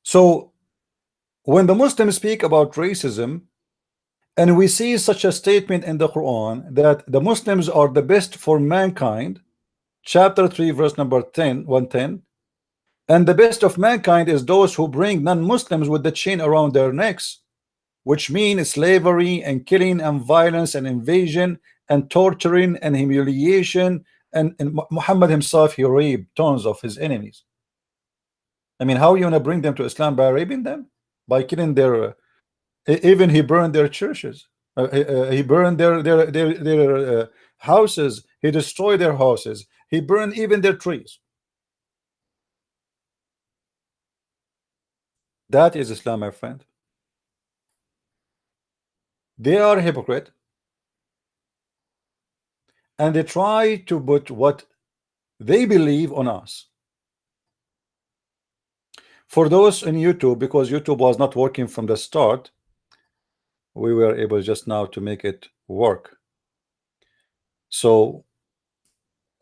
So when the Muslims speak about racism, and we see such a statement in the Quran that the Muslims are the best for mankind, chapter 3 verse number 110, and the best of mankind is those who bring non-Muslims with the chain around their necks, which means slavery and killing and violence and invasion and torturing and humiliation, and Muhammad himself, he raped tons of his enemies. I mean, how are you gonna bring them to Islam? By raping them, by killing their even he burned their churches, he burned their houses, he destroyed their houses, he burned even their trees. That is Islam, my friend. They are hypocrite, and they try to put what they believe on us. For those in YouTube, because YouTube was not working from the start, we were able just now to make it work. So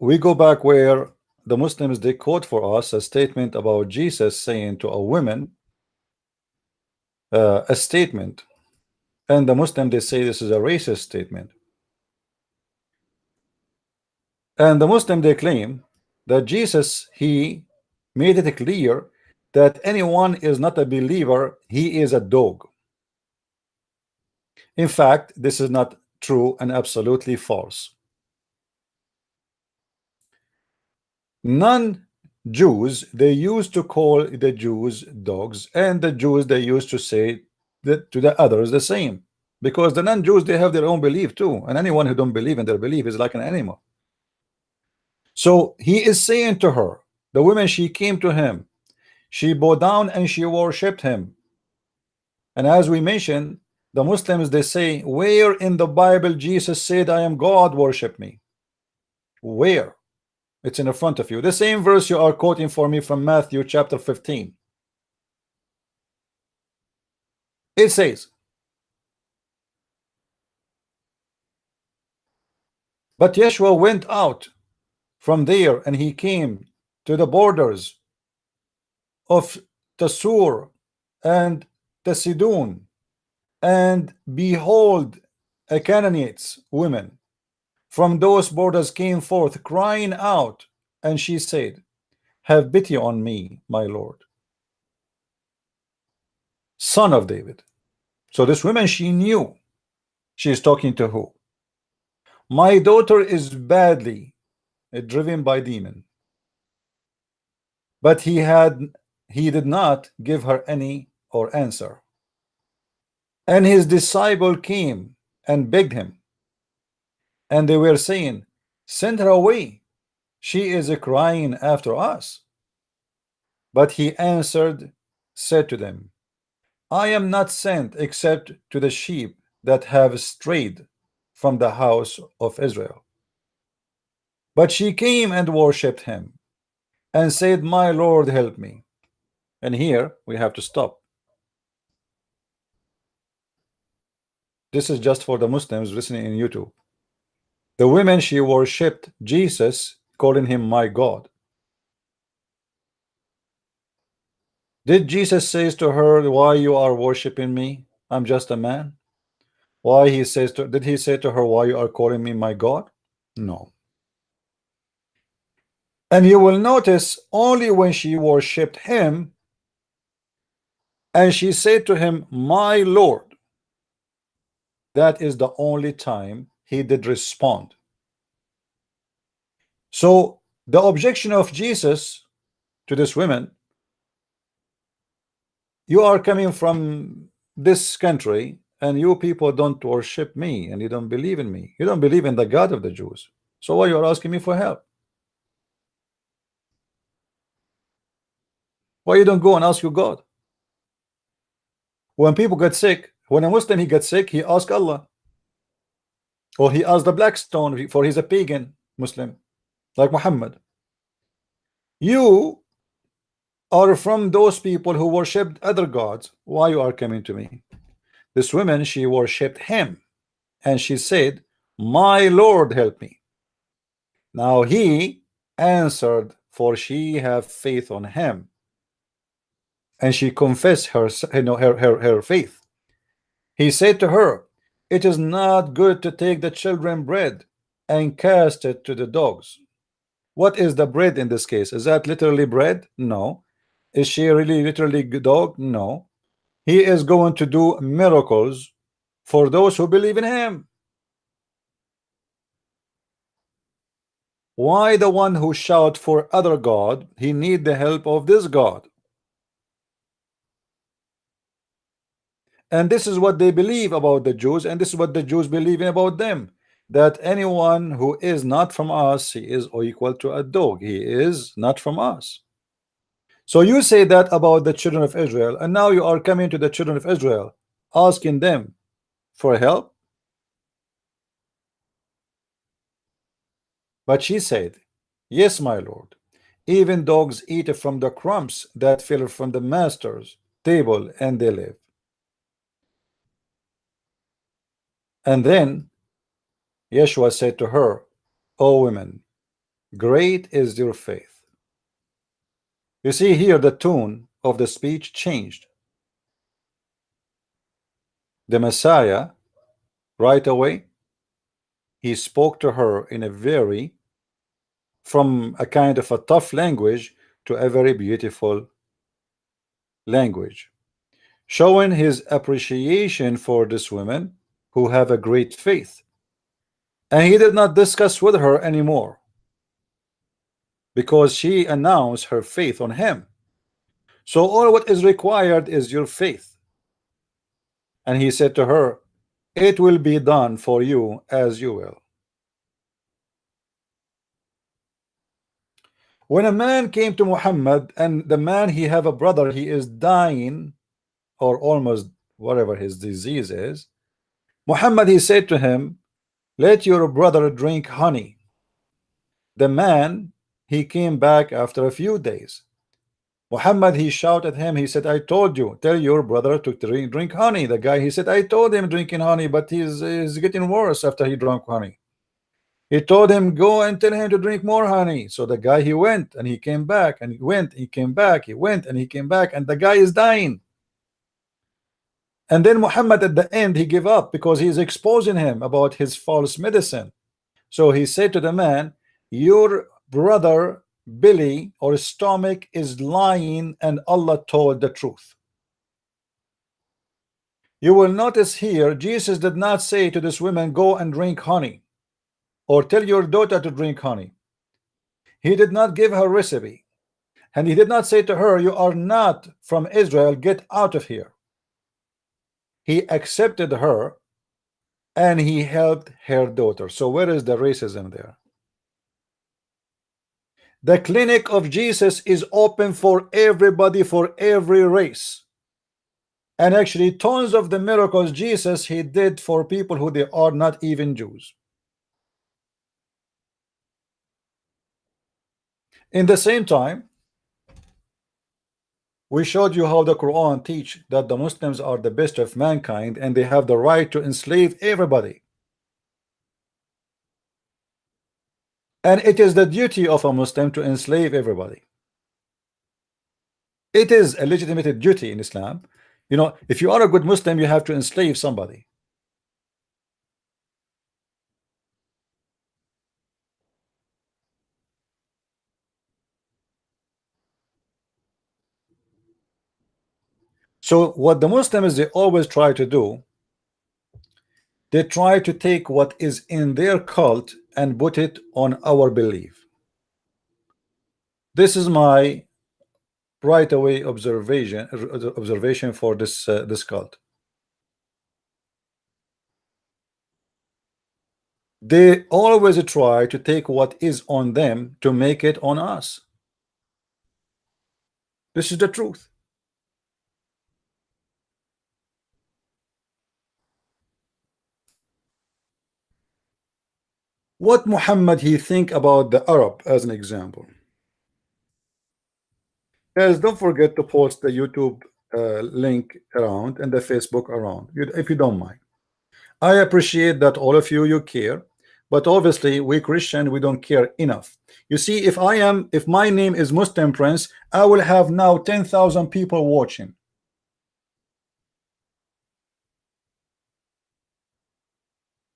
we go back where the Muslims, they quote for us a statement about Jesus saying to a woman, a statement, and the Muslim, they say this is a racist statement. And the Muslim, they claim that Jesus, he made it clear that anyone is not a believer, he is a dog. In fact, this is not true and absolutely false. Non-Jews, they used to call the Jews dogs, and the Jews, they used to say that to the others the same, because the non-Jews, they have their own belief too, and anyone who don't believe in their belief is like an animal. So he is saying to her, the woman, she came to him, she bowed down and she worshipped him. And as we mentioned, the Muslims, they say, where in the Bible Jesus said, I am God, worship me? Where? It's in the front of you. The same verse you are quoting for me from Matthew chapter 15. It says, but Yeshua went out from there and he came to the borders of Tasur and Tasidun, and behold, a Canaanite woman from those borders came forth crying out, and she said, have pity on me, my Lord, son of David. So this woman, she knew she is talking to who? My daughter is badly driven by demon. But he did not give her any or answer. And his disciple came and begged him, and they were saying, send her away, she is crying after us. But he answered, said to them, I am not sent except to the sheep that have strayed from the house of Israel. But she came and worshipped him and said, my Lord, help me. And here we have to stop. This is just for the Muslims listening in YouTube. The women, she worshipped Jesus, calling him my God. Did Jesus says to her, why you are worshiping me? I'm just a man. Why he says to, did he say to her, why you are calling me my God? No. And you will notice only when she worshipped him and she said to him, my Lord, that is the only time he did respond. So the objection of Jesus to this woman, you are coming from this country and you people don't worship me and you don't believe in me. You don't believe in the God of the Jews. So why you are asking me for help? Why you don't go and ask your God? When people get sick, when a Muslim he gets sick, he asks Allah, or he asks the black stone, for he's a pagan Muslim like Muhammad. You are from those people who worshipped other gods. Why you are coming to me? This woman, she worshipped him and she said, my Lord, help me. Now he answered, for she have faith on him. and she confessed her, her faith. He said to her, "It is not good to take the children bread and cast it to the dogs." What is the bread in this case? Is that literally bread? No. Is she really literally dog? No. He is going to do miracles for those who believe in him. Why the one who shout for other God? He need the help of this God. And this is what they believe about the Jews, and this is what the Jews believe in about them, that anyone who is not from us, he is equal to a dog. He is not from us. So you say that about the children of Israel, and now you are coming to the children of Israel asking them for help. But she said, "Yes, my Lord, even dogs eat from the crumbs that fell from the master's table, and they live." And then Yeshua said to her, "O women, great is your faith." You see here the tone of the speech changed. The Messiah, right away, he spoke to her in a very, from a kind of a tough language to a very beautiful language, showing his appreciation for this woman who have a great faith. And he did not discuss with her anymore, because she announced her faith on him. So all what is required is your faith. And he said to her, "It will be done for you as you will." When a man came to Muhammad, and the man, he have a brother, he is dying, or almost whatever his disease is, Muhammad, he said to him, "Let your brother drink honey." The man, he came back after a few days. Muhammad, he shouted at him, he said, "I told you, tell your brother to drink honey." The guy, he said, "I told him drinking honey, but he's getting worse after he drank honey." He told him, "Go and tell him to drink more honey." So the guy, he went and he came back, and he went, he came back, he went and he came back, and the guy is dying. And then Muhammad at the end, he gave up because he's exposing him about his false medicine. So he said to the man, "Your brother belly or stomach is lying, and Allah told the truth." You will notice here, Jesus did not say to this woman, "Go and drink honey," or "Tell your daughter to drink honey." He did not give her recipe, and he did not say to her, "You are not from Israel, get out of here." He accepted her and he helped her daughter. So where is the racism there? The clinic of Jesus is open for everybody, for every race. And actually tons of the miracles Jesus, he did for people who they are not even Jews. In the same time, we showed you how the Quran teach that the Muslims are the best of mankind and they have the right to enslave everybody. And it is the duty of a Muslim to enslave everybody. It is a legitimate duty in Islam. You know, if you are a good Muslim, you have to enslave somebody. So what the Muslims, they always try to do, they try to take what is in their cult and put it on our belief. This is my right away observation for this cult. They always try to take what is on them to make it on us. This is the truth. What Muhammad he think about the Arab as an example? Guys, don't forget to post the YouTube link around and the Facebook around, if you don't mind. I appreciate that all of you care, But obviously we Christian, we don't care enough. You see, if my name is Muslim Prince, I will have now 10,000 people watching.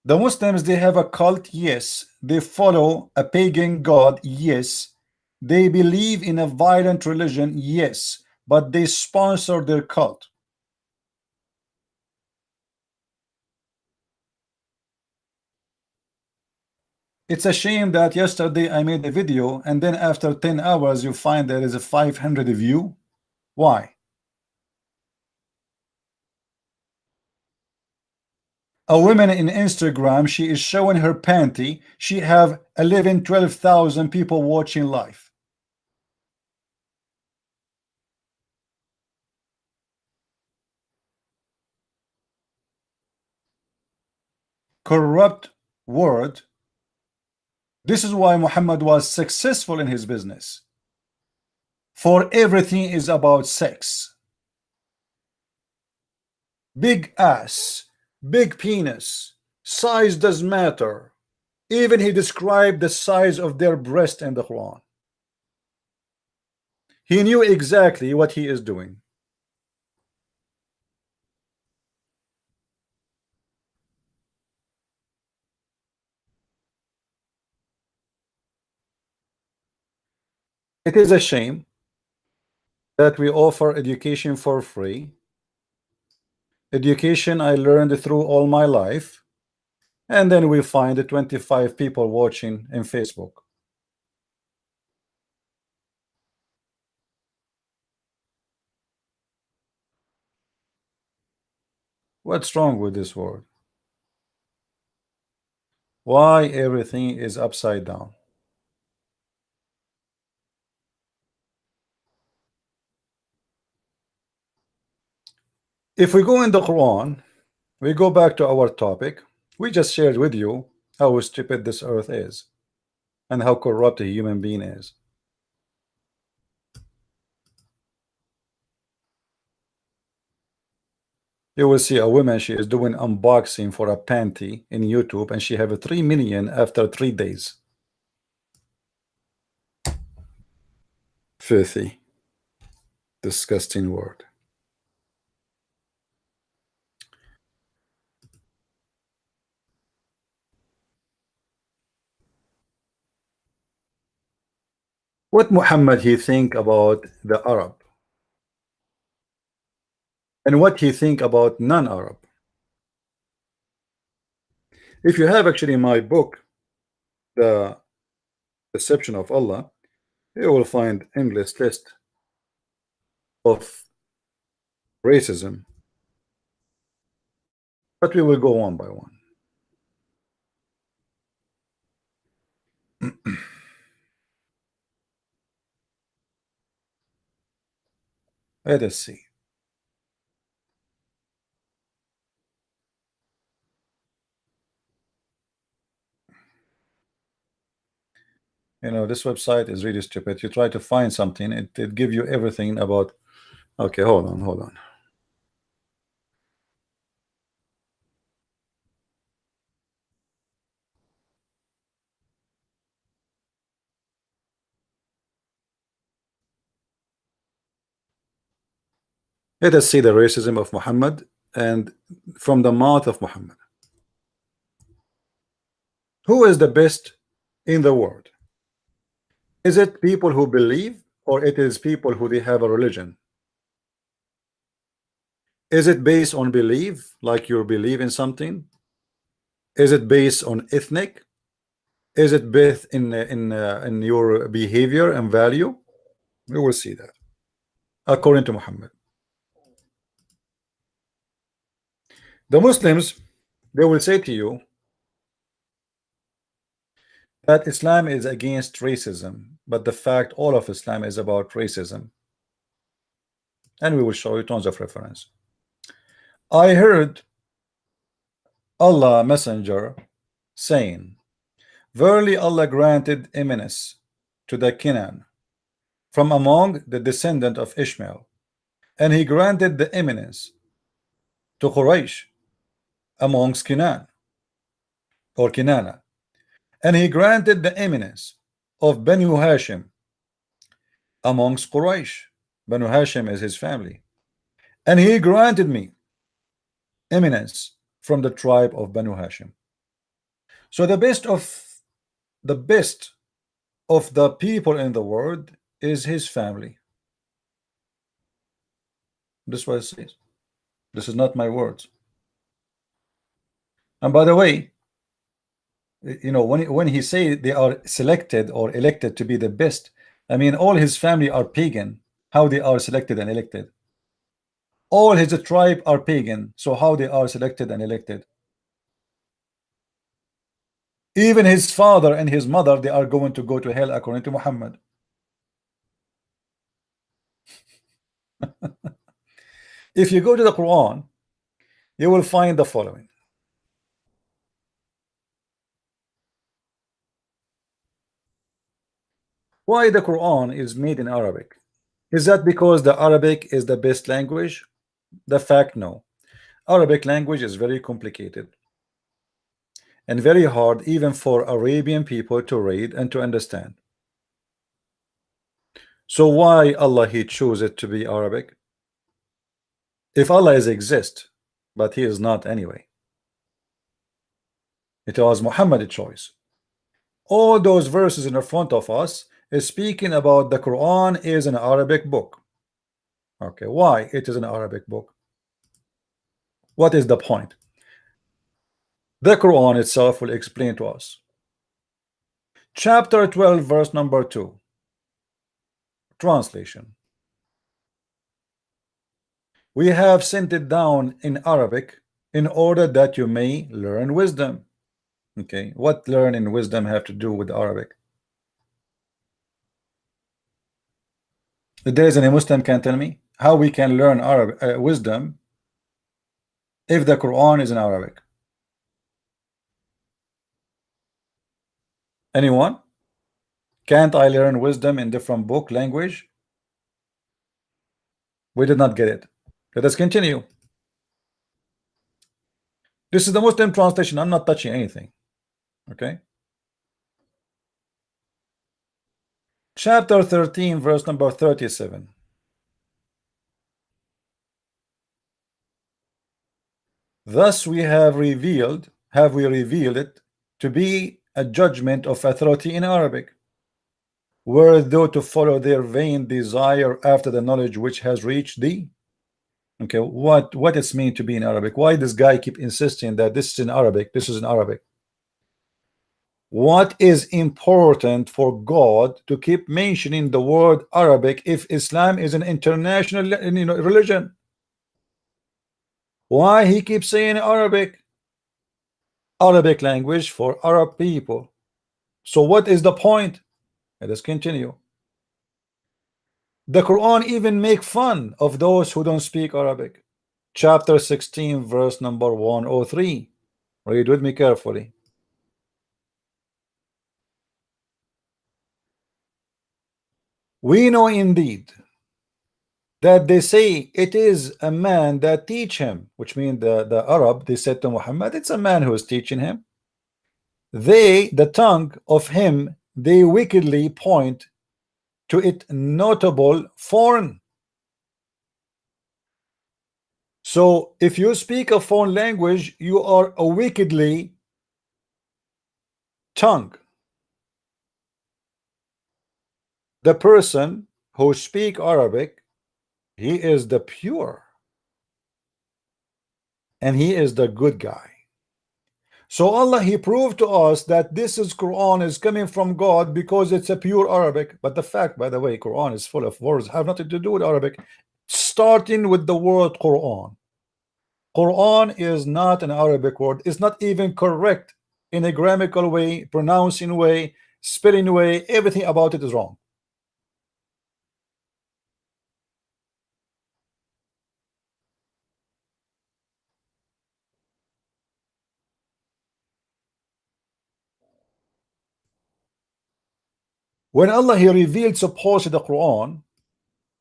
The Muslims, they have a cult, yes. They follow a pagan god, yes. They believe in a violent religion, yes. But they sponsor their cult. It's a shame that yesterday I made a video and then after 10 hours you find there is a 500 view. Why? A woman in Instagram, she is showing her panty. She have 11-12,000 people watching live. Corrupt word. This is why Muhammad was successful in his business. For everything is about sex. Big ass, big penis, size does matter. Even he described the size of their breast in the Quran. He knew exactly what he is doing. It is a shame that we offer education for free. Education I learned through all my life, and then we find 25 people watching in Facebook. What's wrong with this world? Why everything is upside down? If we go in the Quran, we go back to our topic. We just shared with you how stupid this earth is and how corrupt a human being is. You will see a woman, she is doing unboxing for a panty in YouTube and she have 3 million after 3 days. Filthy, disgusting word. What Muhammad he think about the Arab and what he think about non-Arab. If you have actually my book, The Deception of Allah, you will find endless list of racism, but we will go one by one. Let us see. You know, this website is really stupid. You try to find something, it give you everything about. Okay, hold on. Let us see the racism of Muhammad and from the mouth of Muhammad. Who is the best in the world? Is it people who believe, or it is people who they have a religion? Is it based on belief, like you believe in something? Is it based on ethnic? Is it based in your behavior and value? We will see that according to Muhammad. The Muslims, they will say to you that Islam is against racism, but the fact all of Islam is about racism, and we will show you tons of reference. I heard Allah Messenger saying, verily Allah granted eminence to the Canaan from among the descendant of Ishmael, and he granted the eminence to Quraysh amongst Canaan or Kinana, And he granted the eminence of Banu Hashim amongst Quraysh. Banu Hashim is his family. And he granted me eminence from the tribe of Banu Hashim. So the best of the people in the world is his family. This is what it says. This is not my words. And by the way, you know, when he say they are selected or elected to be the best, I mean all his family are pagan. How they are selected and elected? All his tribe are pagan, so how they are selected and elected? Even his father and his mother, they are going to go to hell according to Muhammad. If you go to the Quran, you will find the following. Why the Quran is made in Arabic? Is that because the Arabic is the best language? The fact, no. Arabic language is very complicated and very hard even for Arabian people to read and to understand. So why Allah he chose it to be Arabic? If Allah is exist, but he is not anyway. It was Muhammad's choice. All those verses in the front of us is speaking about the Quran is an Arabic book. Okay, why it is an Arabic book? What is the point? The Quran itself will explain to us. Chapter 12, verse number 2. Translation. We have sent it down in Arabic in order that you may learn wisdom. Okay, what learning wisdom have to do with Arabic? If there is any Muslim can tell me how we can learn Arabic wisdom if the Quran is in Arabic? Anyone? Can't I learn wisdom in different book language? We did not get it. Let us continue. This is the Muslim translation. I'm not touching anything. Okay. Chapter 13, verse number 37. Thus we have we revealed it to be a judgment of authority in Arabic, were though to follow their vain desire after the knowledge which has reached thee. Okay, what it's mean to be in Arabic? Why this guy keep insisting that this is in Arabic, this is in Arabic? What is important for God to keep mentioning the word Arabic if Islam is an international religion? Why he keeps saying Arabic? Arabic language for Arab people. So what is the point? Let us continue. The Quran even make fun of those who don't speak Arabic. Chapter 16, verse number 103. Read with me carefully. We know indeed that they say it is a man that teach him, which means the Arab, they said to Muhammad, it's a man who is teaching him. They, the tongue of him, they wickedly point to it notable foreign. So if you speak a foreign language, you are a wickedly tongue. The person who speak Arabic, he is the pure and he is the good guy. So Allah he proved to us that this is Quran is coming from God because it's a pure Arabic. But the fact, by the way, Quran is full of words have nothing to do with Arabic, starting with the word Quran. Quran is not an Arabic word. It's not even correct in a grammatical way, pronouncing way, spelling way. Everything about it is wrong. When Allah he revealed supposedly the Quran,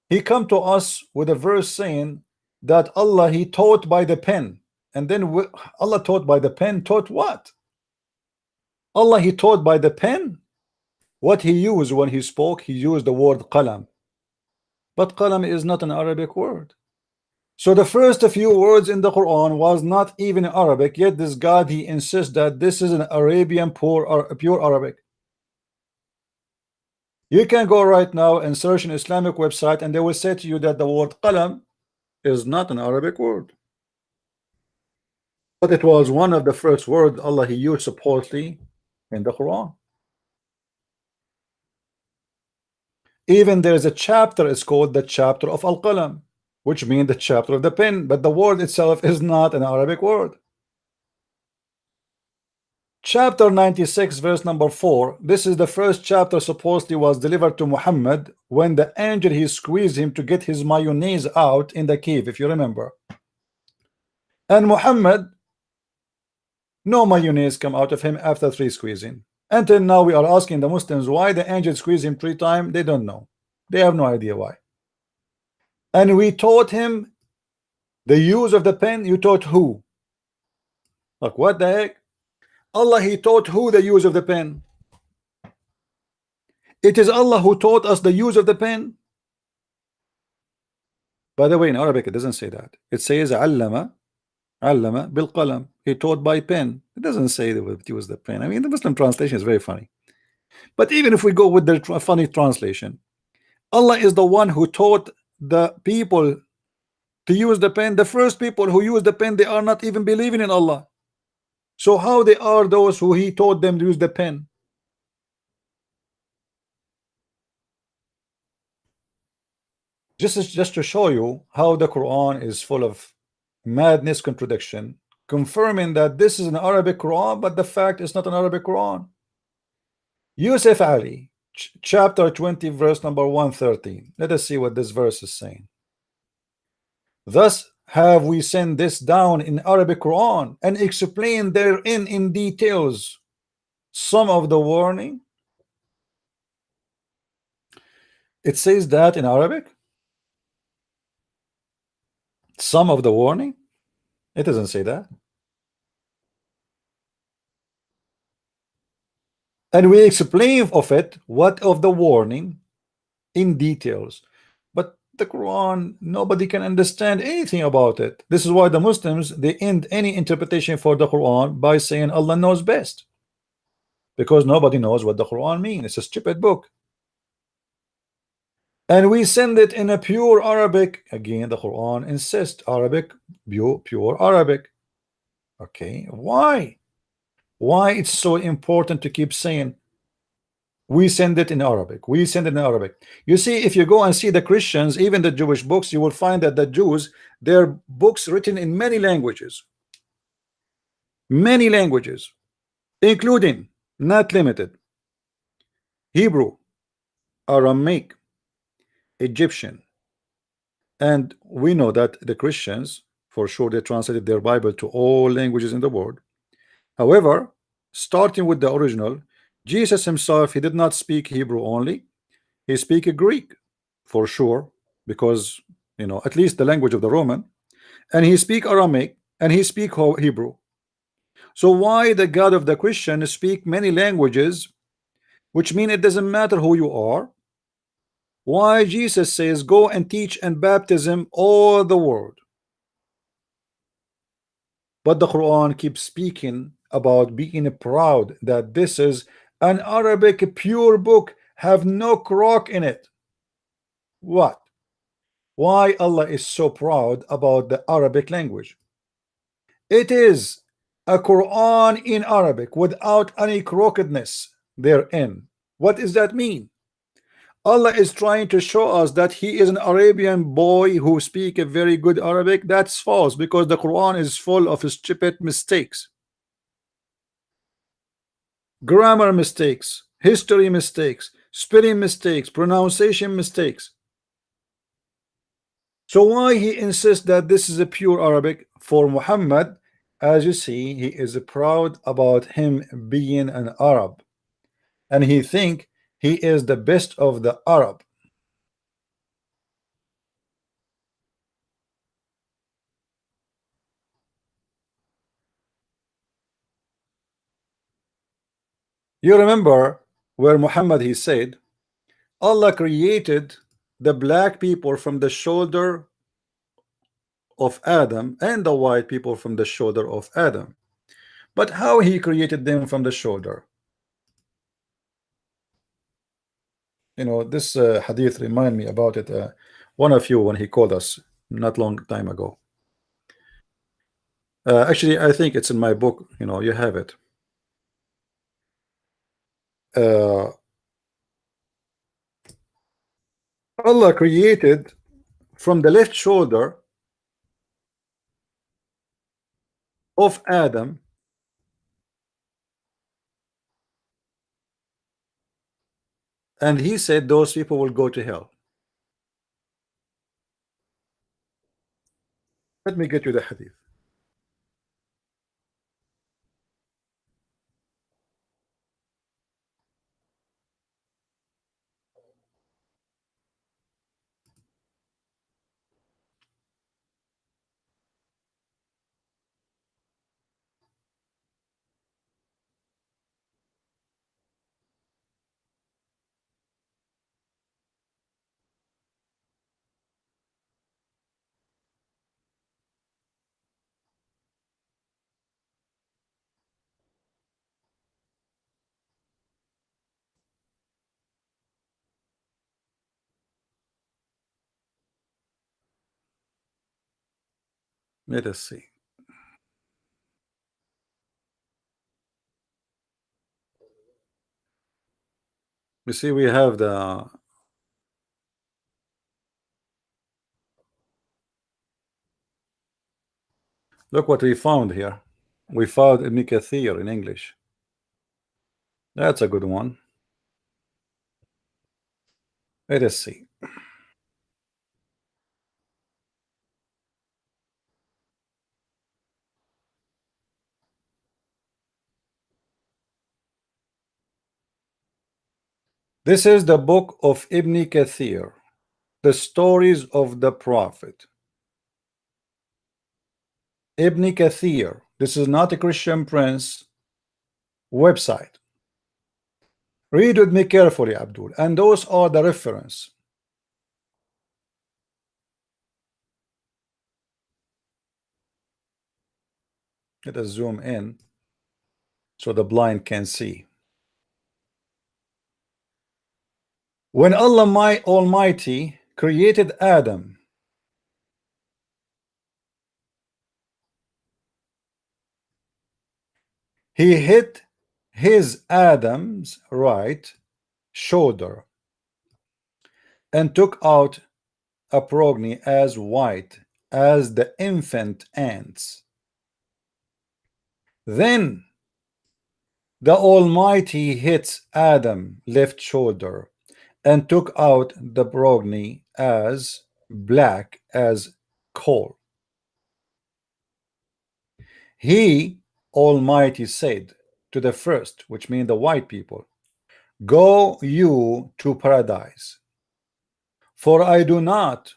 he come to us with a verse saying that Allah he taught by the pen, and then Allah taught by the pen taught what? Allah, he taught by the pen. What he used when he spoke, he used the word qalam. But qalam is not an Arabic word. So the first few words in the Quran was not even Arabic, yet this God, he insists that this is an Arabian pure Arabic. You can go right now and search an Islamic website and they will say to you that the word qalam is not an Arabic word. But it was one of the first words Allah he used supposedly in the Quran. Even there is a chapter, it's called the chapter of Al-Qalam, which means the chapter of the pen, but the word itself is not an Arabic word. Chapter 96 verse number 4, this is the first chapter supposedly was delivered to Muhammad when the angel he squeezed him to get his mayonnaise out in the cave, if you remember. And Muhammad, no mayonnaise come out of him after 3 squeezing. Until now we are asking the Muslims why the angel squeezed him 3 times. They don't know. They have no idea why. And we taught him the use of the pen. You taught who? Like what the heck? Allah, he taught who the use of the pen? It is Allah who taught us the use of the pen. By the way, in Arabic it doesn't say that. It says allama bil qalam. He taught by pen. It doesn't say that we use the pen. I mean, the Muslim translation is very funny. But even if we go with the funny translation, Allah is the one who taught the people to use the pen. The first people who use the pen, they are not even believing in Allah. So how they are those who he taught them to use the pen? Just to show you how the Quran is full of madness, contradiction, confirming that this is an Arabic Quran, but the fact is not an Arabic Quran. Yusuf Ali, chapter 20, verse number 113. Let us see what this verse is saying. Thus have we sent this down in Arabic Quran and explained therein in details some of the warning. It says that in Arabic, some of the warning. It doesn't say that. And we explain of it what of the warning in details. But the Quran, nobody can understand anything about it. This is why the Muslims, they end any interpretation for the Quran by saying Allah knows best, because nobody knows what the Quran means. It's a stupid book. And we send it in a pure Arabic. Again, the Quran insists Arabic, pure Arabic. Okay, why it's so important to keep saying we send it in Arabic, we send it in Arabic? You see, if you go and see the Christians, even the Jewish books, you will find that the Jews, their books written in many languages, including, not limited, Hebrew, Aramaic, Egyptian. And we know that the Christians, for sure, they translated their Bible to all languages in the world. However, starting with the original, Jesus himself, he did not speak Hebrew only. He speak Greek, for sure, because, you know, at least the language of the Roman. And he speak Aramaic, and he speak Hebrew. So why the God of the Christian speak many languages, which mean it doesn't matter who you are? Why Jesus says go and teach and baptism all the world? But the Quran keeps speaking about being proud that this is an Arabic pure book, have no crock in it. What? Why Allah is so proud about the Arabic language? It is a Quran in Arabic without any crookedness therein. What does that mean? Allah is trying to show us that he is an Arabian boy who speak a very good Arabic. That's false, because the Quran is full of stupid mistakes, grammar mistakes, history mistakes, spelling mistakes, pronunciation mistakes. So why he insists that this is a pure Arabic? For Muhammad, as you see, he is proud about him being an Arab, and he think he is the best of the Arab. You remember where Muhammad he said Allah created the black people from the shoulder of Adam and the white people from the shoulder of Adam. But how he created them from the shoulder? You know, this hadith remind me about it. One of you when he called us not long time ago. Actually, I think it's in my book. You know, you have it. Uh, Allah created from the left shoulder of Adam, and he said those people will go to hell. Let me get you the hadith. Let us see. You see, we have the look what we found here. We found Ibn Kathir in English. That's a good one. Let us see. This is the book of Ibn Kathir, the stories of the Prophet. Ibn Kathir. This is not a Christian Prince website. Read with me carefully, Abdul, and those are the reference. Let us zoom in so the blind can see. When Allah Almighty created Adam, he hit his Adam's right shoulder and took out a progeny as white as the infant ants. Then the Almighty hits Adam left shoulder and took out the progeny as black as coal. He Almighty said to the first, which means the white people, go you to paradise, for I do not,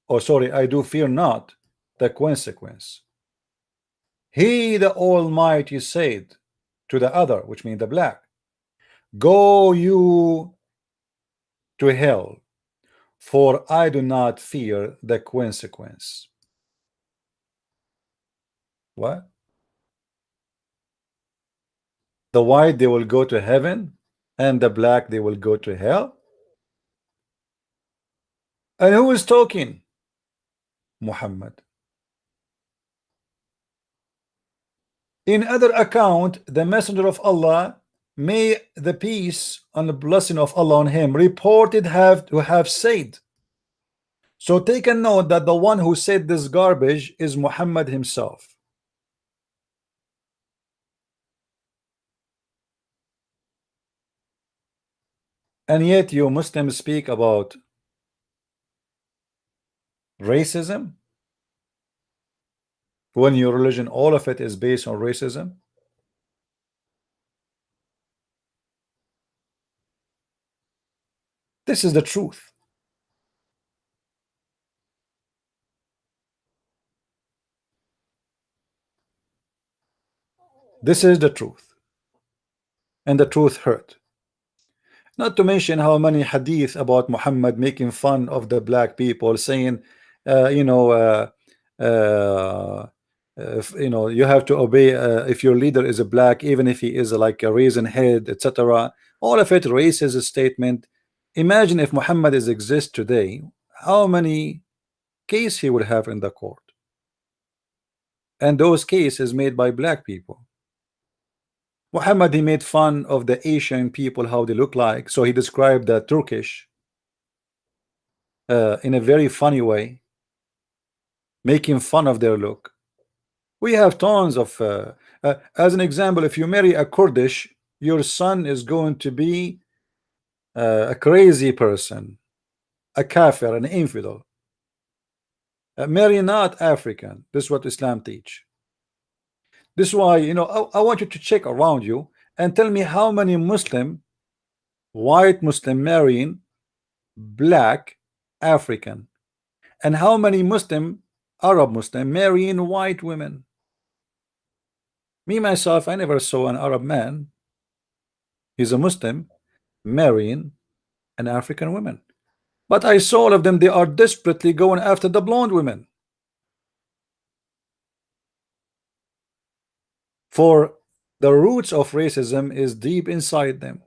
or sorry, I do fear not the consequence. He the Almighty said to the other, which means the black, go you to hell, for I do not fear the consequence. What? The white they will go to heaven and the black they will go to hell? And who is talking? Muhammad. In other account, the messenger of Allah, may the peace and the blessing of Allah on him, reported to have said. So take a note that the one who said this garbage is Muhammad himself. And yet you Muslims speak about racism when your religion, all of it is based on racism. This is the truth. This is the truth. and the truth hurt. Not to mention how many hadith about Muhammad making fun of the black people, saying, you know, you have to obey if your leader is a black, even if he is like a raisin head, etc. All of it racist statement. Imagine if Muhammad is exist today, how many case he would have in the court, and those cases made by black people. Muhammad, he made fun of the Asian people, how they look like, so he described the Turkish in a very funny way, making fun of their look. We have tons of as an example, if you marry a Kurdish, your son is going to be a crazy person, a kafir, an infidel. Marry not African. This is what Islam teach. This is why, I want you to check around you and tell me how many white Muslim marrying black African, and how many Arab Muslim marrying white women. Me myself, I never saw an Arab man, he's a Muslim, marrying an African woman, but I saw all of them. They are desperately going after the blonde women, for the roots of racism is deep inside them.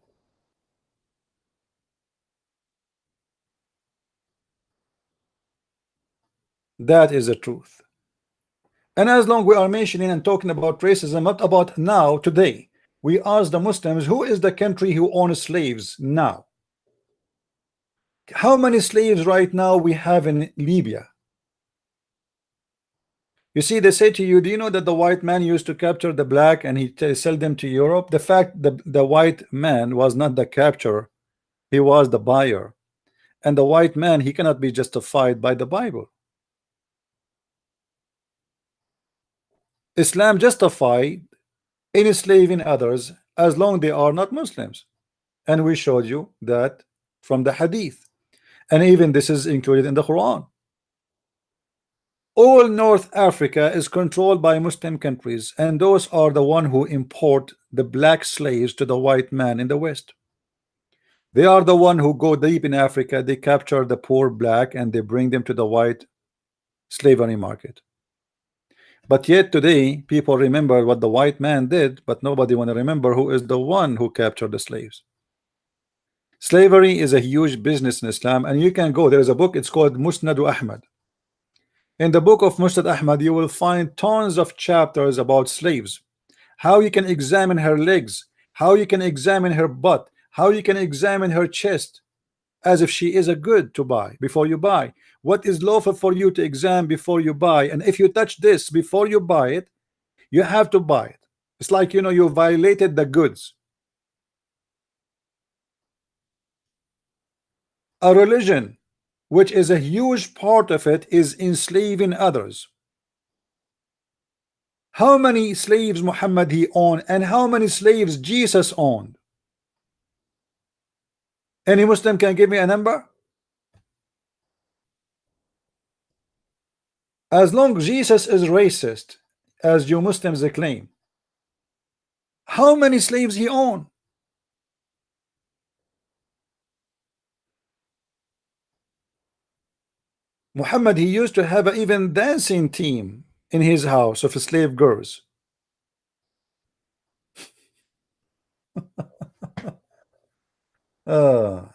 That is the truth. And as long we are mentioning and talking about racism, not about now, today, we ask the Muslims, who is the country who owns slaves now? How many slaves right now we have in Libya? You see, they say to you, do you know that the white man used to capture the black and he sell them to Europe? The fact that the white man was not the capturer, he was the buyer. And the white man, he cannot be justified by the Bible. Islam justified enslaving others as long they are not Muslims. And we showed you that from the hadith. And even this is included in the Quran. All North Africa is controlled by Muslim countries, and those are the one who import the black slaves to the white man in the West. They are the one who go deep in Africa. They capture the poor black and they bring them to the white slavery market. But yet today people remember what the white man did, but nobody want to remember who is the one who captured the slaves. Slavery is a huge business in Islam, and you can go, there is a book, it's called Musnad Ahmad. In the book of Musnad Ahmad, you will find tons of chapters about slaves, how you can examine her legs, how you can examine her butt, how you can examine her chest, as if she is a good to buy before you buy. What is lawful for you to examine before you buy, and if you touch this before you buy it, you have to buy it. It's like, you violated the goods. A religion, which is a huge part of it, is enslaving others. How many slaves Muhammad he owned, and how many slaves Jesus owned? Any Muslim can give me a number? As long Jesus is racist, as you Muslims claim, how many slaves he owned? Muhammad, he used to have an even dancing team in his house of slave girls. The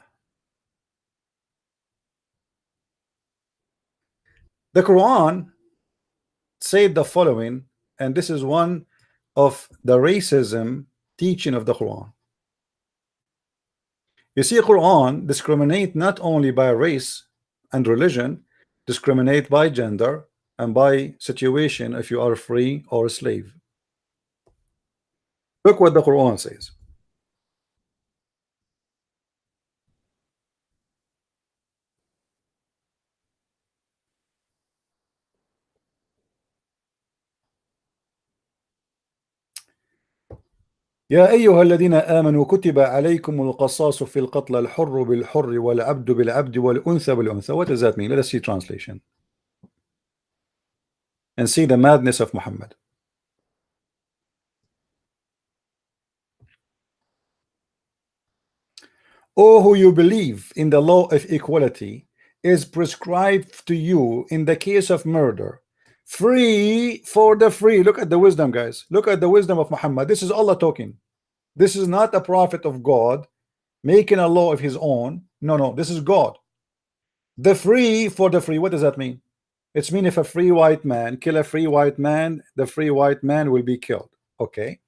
Quran said the following, and this is one of the racism teaching of the Quran. You see, Quran discriminate not only by race and religion, discriminate by gender and by situation, if you are free or a slave. Look what the Quran says. يا أيها الذين آمنوا كتب عليكم القصاص في القتلى الحر بالحر والعبد بالعبد والأنثى بالأنثى. What does that mean? Let us see translation and see the madness of Muhammad. O who you believe in the law of equality is prescribed to you in the case of murder, free for the free. Look at the wisdom, guys. Look at the wisdom of Muhammad. This is Allah talking. This is not a prophet of God making a law of his own. No, no, this is God. The free for the free. What does that mean? It's mean if a free white man kill a free white man, the free white man will be killed. Okay.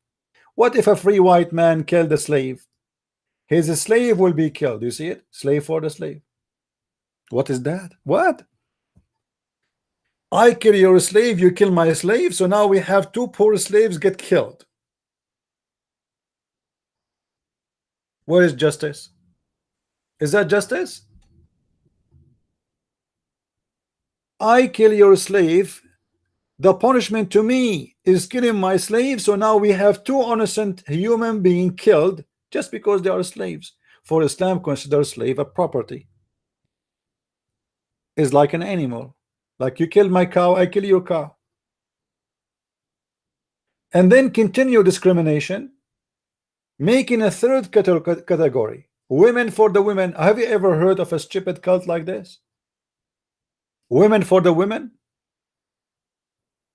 What if a free white man killed a slave? His slave will be killed. You see it? Slave for the slave. What is that? What? I kill your slave, you kill my slave, so now we have two poor slaves get killed. Where is justice? Is that justice? I kill your slave, the punishment to me is killing my slave, so now we have two innocent human beings killed just because they are slaves. For Islam considers slave a property. Is like an animal. Like you kill my cow, I kill your cow. And then continue discrimination, making a third category. Women for the women. Have you ever heard of a stupid cult like this? Women for the women.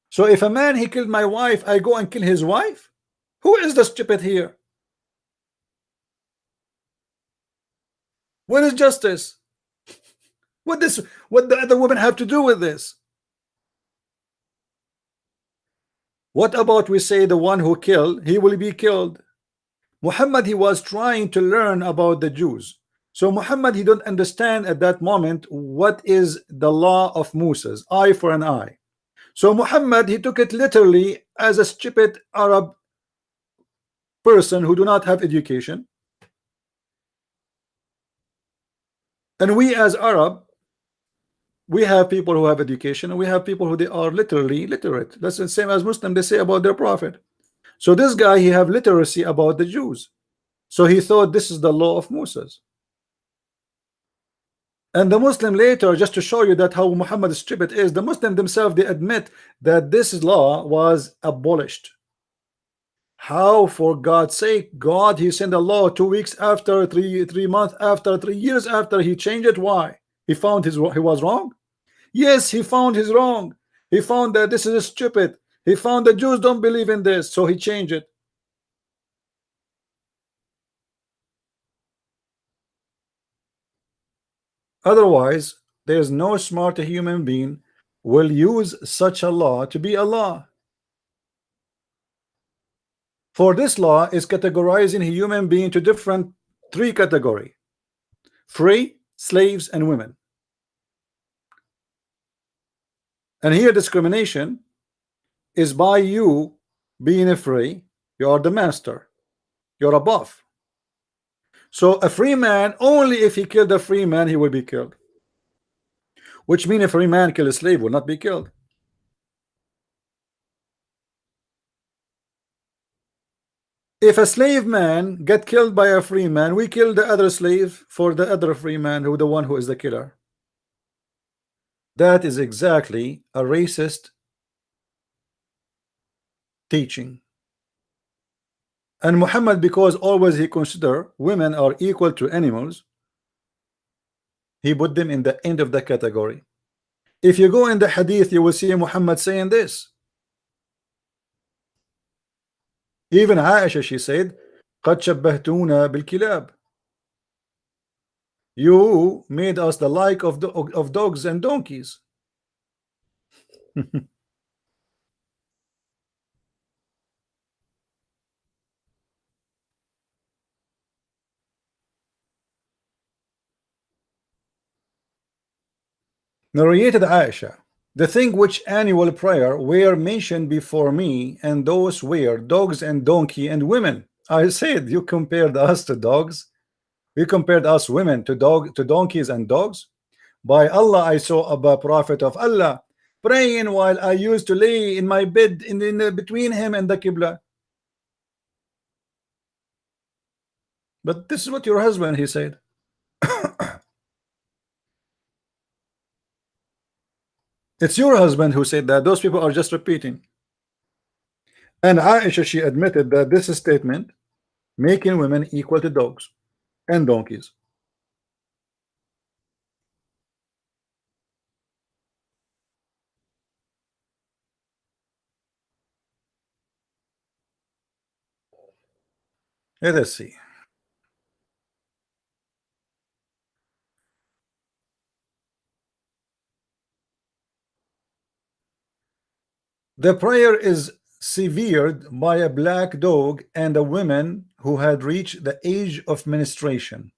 So if a man he killed my wife, I go and kill his wife? Who is the stupid here? Where is justice? What the other women have to do with this? What about we say the one who killed, he will be killed? Muhammad, he was trying to learn about the Jews. So Muhammad, he don't understand at that moment what is the law of Moses, eye for an eye. So Muhammad, he took it literally as a stupid Arab person who do not have education. And we as Arab, we have people who have education and we have people who they are literally literate. That's the same as Muslim they say about their prophet. So this guy, he have literacy about the Jews. So he thought this is the law of Moses. And the Muslim later, just to show you that how Muhammad stupid is, the Muslim themselves, they admit that this law was abolished. How, for God's sake, God, he sent a law 2 weeks after, 3 months after, 3 years after, he changed it. Why? He found he was wrong. Yes, he found his wrong. He found that this is stupid. He found the Jews don't believe in this, so he changed it. Otherwise, there's no smart human being will use such a law to be a law. For this law is categorizing a human being to different 3 categories: free, slaves, and women. And here discrimination is by you being a free, you are the master, you're above. So a free man, only if he killed a free man, he will be killed. Which means a free man kill a slave will not be killed. If a slave man get killed by a free man, we kill the other slave for the other free man, who the one who is the killer. That is exactly a racist teaching. And Muhammad, because always he consider women are equal to animals, he put them in the end of the category. If you go in the hadith, you will see Muhammad saying this. Even Aisha, she said, قد شبهتونا بالكلاب. You made us the like of dogs and donkeys. Narrated Aisha, the thing which annual prayer were mentioned before me, and those were dogs and donkey and women. I said, you compared us to dogs. You compared us women to donkeys and dogs. By Allah, I saw a prophet of Allah praying while I used to lay in my bed in between him and the Qibla. But this is what your husband, he said. It's your husband who said that. Those people are just repeating. And Aisha, she admitted that this statement making women equal to dogs and donkeys. Let us see. The prayer is severed by a black dog and a woman who had reached the age of menstruation.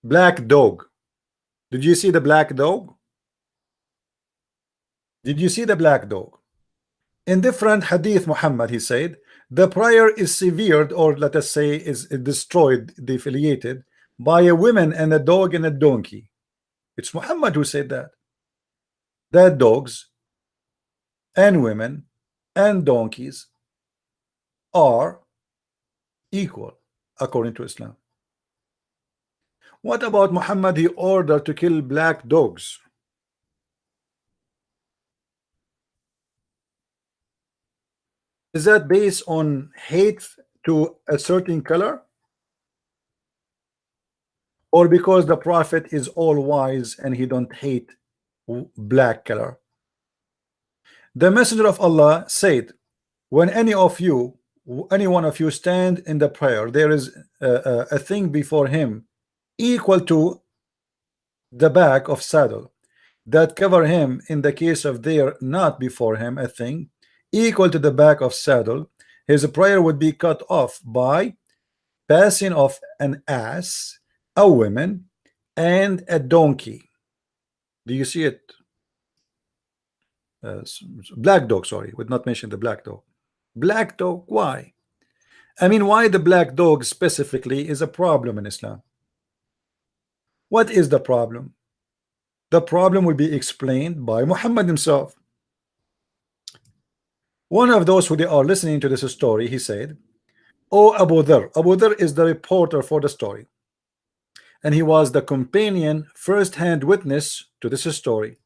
Black dog. Did you see the black dog? Did you see the black dog? In different hadith, Muhammad, he said, the prayer is severed, or let us say is destroyed, defiliated, by a woman and a dog and a donkey. It's Muhammad who said that. That dogs and women and donkeys are equal according to Islam. What about Muhammad? He ordered to kill black dogs. Is that based on hate to a certain color, or because the prophet is all wise and he don't hate black color? The messenger of Allah said, when any one of you stand in the prayer, there is a thing before him equal to the back of saddle that cover him. In the case of there not before him a thing equal to the back of saddle, his prayer would be cut off by passing of an ass, a woman, and a donkey. Do you see it? Black dog, sorry, would not mention the black dog. Black dog, why? I mean, why the black dog specifically is a problem in Islam? What is the problem? The problem will be explained by Muhammad himself. One of those who they are listening to this story, he said, "Oh, Abu Dhar is the reporter for the story, and he was the companion, first-hand witness to this story.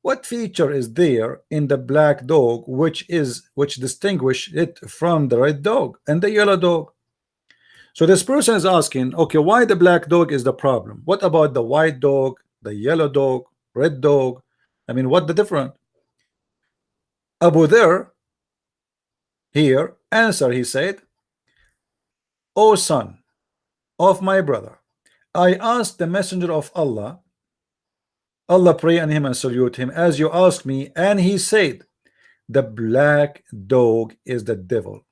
What feature is there in the black dog which distinguish it from the red dog and the yellow dog?" So this person is asking, okay, why the black dog is the problem? What about the white dog, the yellow dog, red dog? I mean, what the difference? Abu Dhar here answer, he said, "O son of my brother, I asked the messenger of Allah, Allah pray on him and salute him, as you asked me, and he said, the black dog is the devil."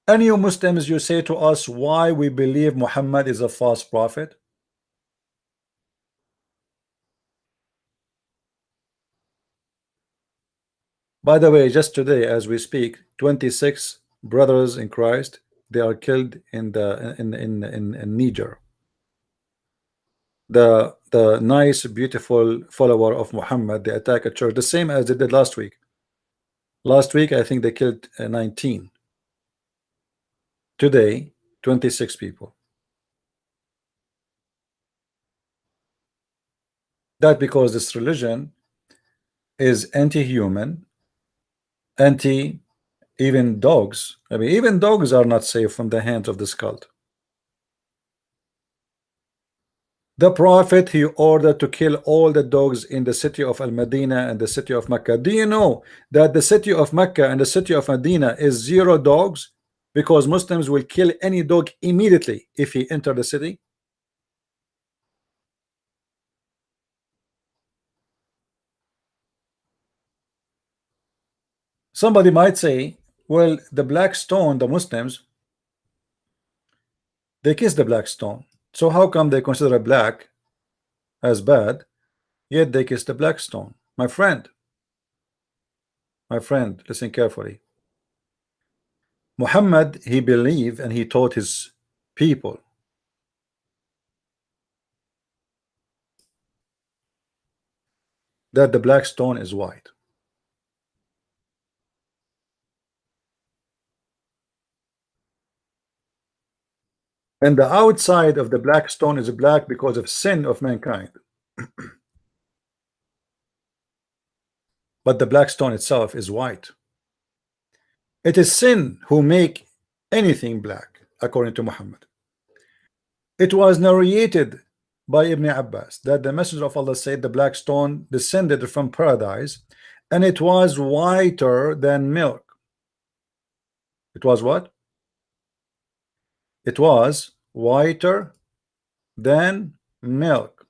And you Muslims, you say to us why we believe Muhammad is a false prophet. By the way, just today as we speak, 26 brothers in Christ, they are killed in Niger. The nice beautiful follower of Muhammad, they attack a church the same as they did last week. Last week I think they killed 19. Today 26 people. That because this religion is anti-human, anti even dogs. I mean, even dogs are not safe from the hands of this cult. The prophet, he ordered to kill all the dogs in the city of Al-Madinah and the city of Mecca. Do you know that the city of Mecca and the city of Medina is 0 dogs? Because Muslims will kill any dog immediately if he enter the city. Somebody might say, well, the black stone, the Muslims, they kiss the black stone. So how come they consider a black as bad, yet they kiss the black stone? My friend, listen carefully. Muhammad, he believed and he taught his people that the black stone is white. And the outside of the black stone is black because of sin of mankind. But the black stone itself is white. It is sin who make anything black, according to Muhammad. It was narrated by Ibn Abbas that the Messenger of Allah said the black stone descended from paradise and it was whiter than milk. It was what? It was whiter than milk.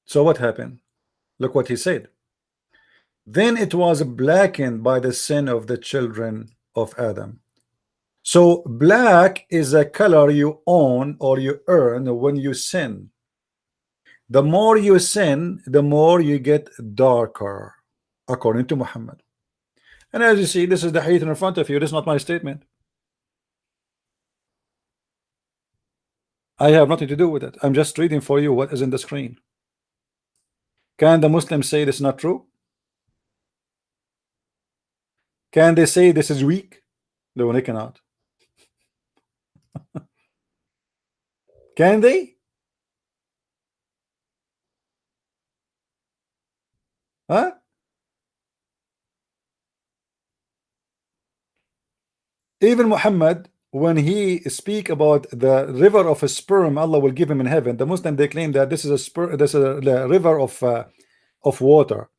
So what happened? Look what he said. Then it was blackened by the sin of the children of Adam. So black is a color you own or you earn when you sin. The more you sin, the more you get darker, according to Muhammad. And as you see, this is the hadith in front of you. This is not my statement. I have nothing to do with it. I'm just reading for you what is in the screen. Can the Muslims say this is not true? Can they say this is weak? No, they cannot. Can they? Huh? Even Muhammad, when he speak about the river of a sperm Allah will give him in heaven, the Muslim they claim that this is a sperm, this is a river of water.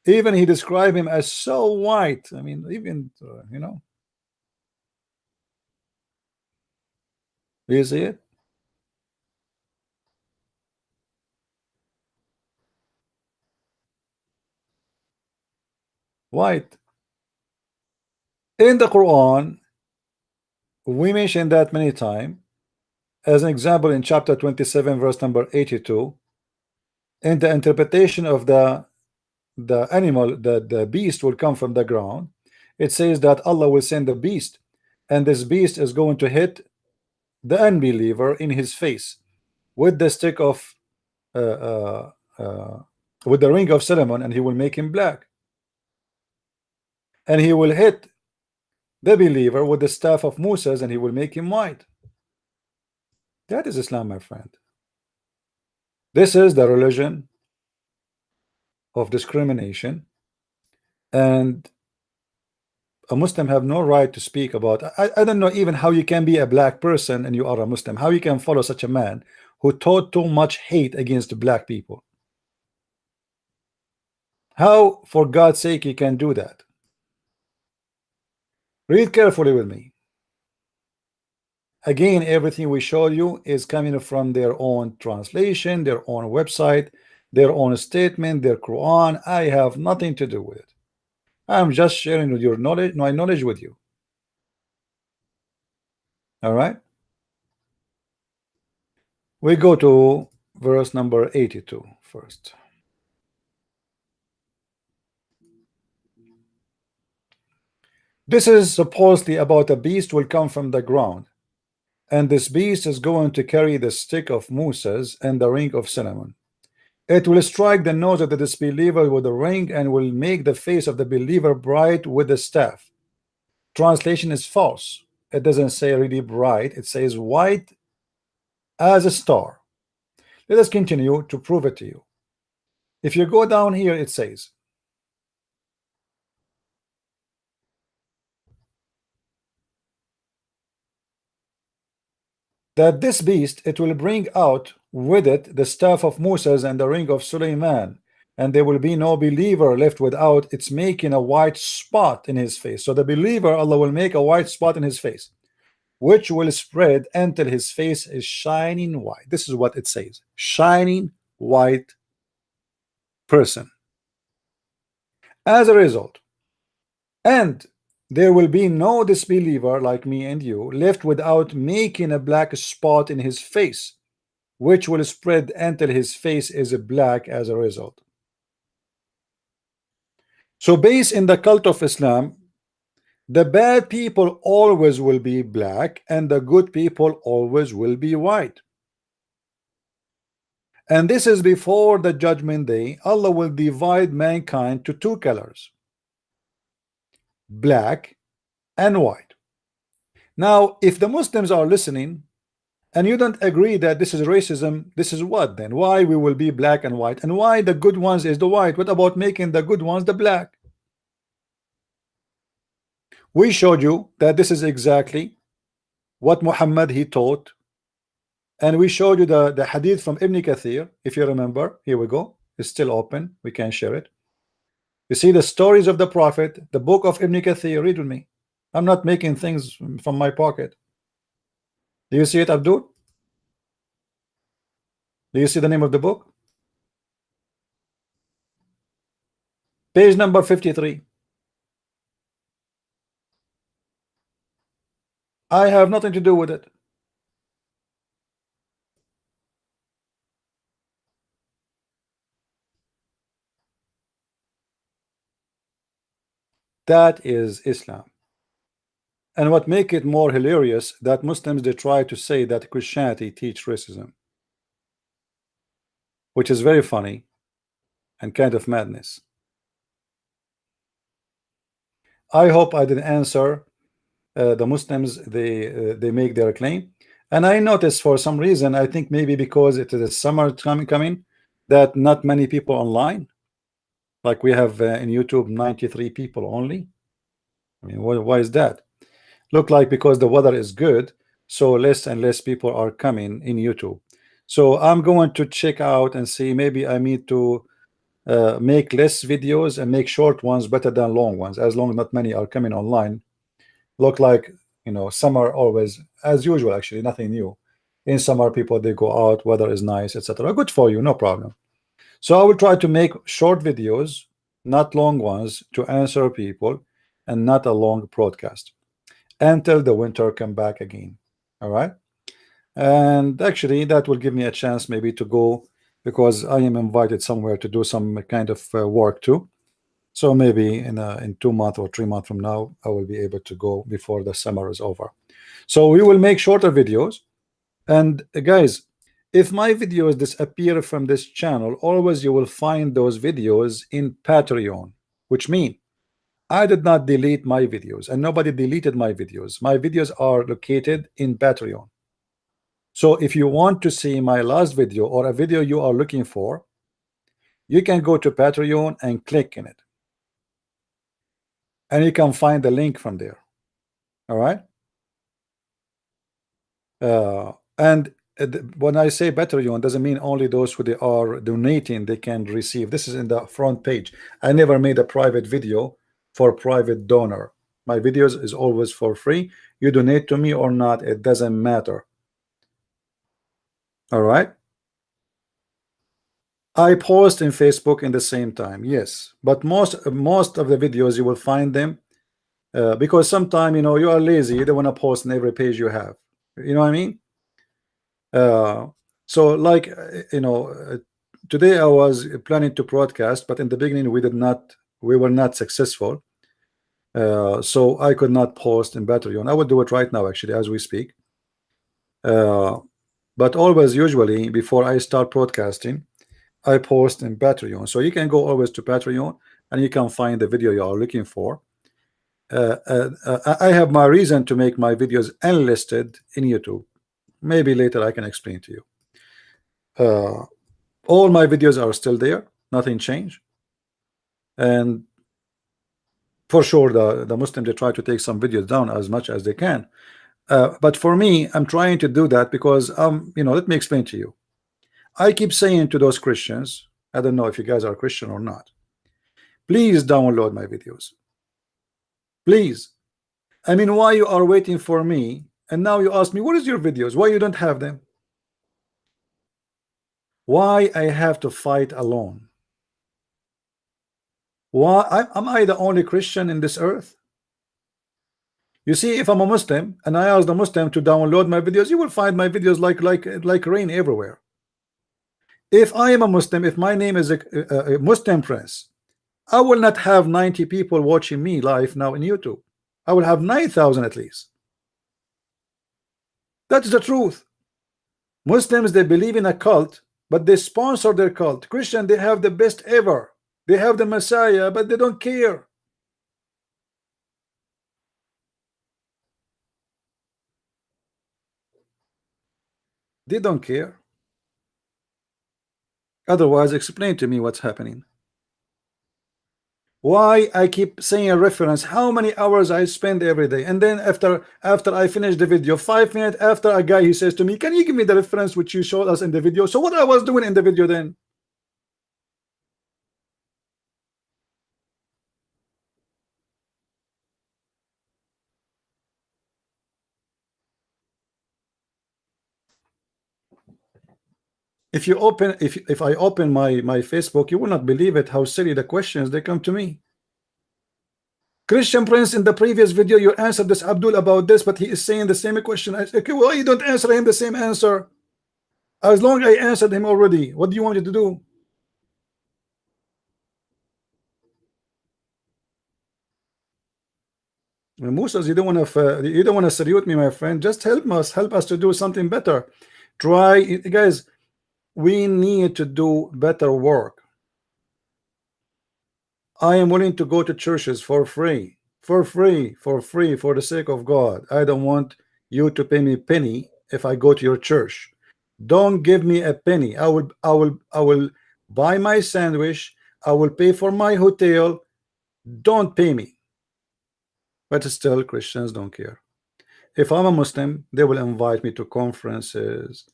Even he described him as so white. I mean, even you know, do you see it? White. In the Quran, we mentioned that many times. As an example, in chapter 27, verse number 82, in the interpretation of the animal, the beast will come from the ground. It says that Allah will send a beast, and this beast is going to hit the unbeliever in his face with the stick of with the ring of Solomon, and he will make him black. And he will hit the believer with the staff of Moses, and he will make him white. That is Islam, my friend. This is the religion of discrimination, and a Muslim have no right to speak about. I don't know even how you can be a black person and you are a Muslim. How you can follow such a man who taught too much hate against black people? How, for God's sake, you can do that? Read carefully with me. Again, everything we show you is coming from their own translation, their own website, their own statement, their Quran. I have nothing to do with it. I'm just sharing with your knowledge, my knowledge with you. All right. We go to verse number 82 first. This is supposedly about a beast will come from the ground, and this beast is going to carry the stick of Moses and the ring of Solomon. It will strike the nose of the disbeliever with the ring and will make the face of the believer bright with the staff. Translation is false. It doesn't say really bright. It says white as a star. Let us continue to prove it to you. If you go down here, it says that this beast, it will bring out with it the staff of Moses and the ring of Suleiman, and there will be no believer left without its making a white spot in his face. So the believer, Allah will make a white spot in his face, which will spread until his face is shining white. This is what it says: shining white person. As a result, and there will be no disbeliever like me and you left without making a black spot in his face, which will spread until his face is black as a result. So based in the cult of Islam, the bad people always will be black and the good people always will be white. And this is before the judgment day. Allah will divide mankind to two colors, black and white. Now, if the Muslims are listening and you don't agree that this is racism, this is what then? Why we will be black and white, and why the good ones is the white? What about making the good ones the black? We showed you that this is exactly what Muhammad he taught And we showed you the hadith from Ibn Kathir, if you remember. Here we go. It's still open. We can share it. You see the stories of the Prophet, the book of Ibn Kathir. Read with me. I'm not making things from my pocket. Do you see it, Abdul? Do you see the name of the book? Page number 53. I have nothing to do with it. That is Islam. And what make it more hilarious that Muslims, they try to say that Christianity teach racism, which is very funny and kind of madness. I hope I didn't answer the Muslims. They make their claim, and I noticed for some reason, I think maybe because it is summer coming, that not many people online. Like we have in YouTube 93 people only. I mean, why is that? Look like because the weather is good, so less and less people are coming in YouTube. So I'm going to check out and see, maybe I need to make less videos and make short ones better than long ones, as long as not many are coming online. Look like, you know, summer always as usual, actually nothing new. In summer people, they go out, weather is nice, etc. Good for you, no problem. So I will try to make short videos, not long ones, to answer people, and not a long broadcast until the winter come back again. All right. And actually that will give me a chance maybe to go, because I am invited somewhere to do some kind of work too. So maybe in 2 months or 3 months from now, I will be able to go before the summer is over. So we will make shorter videos. And guys, if my videos disappear from this channel, always you will find those videos in Patreon, which means I did not delete my videos, and nobody deleted my videos. My videos are located in Patreon. So if you want to see my last video or a video you are looking for, you can go to Patreon and click in it, and you can find the link from there. All right. And when I say Patreon, doesn't mean only those who they are donating they can receive. This is in the front page. I never made a private video for private donor. My videos is always for free. You donate to me or not, it doesn't matter. All right. I post in Facebook in the same time, yes, but most of the videos you will find them because sometimes, you know, you are lazy, you don't want to post on every page you have, you know what I mean. So like today I was planning to broadcast, but in the beginning we were not successful, so I could not post in Patreon. I will do it right now actually as we speak, but always usually before I start broadcasting I post in Patreon. So you can go always to Patreon and you can find the video you are looking for. I have my reason to make my videos unlisted in YouTube. Maybe later I can explain to you. All my videos are still there, nothing changed. And for sure the Muslims, they try to take some videos down as much as they can. But for me, I'm trying to do that because let me explain to you. I keep saying to those Christians, I don't know if you guys are Christian or not, please download my videos. Please. I mean, why you are waiting for me and now you ask me what is your videos, why you don't have them, why I have to fight alone? Why am I the only Christian in this earth? You see, if I'm a Muslim and I ask the Muslim to download my videos, you will find my videos like rain everywhere. If I am a Muslim, if my name is a Muslim Prince, I will not have 90 people watching me live now in YouTube. I will have 9,000 at least. That's the truth. Muslims, they believe in a cult, but they sponsor their cult. Christian, they have the best ever. They have the Messiah, but they don't care. They don't care. Otherwise, explain to me what's happening. Why I keep saying a reference, how many hours I spend every day, and then after I finish the video, 5 minutes after, a guy, he says to me, can you give me the reference which you showed us in the video? So what I was doing in the video then? If you open, if I open my Facebook, you will not believe it, how silly the questions they come to me. Christian Prince, in the previous video you answered this Abdul about this, but he is saying the same question. I say, okay, why you don't answer him the same answer? As long I answered him already, what do you want me to do? Musas, you don't want to salute me, my friend. Just help us to do something better. Try, guys. We need to do better work. I am willing to go to churches for free, for the sake of God. I don't want you to pay me a penny if I go to your church. Don't give me a penny. I will buy my sandwich. I will pay for my hotel. Don't pay me. But still, Christians don't care. If I'm a Muslim, they will invite me to conferences.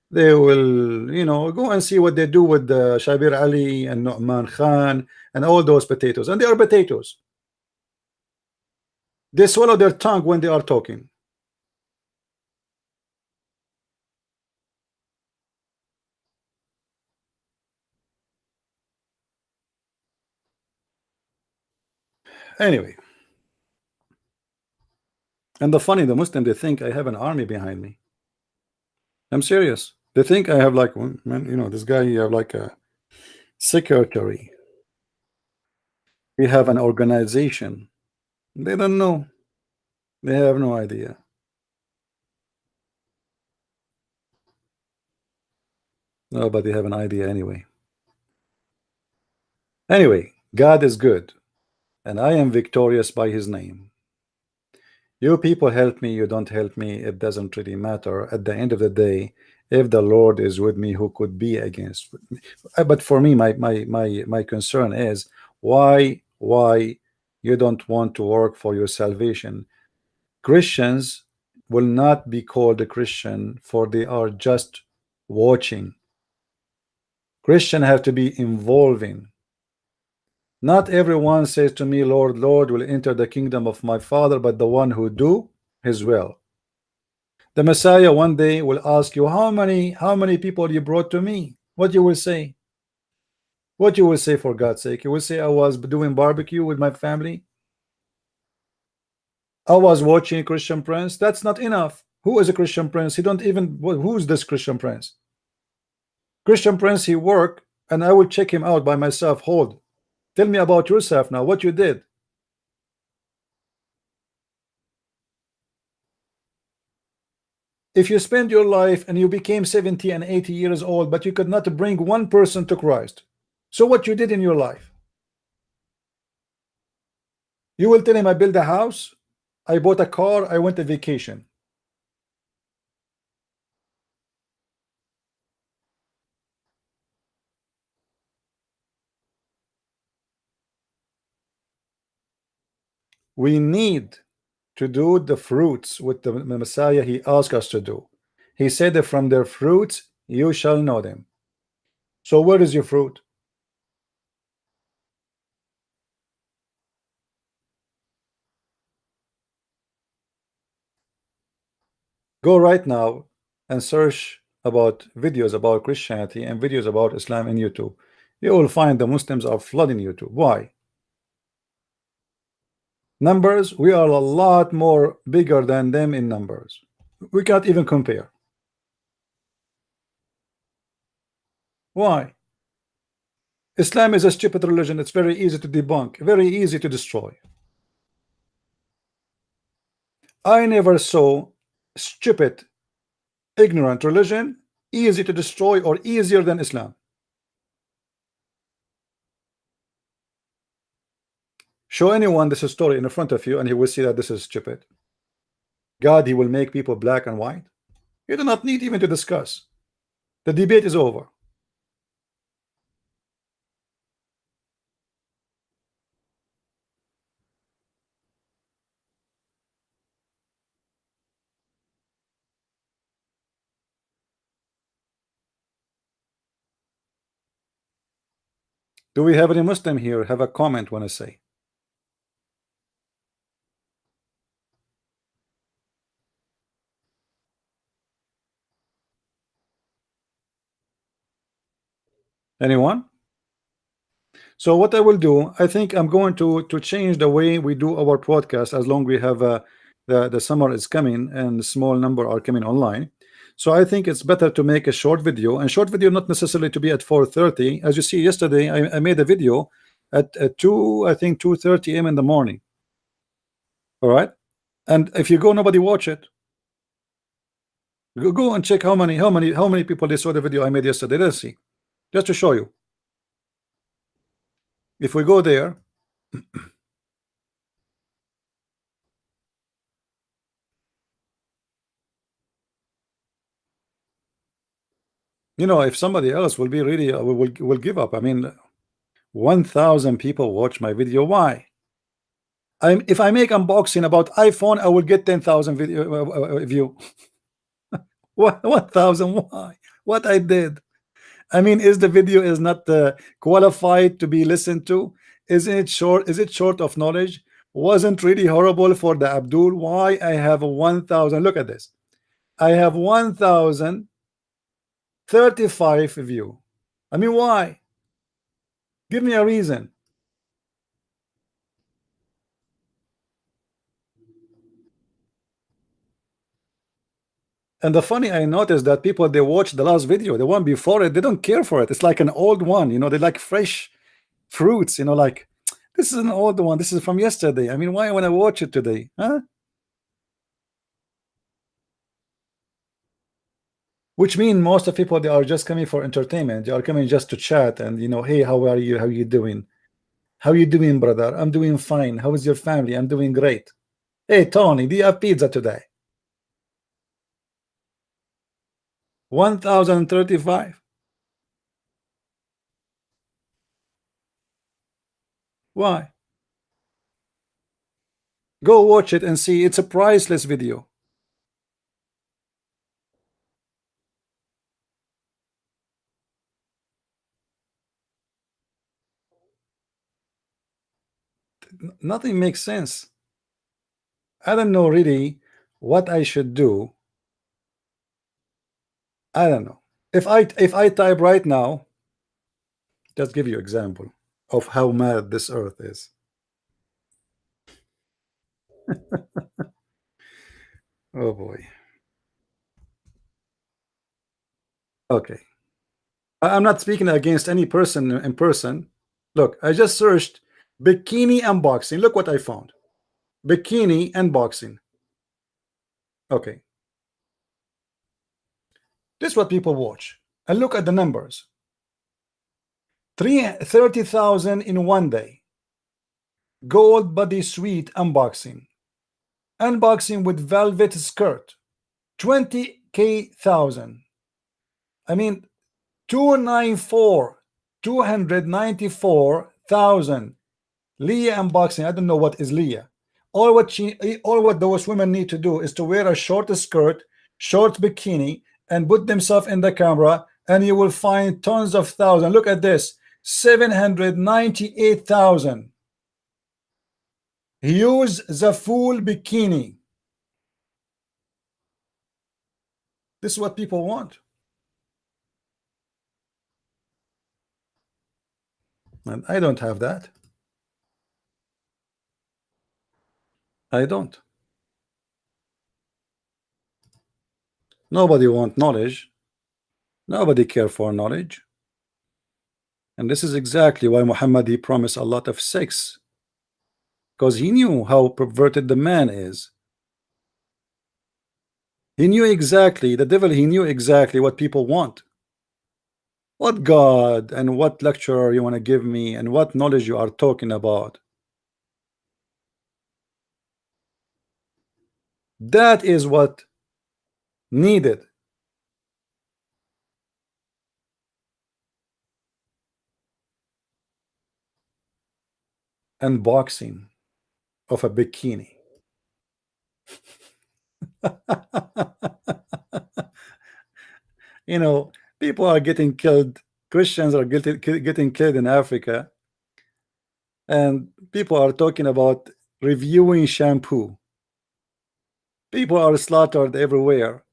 They will, you know, go and see what they do with the Shabir Ali and Nu'man Khan and all those potatoes. And they are potatoes. They swallow their tongue when they are talking. Anyway. And the funny, the Muslim, they think I have an army behind me. I'm serious. They think I have like, man, you know, this guy, you have like a secretary. We have an organization. They don't know. They have no idea. Nobody have an idea anyway. Anyway, God is good, and I am victorious by his name. You people help me, you don't help me, it doesn't really matter. At the end of the day, if the Lord is with me, who could be against me? But for me, my concern is why you don't want to work for your salvation. Christians will not be called a Christian, for they are just watching. Christian have to be involving. Not everyone says to me, Lord, Lord, will enter the kingdom of my Father, but the one who do his will. The Messiah one day will ask you, how many people you brought to me? What you will say? What you will say, for God's sake? You will say, I was doing barbecue with my family. I was watching Christian Prince. That's not enough. Who is a Christian Prince? He don't even, who's this Christian Prince? Christian Prince, he work, and I will check him out by myself. Hold. Tell me about yourself now, what you did. If you spend your life and you became 70 and 80 years old, but you could not bring one person to Christ, so what you did in your life? You will tell him, I built a house, I bought a car, I went on vacation. We need to do the fruits with the Messiah he asked us to do. He said that from their fruits you shall know them. So where is your fruit? Go right now and search about videos about Christianity and videos about Islam in YouTube. You will find the Muslims are flooding YouTube. Why? Numbers, we are a lot more bigger than them in numbers. We can't even compare. Why? Islam is a stupid religion. It's very easy to debunk, very easy to destroy. I never saw stupid, ignorant religion easy to destroy or easier than Islam. Show anyone this story in front of you and he will see that this is stupid. God, he will make people black and white. You do not need even to discuss. The debate is over. Do we have any Muslim here have a comment want to say? Anyone? So what I will do, I think I'm going to change the way we do our podcast as long we have the summer is coming and small number are coming online. So I think it's better to make a short video, and short video not necessarily to be at 4:30. As you see yesterday, I made a video at 2, I think 2:30 a.m. in the morning. All right, and if you go, nobody watch it. Go and check how many people they saw the video I made yesterday. Let's see, just to show you. If we go there, you know, if somebody else will be really will give up. I mean, 1,000 people watch my video. Why? If I make unboxing about iPhone, I will get 10,000 video view. What 1,000? Why? What I did? I mean, is the video is not qualified to be listened to? Isn't it short? Is it short of knowledge? Wasn't really horrible for the Abdul? Why I have 1,000? Look at this. I have 1,035 view. I mean, why? Give me a reason. And the funny I noticed that people they watch the last video, the one before it, they don't care for it. It's like an old one, you know, they like fresh fruits, you know, like this is an old one, this is from yesterday. I mean, why when I watch it today? Huh? Which mean most of people they are just coming for entertainment, they are coming just to chat and you know, hey, how are you? How you doing? How you doing, brother? I'm doing fine. How is your family? I'm doing great. Hey Tony, do you have pizza today? 1,035. Why? Go watch it and see. It's a priceless video. Nothing makes sense. I don't know really what I should do. I don't know. If I type right now, just give you example of how mad this earth is. Oh boy. Okay. I'm not speaking against any person in person. Look, I just searched bikini unboxing. Look what I found. Bikini unboxing. Okay. This is what people watch. And look at the numbers. 30,000 in one day. Gold body suite unboxing. Unboxing with velvet skirt. 20K thousand. I mean 294,000. Leah unboxing. I don't know what is Leah. All what those women need to do is to wear a short skirt, short bikini, and put themselves in the camera, and you will find tons of thousands. Look at this. 798,000. Use the full bikini. This is what people want. And I don't have that. I don't. Nobody want knowledge. Nobody care for knowledge. And this is exactly why Muhammad he promised a lot of sex, because he knew how perverted the man is. He knew exactly, the devil, he knew exactly what people want. What God and what lecture you want to give me and what knowledge you are talking about. That is what needed. Unboxing of a bikini. You know, people are getting killed Christians are getting killed in Africa, and people are talking about reviewing shampoo. People are slaughtered everywhere.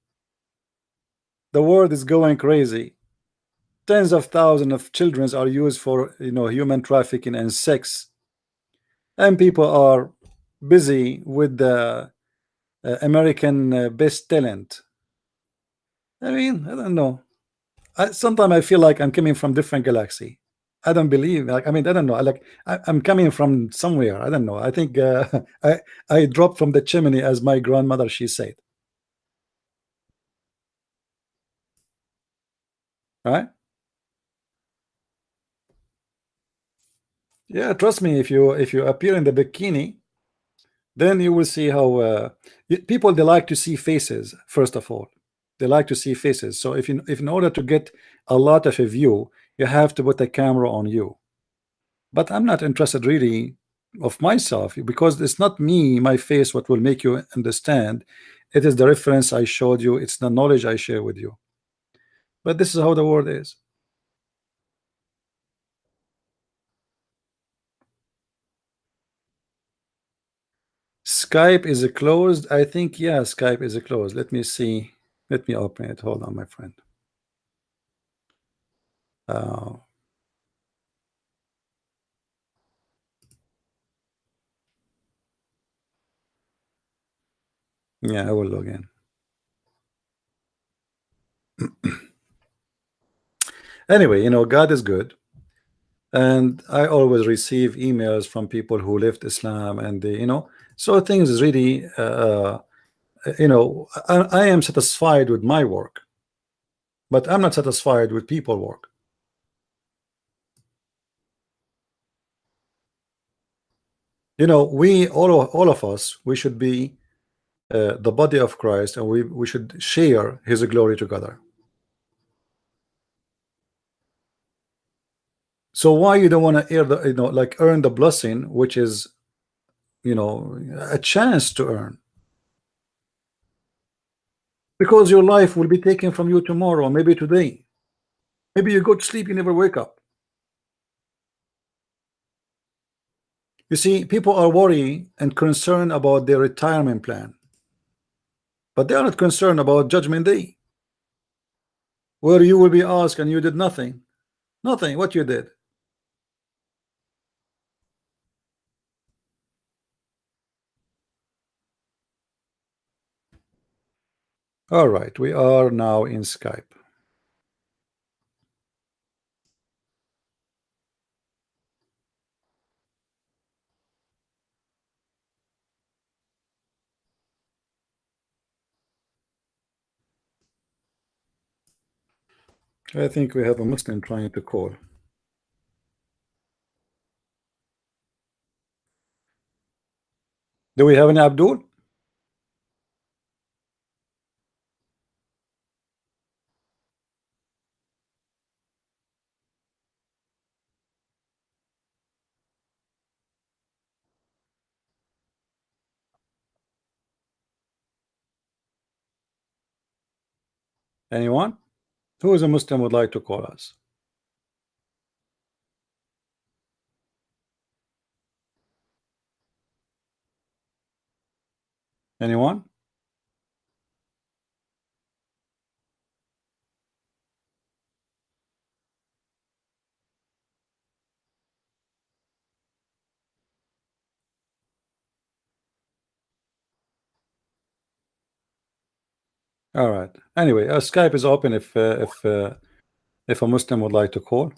The world is going crazy. Tens of thousands of children are used for human trafficking and sex, and people are busy with the American best talent. I mean, I don't know. Sometimes I feel like I'm coming from different galaxy. I don't believe. Like, I mean, I don't know. I'm coming from somewhere. I don't know. I think I dropped from the chimney, as my grandmother she said. Right? Yeah. Trust me. If you appear in the bikini, then you will see how people, they like to see faces. First of all, they like to see faces. So if in order to get a lot of a view, you have to put a camera on you. But I'm not interested really of myself, because it's not me, my face, what will make you understand. It is the reference I showed you. It's the knowledge I share with you. But this is how the world is. Skype is closed, I think. Yeah, Skype is closed. Let me see. Let me open it. Hold on, my friend. uh, yeah, I will log in. Anyway, God is good, and I always receive emails from people who left Islam, and so things is really I am satisfied with my work, but I'm not satisfied with people work. We all of us, we should be the body of Christ, and we should share his glory together. So why you don't want to earn the, like earn the blessing, which is a chance to earn? Because your life will be taken from you tomorrow, maybe today. Maybe you go to sleep, you never wake up. You see, people are worried and concerned about their retirement plan, but they are not concerned about judgment day, where you will be asked and you did nothing. Nothing. What you did. All right, we are now in Skype. I think we have a Muslim trying to call. Do we have any Abdul? Anyone? Who is a Muslim would like to call us? Anyone? All right. Anyway, Skype is open if a Muslim would like to call.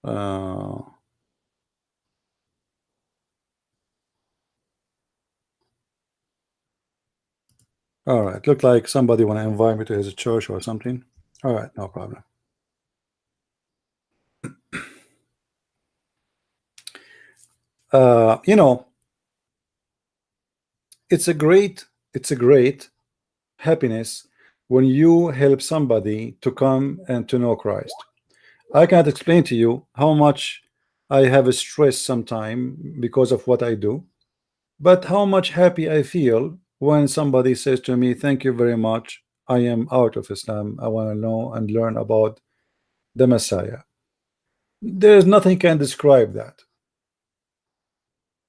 Uh, all right. Look like somebody want to invite me to his church or something. All right, no problem. Uh, you know, it's a great happiness when you help somebody to come and to know Christ. I can't explain to you how much I have a stress sometime because of what I do, but how much happy I feel when somebody says to me, thank you very much, I am out of Islam. I want to know and learn about the Messiah. There's nothing can describe that.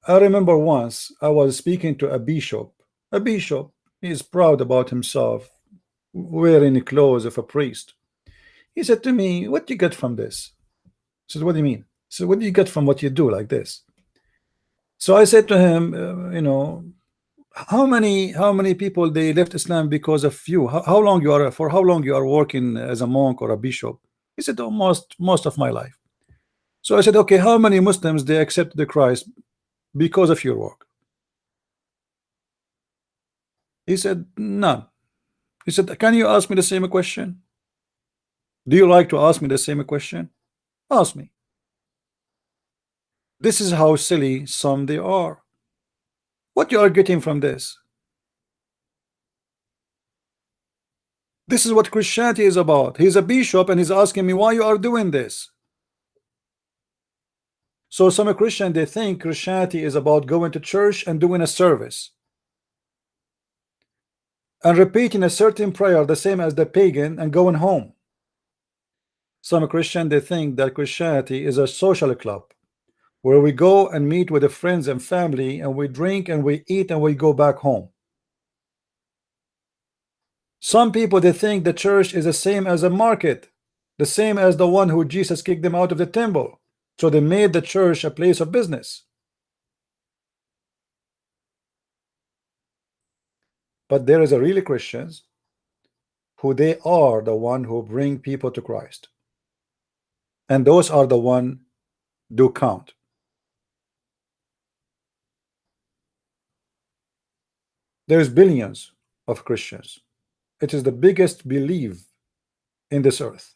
I remember once I was speaking to a bishop. A bishop, he is proud about himself, wearing clothes of a priest. He said to me, "What do you get from this?" I said, "What do you mean?" He said, "What do you get from what you do like this?" So I said to him, you know, how many people they left Islam because of you? How long you are for? How long you are working as a monk or a bishop? He said, "Almost most of my life." So I said, "Okay, how many Muslims they accepted the Christ because of your work?" He said, "None." He said, "Can you ask me the same question? Do you like to ask me the same question? Ask me." This is how silly some they are. What you are getting from this? This is what Christianity is about. He's a bishop and he's asking me why you are doing this. So some Christian, they think Christianity is about going to church and doing a service and repeating a certain prayer the same as the pagan and going home. Some Christian, they think that Christianity is a social club where we go and meet with the friends and family and we drink and we eat and we go back home. Some people, they think the church is the same as a market, the same as the one who Jesus kicked them out of the temple. So they made the church a place of business. But there is a really Christians who they are the one who bring people to Christ, and those are the one do count. There's billions of Christians. It is the biggest belief in this earth.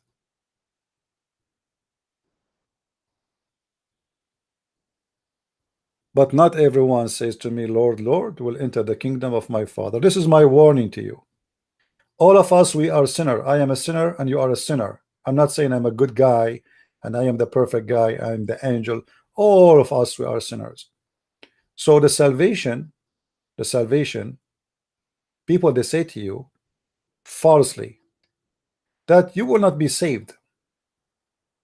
But not everyone says to me, "Lord, Lord," will enter the kingdom of my Father. This is my warning to you. All of us, we are sinner. I am a sinner and you are a sinner. I'm not saying I'm a good guy and I am the perfect guy, I'm the angel. All of us, we are sinners. So the salvation, people, they say to you falsely that you will not be saved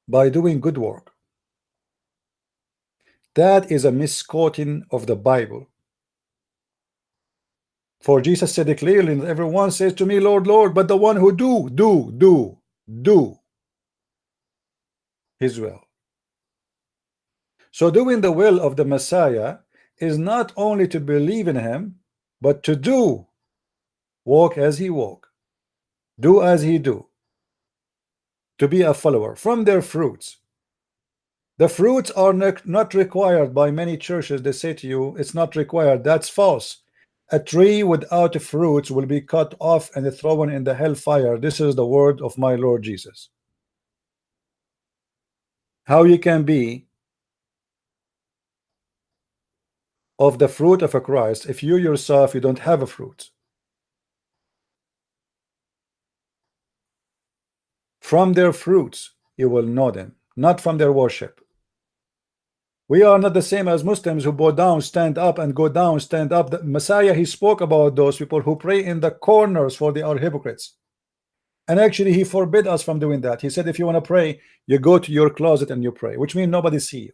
by doing good work. That is a misquoting of the Bible. For Jesus said it clearly, and everyone says to me, "Lord, Lord," but the one who do his will. So doing the will of the Messiah is not only to believe in him, but to do, walk as he walk, do as he do, to be a follower. From their fruits. The fruits are not required by many churches. They say to you, it's not required. That's false. A tree without fruits will be cut off and thrown in the hellfire. This is the word of my Lord Jesus. How you can be of the fruit of a Christ if you yourself you don't have a fruit? From their fruits you will know them, not from their worship. We are not the same as Muslims who bow down, stand up, and go down, stand up. The Messiah, he spoke about those people who pray in the corners, for they are hypocrites. And actually he forbid us from doing that. He said, if you want to pray, you go to your closet and you pray, which means nobody see you.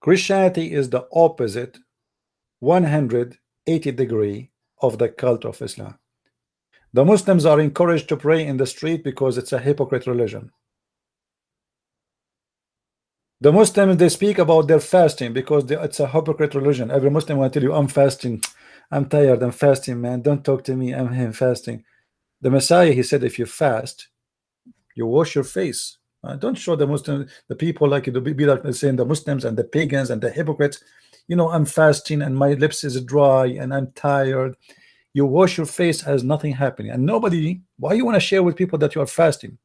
Christianity is the opposite 180-degree of the cult of Islam. The Muslims are encouraged to pray in the street because it's a hypocrite religion. The Muslims, they speak about their fasting because it's a hypocrite religion. Every Muslim will tell you, "I'm fasting, I'm tired, I'm fasting, man, don't talk to me, I'm fasting." The Messiah, he said, if you fast, you wash your face. Don't show the Muslim, the people like you to be like saying the Muslims and the pagans and the hypocrites, you know, "I'm fasting and my lips is dry and I'm tired." You wash your face as nothing happening, and nobody. Why you want to share with people that you are fasting?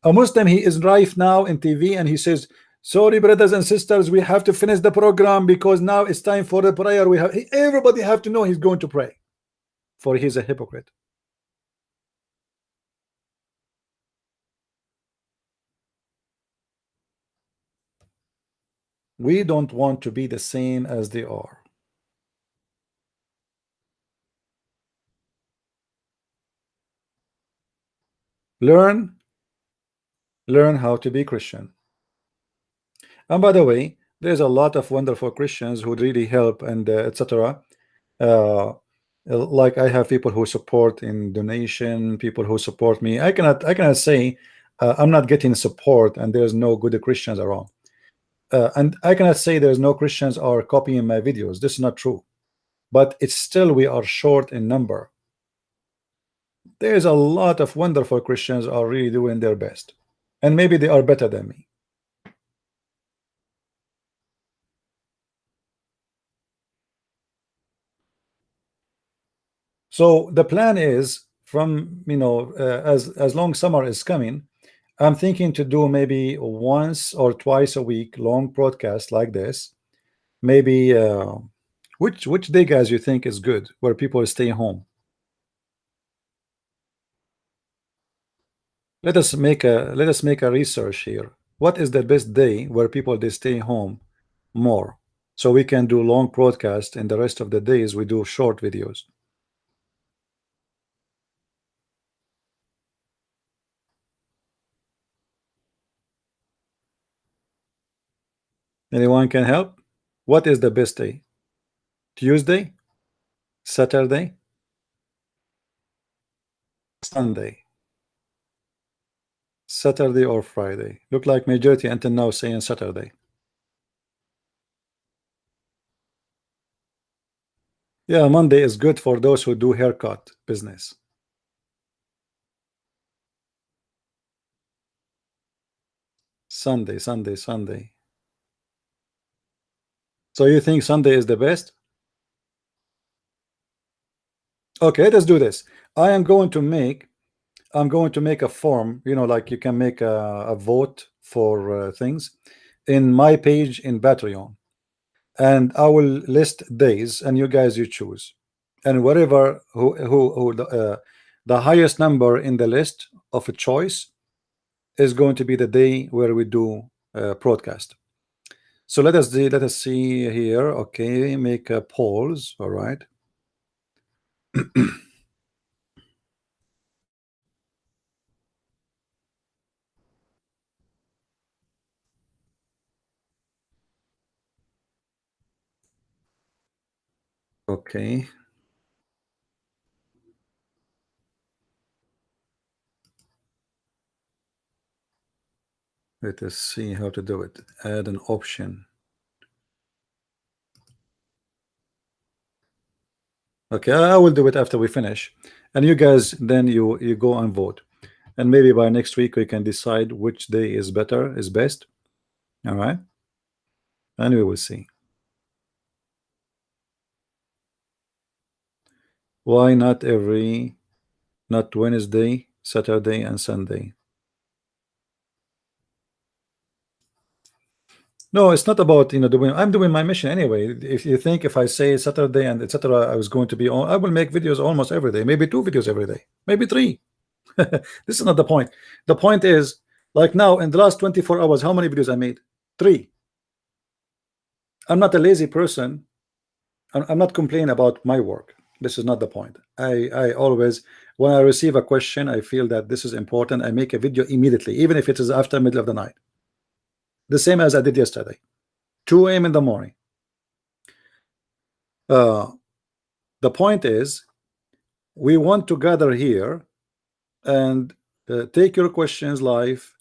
A Muslim, he is right now in TV and he says, "Sorry, brothers and sisters, we have to finish the program because now it's time for the prayer." Everybody have to know he's going to pray, for he's a hypocrite. We don't want to be the same as they are. Learn how to be Christian. And by the way, there's a lot of wonderful Christians who really help and etc. Uh, like I have people who support in donation, people who support me. I cannot say I'm not getting support and there's no good Christians around. And I cannot say there's no Christians are copying my videos. This is not true. But it's still we are short in number. There's a lot of wonderful Christians are really doing their best. And maybe they are better than me. So the plan is from as long summer is coming, I'm thinking to do maybe once or twice a week long broadcast like this. Maybe which day, guys, you think is good where people stay home? Let us make a research here. What is the best day where people they stay home more? So we can do long broadcast and the rest of the days we do short videos. Anyone can help? What is the best day? Tuesday? Saturday? Sunday? Saturday or Friday? Look like majority until now saying Saturday. Yeah, Monday is good for those who do haircut business. Sunday, Sunday, Sunday. So you think Sunday is the best? Okay, let's do this. I'm going to make a form, like you can make a vote for things in my page in Patreon, and I will list days, and you choose, and whatever who the highest number in the list of a choice is going to be the day where we do broadcast. So let us see here. Okay, make a polls. All right. Okay. Let us see how to do it. Add an option. Okay, I will do it after we finish, and you guys then you go and vote, and maybe by next week we can decide which day is best. All right, and we will see. Why not Wednesday, Saturday, and Sunday? No, it's not about doing. I'm doing my mission anyway. If you think if I say Saturday and etc., I was going to be on, I will make videos almost every day, maybe 2 videos every day, maybe 3. This is not the point. The point is, like now in the last 24 hours, how many videos I made? 3. I'm not a lazy person. I'm not complaining about my work. This is not the point. I always, when I receive a question, I feel that this is important, I make a video immediately, even if it is after middle of the night. The same as I did yesterday, 2 a.m. in the morning. The point is, we want to gather here and take your questions live,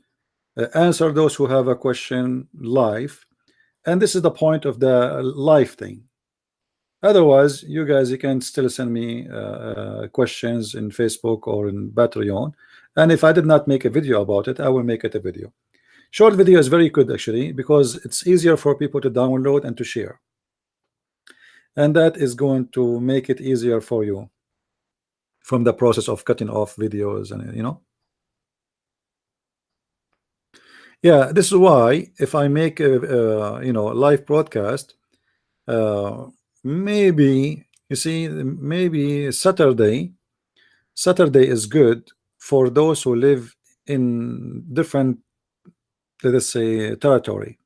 answer those who have a question live, and this is the point of the live thing. Otherwise, you can still send me questions in Facebook or in Patreon, and if I did not make a video about it, I will make it a video. Short video is very good actually, because it's easier for people to download and to share, and that is going to make it easier for you from the process of cutting off videos. And yeah, this is why if I make a live broadcast, maybe you see, maybe Saturday is good for those who live in different, let us say, territory.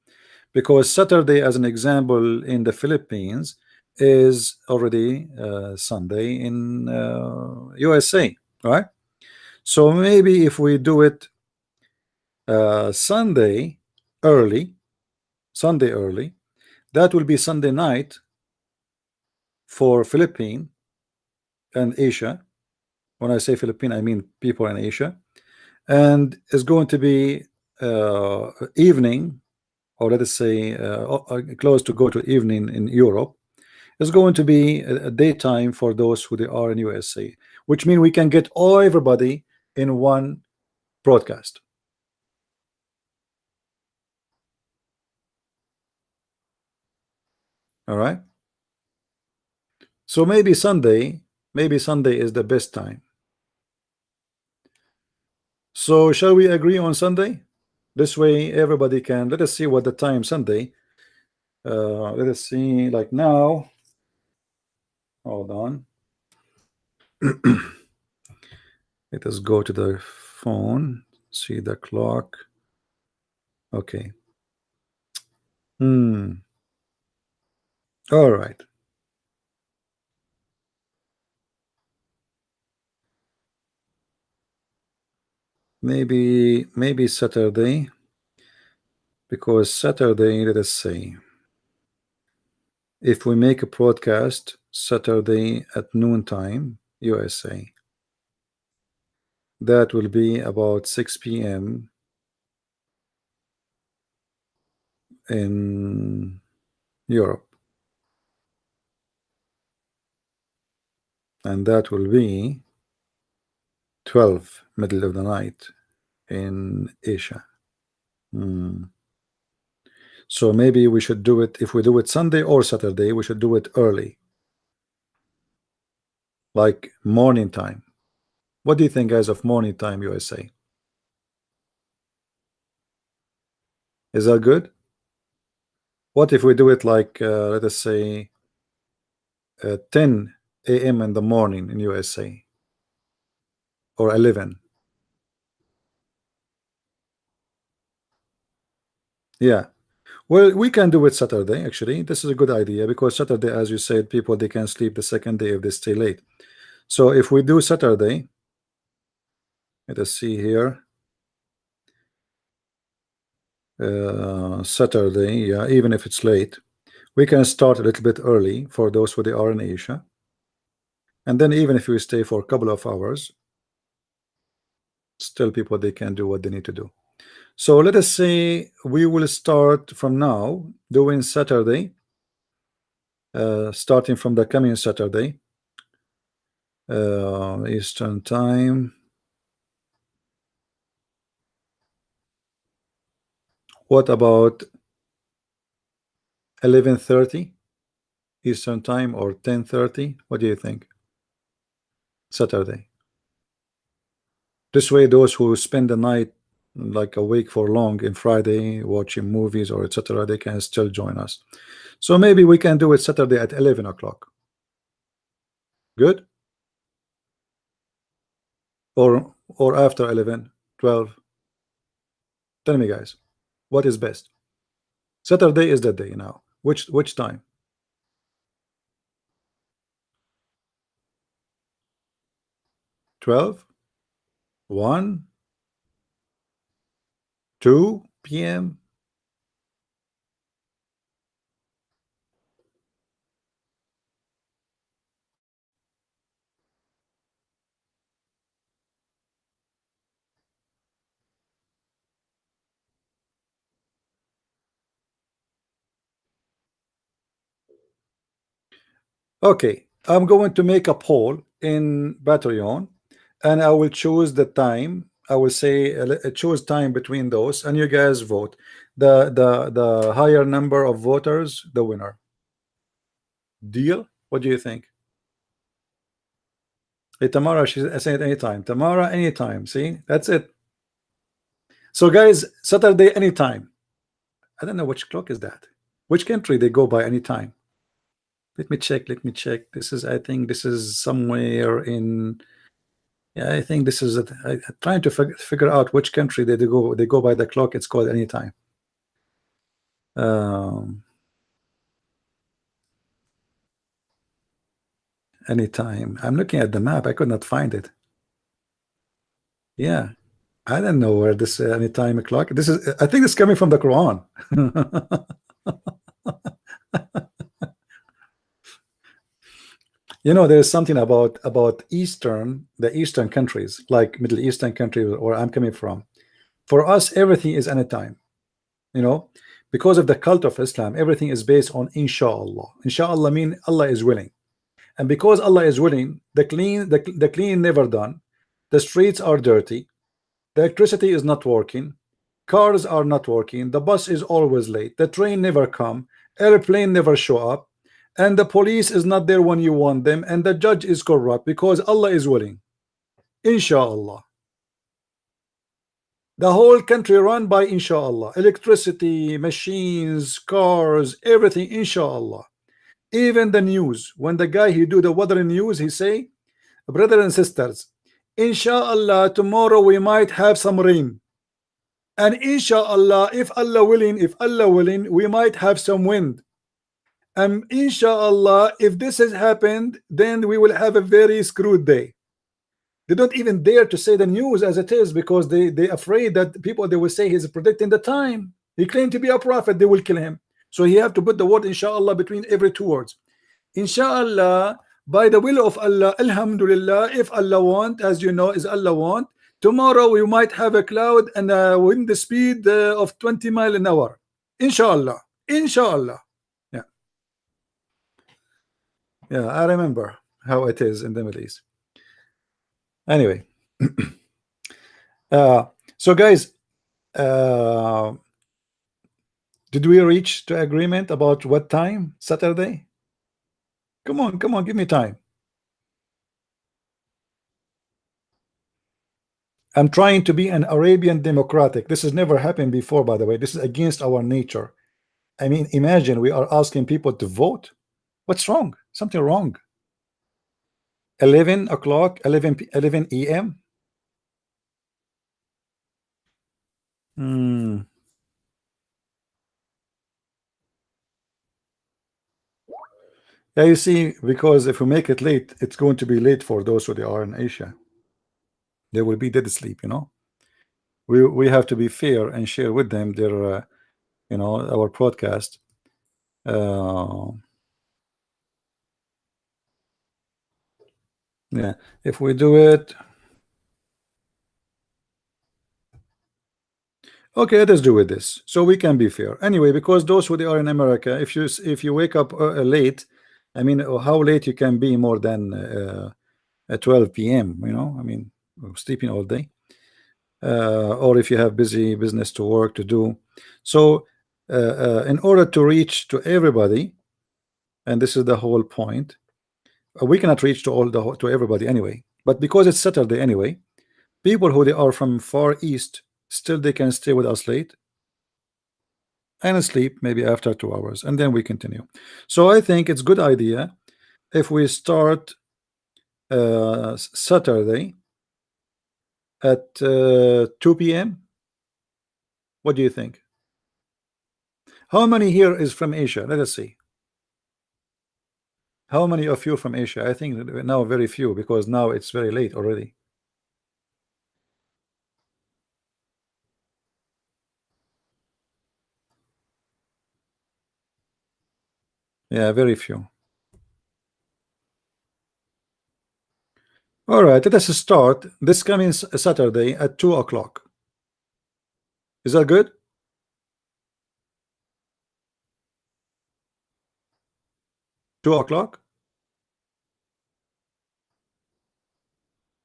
because Saturday, as an example, in the Philippines is already Sunday in USA, right? So maybe if we do it Sunday early, that will be Sunday night for Philippine and Asia. When I say Philippine, I mean people in Asia, and it's going to be evening, or let us say close to go to evening in Europe. It's going to be a daytime for those who they are in USA, which means we can get everybody in one broadcast. All right. So maybe Sunday is the best time. So shall we agree on Sunday? This way everybody can. Let us see what the time Sunday. Let us see. Like now. Hold on. Let us go to the phone. See the clock. Okay. All right. Maybe Saturday, because Saturday, let us say, if we make a broadcast Saturday at noontime USA, that will be about 6 p.m. in Europe, and that will be 12 middle of the night in Asia. So maybe we should do it. If we do it Sunday or Saturday, we should do it early, like morning time. What do you think, guys, of morning time USA? Is that good? What if we do it like let us say 10 a.m. in the morning in USA, or 11? Yeah, well, we can do it Saturday. Actually, this is a good idea, because Saturday, as you said, people, they can sleep the second day if they stay late. So if we do Saturday, let us see here, Saturday, yeah, even if it's late, we can start a little bit early for those who they are in Asia, and then even if we stay for a couple of hours, still people, they can do what they need to do. So let us say we will start from now doing Saturday, starting from the coming Saturday, Eastern time. What about 11:30 Eastern time, or 10:30? What do you think? Saturday. This way, those who spend the night like awake for long in Friday watching movies or etc., they can still join us. So maybe we can do it Saturday at 11 o'clock. Good? Or after 11, 12? Tell me, guys, what is best? Saturday is the day now. Which time? 12, 1, 2 p.m. Okay, I'm going to make a poll in Patreon, and I will choose the time. I will say choose time between those, and you guys vote. The higher number of voters, the winner. Deal? What do you think? Hey, Tamara, she's saying anytime. Tamara, anytime. See, that's it. So, guys, Saturday, anytime. I don't know which clock is that. Which country they go by anytime? Let me check. Let me check. This is, I think, this is somewhere in. Yeah, I think this is it. I'm trying to figure out which country they go. They go by the clock. It's called anytime. Um, Anytime. I'm looking at the map. I could not find it. Yeah, I don't know where this anytime clock. This is. I think it's coming from the Quran. You know, there's something about the Eastern countries, like Middle Eastern countries, where I'm coming from. For us, everything is anytime. You know, because of the cult of Islam, everything is based on inshallah. Inshallah mean Allah is willing, and because Allah is willing, the clean never done. The streets are dirty. The electricity is not working. Cars are not working. The bus is always late. The train never come. Airplane never show up. And the police is not there when you want them. And the judge is corrupt because Allah is willing. Inshallah. The whole country run by inshallah. Electricity, machines, cars, everything inshallah. Even the news. When the guy he do the weather news, he say, brothers and sisters, inshallah tomorrow we might have some rain. And inshallah, if Allah willing, we might have some wind. And inshallah, if this has happened, then we will have a very screwed day. They don't even dare to say the news as it is because they're afraid that people, they will say he's predicting the time. He claimed to be a prophet, they will kill him. So he have to put the word inshallah between every two words. Inshallah, by the will of Allah, alhamdulillah, if Allah want, as you know, is Allah want, tomorrow we might have a cloud and a wind speed of 20 miles an hour. Inshallah. Inshallah. Yeah. Yeah, I remember how it is in the Middle East. Anyway. So guys, did we reach to agreement about what time Saturday? Come on, give me time. I'm trying to be an Arabian democratic. This has never happened before, by the way. This is against our nature. I mean, imagine we are asking people to vote. What's wrong? Something wrong. 11 o'clock, 11 a.m. Yeah, you see, because if we make it late, it's going to be late for those who they are in Asia. They will be dead asleep, you know. We have to be fair and share with them their you know, our podcast. Yeah, if we do it, okay, let's do with this so we can be fair anyway, because those who they are in America, if you wake up late, I mean, how late you can be more than at 12 p.m., you know, I mean, sleeping all day, or if you have busy business to work to do. So in order to reach to everybody, and this is the whole point, we cannot reach to everybody anyway, but because it's Saturday anyway, people who they are from far east, still they can stay with us late and sleep maybe after 2 hours, and then we continue. So I think it's good idea if we start Saturday at 2 p.m. What do you think? How many here is from Asia? Let us see. How many of you from Asia? I think now very few, because now it's very late already. Yeah, very few. All right, let us start this coming Saturday at 2 o'clock. Is that good? 2 o'clock?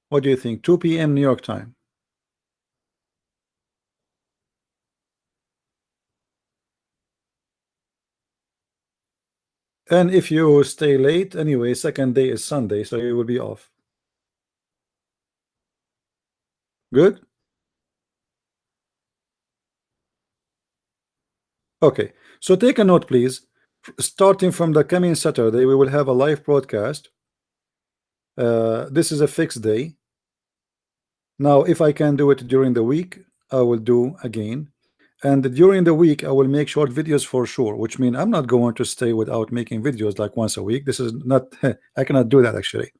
What do you think? 2 p.m. New York time. And if you stay late anyway, second day is Sunday, so you will be off. Good? Okay, so take a note, please. Starting from the coming Saturday, we will have a live broadcast. This is a fixed day. Now, if I can do it during the week, I will do again. And during the week I will make short videos for sure, which means I'm not going to stay without making videos like once a week. This is not I cannot do that. Actually,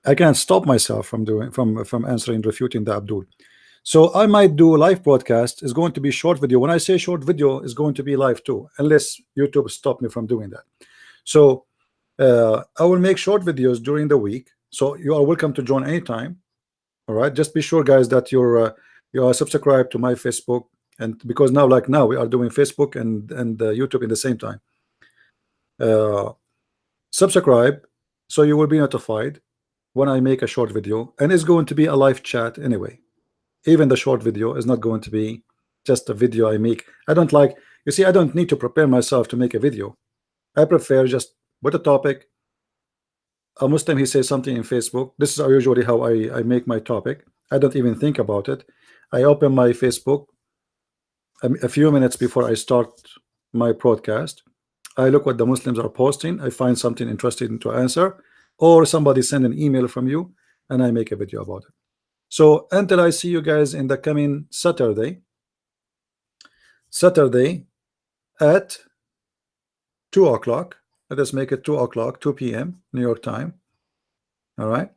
I can't stop myself from doing from answering, refuting the Abdul. So I might do a live broadcast. Is going to be short video. When I say short video, is going to be live too, unless YouTube stop me from doing that. So I will make short videos during the week. So you are welcome to join anytime. All right, just be sure, guys, that you are subscribed to my Facebook, and because now, like now, we are doing Facebook and YouTube in the same time. Subscribe, so you will be notified when I make a short video, and it's going to be a live chat anyway. Even the short video is not going to be just a video I make. I don't like, you see, I don't need to prepare myself to make a video. I prefer just put a topic. A Muslim, he says something in Facebook. This is usually how I make my topic. I don't even think about it. I open my Facebook a few minutes before I start my broadcast. I look what the Muslims are posting. I find something interesting to answer, or somebody send an email from you, and I make a video about it. So until I see you guys in the coming Saturday at 2 o'clock. Let us make it 2 o'clock, 2 p.m. New York time. All right.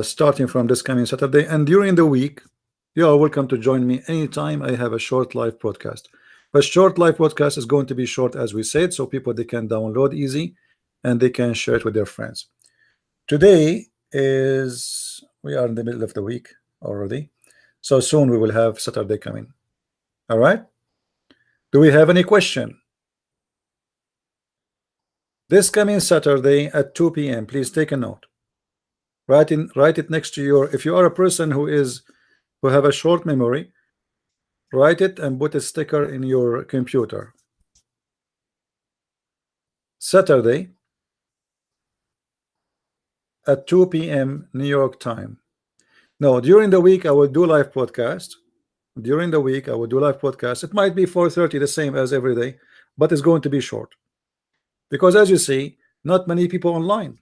Starting from this coming Saturday, and during the week, you are welcome to join me anytime I have a short live broadcast. But short live broadcast is going to be short, as we said, so people they can download easy and they can share it with their friends. Today is, we are in the middle of the week already, so soon we will have Saturday coming. All right. Do we have any question? This coming Saturday at 2 p.m. Please take a note. Write it next to your, if you are a person who have a short memory, write it and put a sticker in your computer. Saturday at 2 p.m. New York time. No, during the week I will do live broadcast. During the week I will do live broadcast. It might be 4:30, the same as every day, but it's going to be short. Because as you see, not many people online.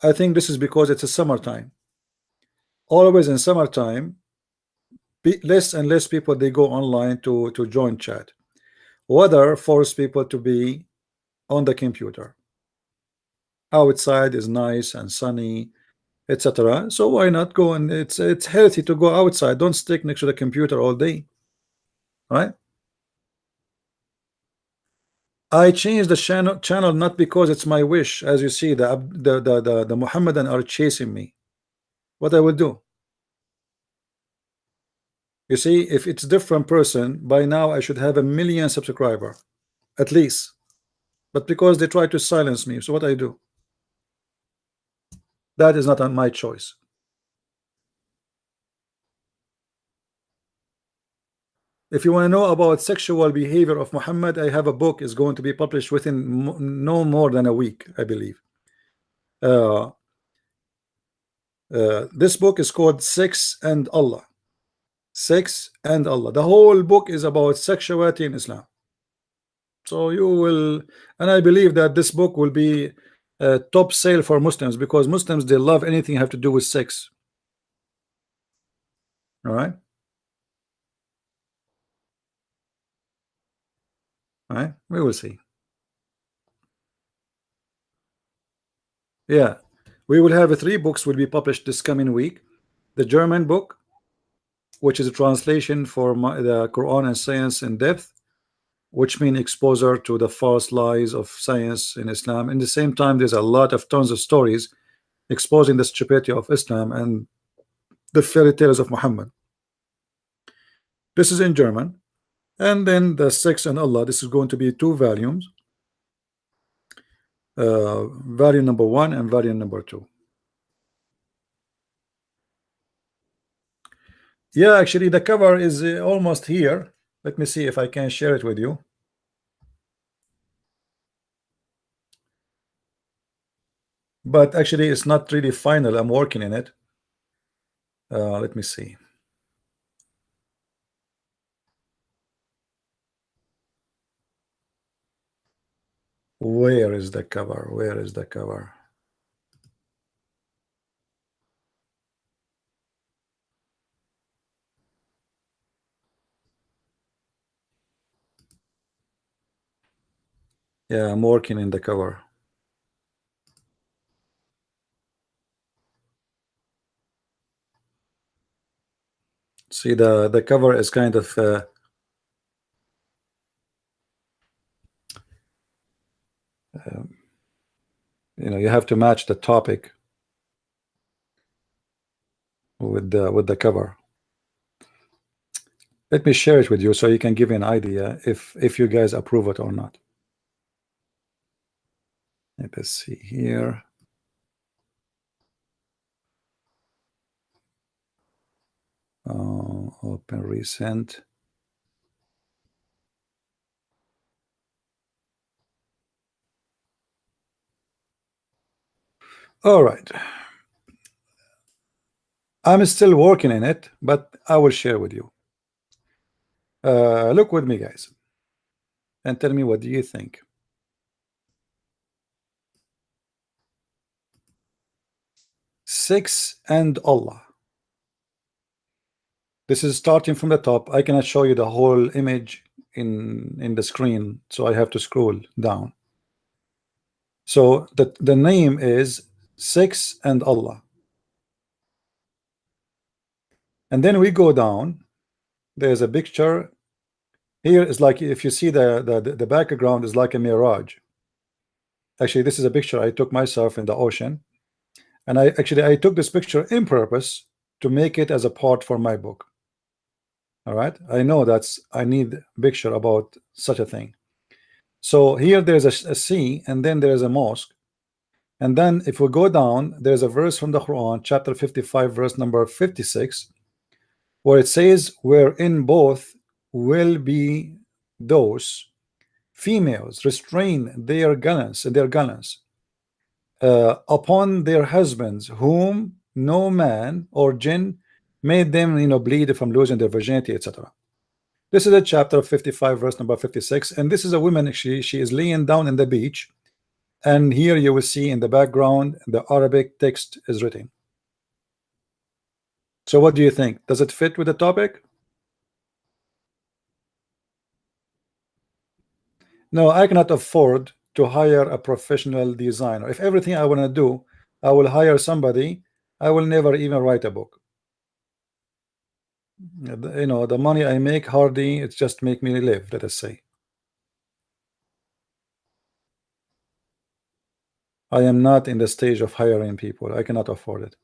I think this is because it's a summertime. Always in summertime, less and less people they go online to join chat. Weather force people to be on the computer. Outside is nice and sunny, etc. So why not go? And it's healthy to go outside. Don't stick next to the computer all day, right? I changed the channel not because it's my wish. As you see, the Muhammadan are chasing me. What I will do? You see, if it's different person, by now I should have 1 million subscriber, at least. But because they try to silence me, so what I do? That is not on my choice. If you want to know about sexual behavior of Muhammad, I have a book is going to be published within no more than a week, I believe. This book is called Sex and Allah. Sex and Allah. The whole book is about sexuality in Islam. So you will, and I believe that this book will be a top sale for Muslims, because Muslims they love anything have to do with sex. All right. All right, we will see. Yeah, we will have 3 books will be published this coming week. The German book, which is a translation for the Qur'an and Science in depth, which means exposure to the false lies of science in Islam. In the same time, there's a lot of tons of stories exposing the stupidity of Islam and the fairy tales of Muhammad. This is in German. And then the Sex and Allah, this is going to be 2 volumes, volume number 1 and volume number 2. Yeah, actually the cover is almost here. Let me see if I can share it with you. But actually it's not really final. I'm working in it. Let me see. Where is the cover? Where is the cover? Yeah, I'm working in the cover. See, the cover is kind of you know, you have to match the topic with the cover. Let me share it with you so you can give me an idea if you guys approve it or not. Let us see here. Open recent. All right. I'm still working in it, but I will share with you. Look with me, guys, and tell me what do you think. Six and Allah. This is starting from the top. I cannot show you the whole image in the screen, so I have to scroll down. So the name is Six and Allah. And then we go down. There's a picture. Here is like, if you see the background is like a mirage. Actually, this is a picture I took myself in the ocean. And I took this picture in purpose to make it as a part for my book. All right. I know I need a picture about such a thing. So here there's a sea, and then there's a mosque. And then if we go down, there's a verse from the Quran, chapter 55, verse number 56, where it says, wherein both will be those females restrain their gallants upon their husbands, whom no man or jinn made them, you know, bleed from losing their virginity, etc. This is a chapter of 55, verse number 56, and this is a woman. She is laying down in the beach, and here you will see in the background the Arabic text is written. So what do you think? Does it fit with the topic? No, I cannot afford to hire a professional designer. If everything I want to do, I will hire somebody, I will never even write a book. You know, the money I make hardly, it's just make me live, let us say. I am not in the stage of hiring people. I cannot afford it.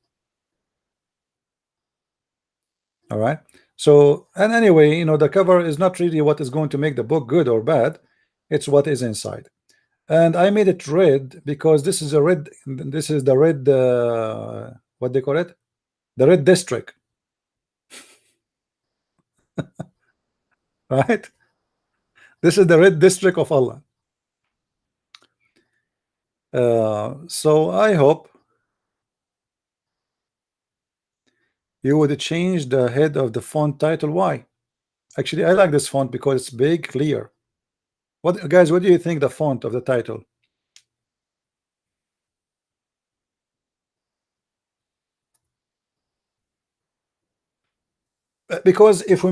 All right. So, and anyway, you know, the cover is not really what is going to make the book good or bad. It's what is inside. And I made it red because this is a red. This is the red. What they call it? The red district. Right. This is the red district of Allah. So I hope you would change the head of the font title. Why? Actually, I like this font because it's big, clear. What, guys? What do you think the font of the title? Because if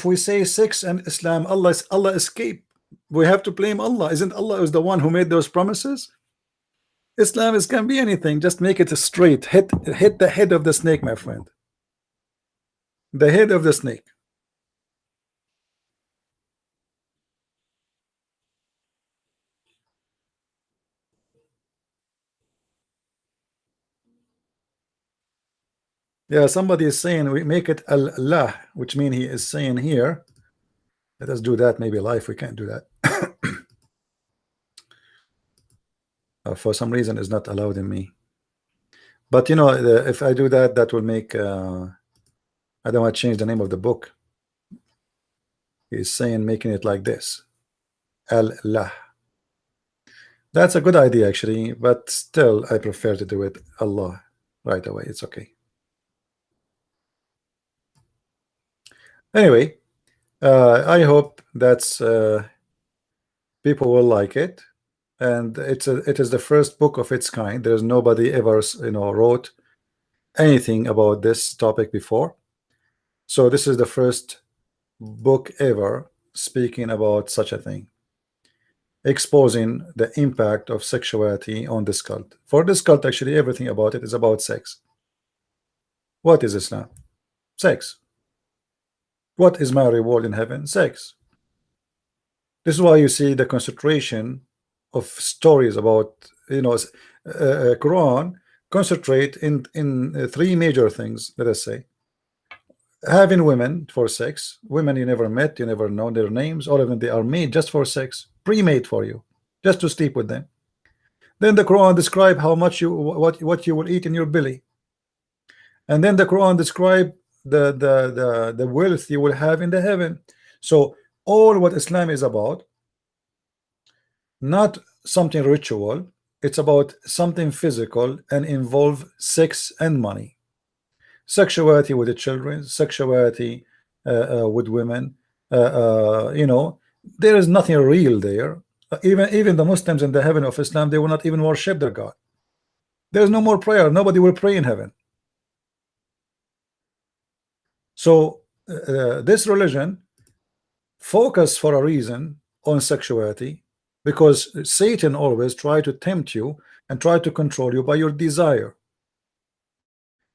we say six and Islam, Allah escape. We have to blame Allah. Isn't Allah is the one who made those promises? Islam can be anything. Just make it straight. Hit the head of the snake, my friend. The head of the snake. Yeah, somebody is saying we make it Allah, which means he is saying here. Let us do that. Maybe life we can't do that. For some reason, is not allowed in me. But you know, if I do that, that will make. I don't want to change the name of the book. He's saying making it like this. Allah. That's a good idea, actually, but still, I prefer to do it Allah right away. It's okay. Anyway, I hope that's people will like it, and it is the first book of its kind. There's nobody ever, you know, wrote anything about this topic before. So this is the first book ever speaking about such a thing. exposing the impact of sexuality on this cult. For this cult, actually, everything about it is about sex. What is Islam? Sex. What is my reward in heaven? Sex. This is why you see the concentration of stories about, Quran concentrate in three major things. Let us say, having women for sex, women you never met, you never know their names, all of them, they are made just for sex, pre-made for you, just to sleep with them. Then the Quran describe how much what you will eat in your belly, and then the Quran describe the wealth you will have in the heaven. So all what Islam is about, not something ritual, it's about something physical and involve sex and money, sexuality with the children, sexuality with women. There is nothing real there. Even the Muslims in the heaven of Islam, they will not even worship their God. There's no more prayer. Nobody will pray in heaven. So this religion focus for a reason on sexuality, because Satan always try to tempt you and try to control you by your desire.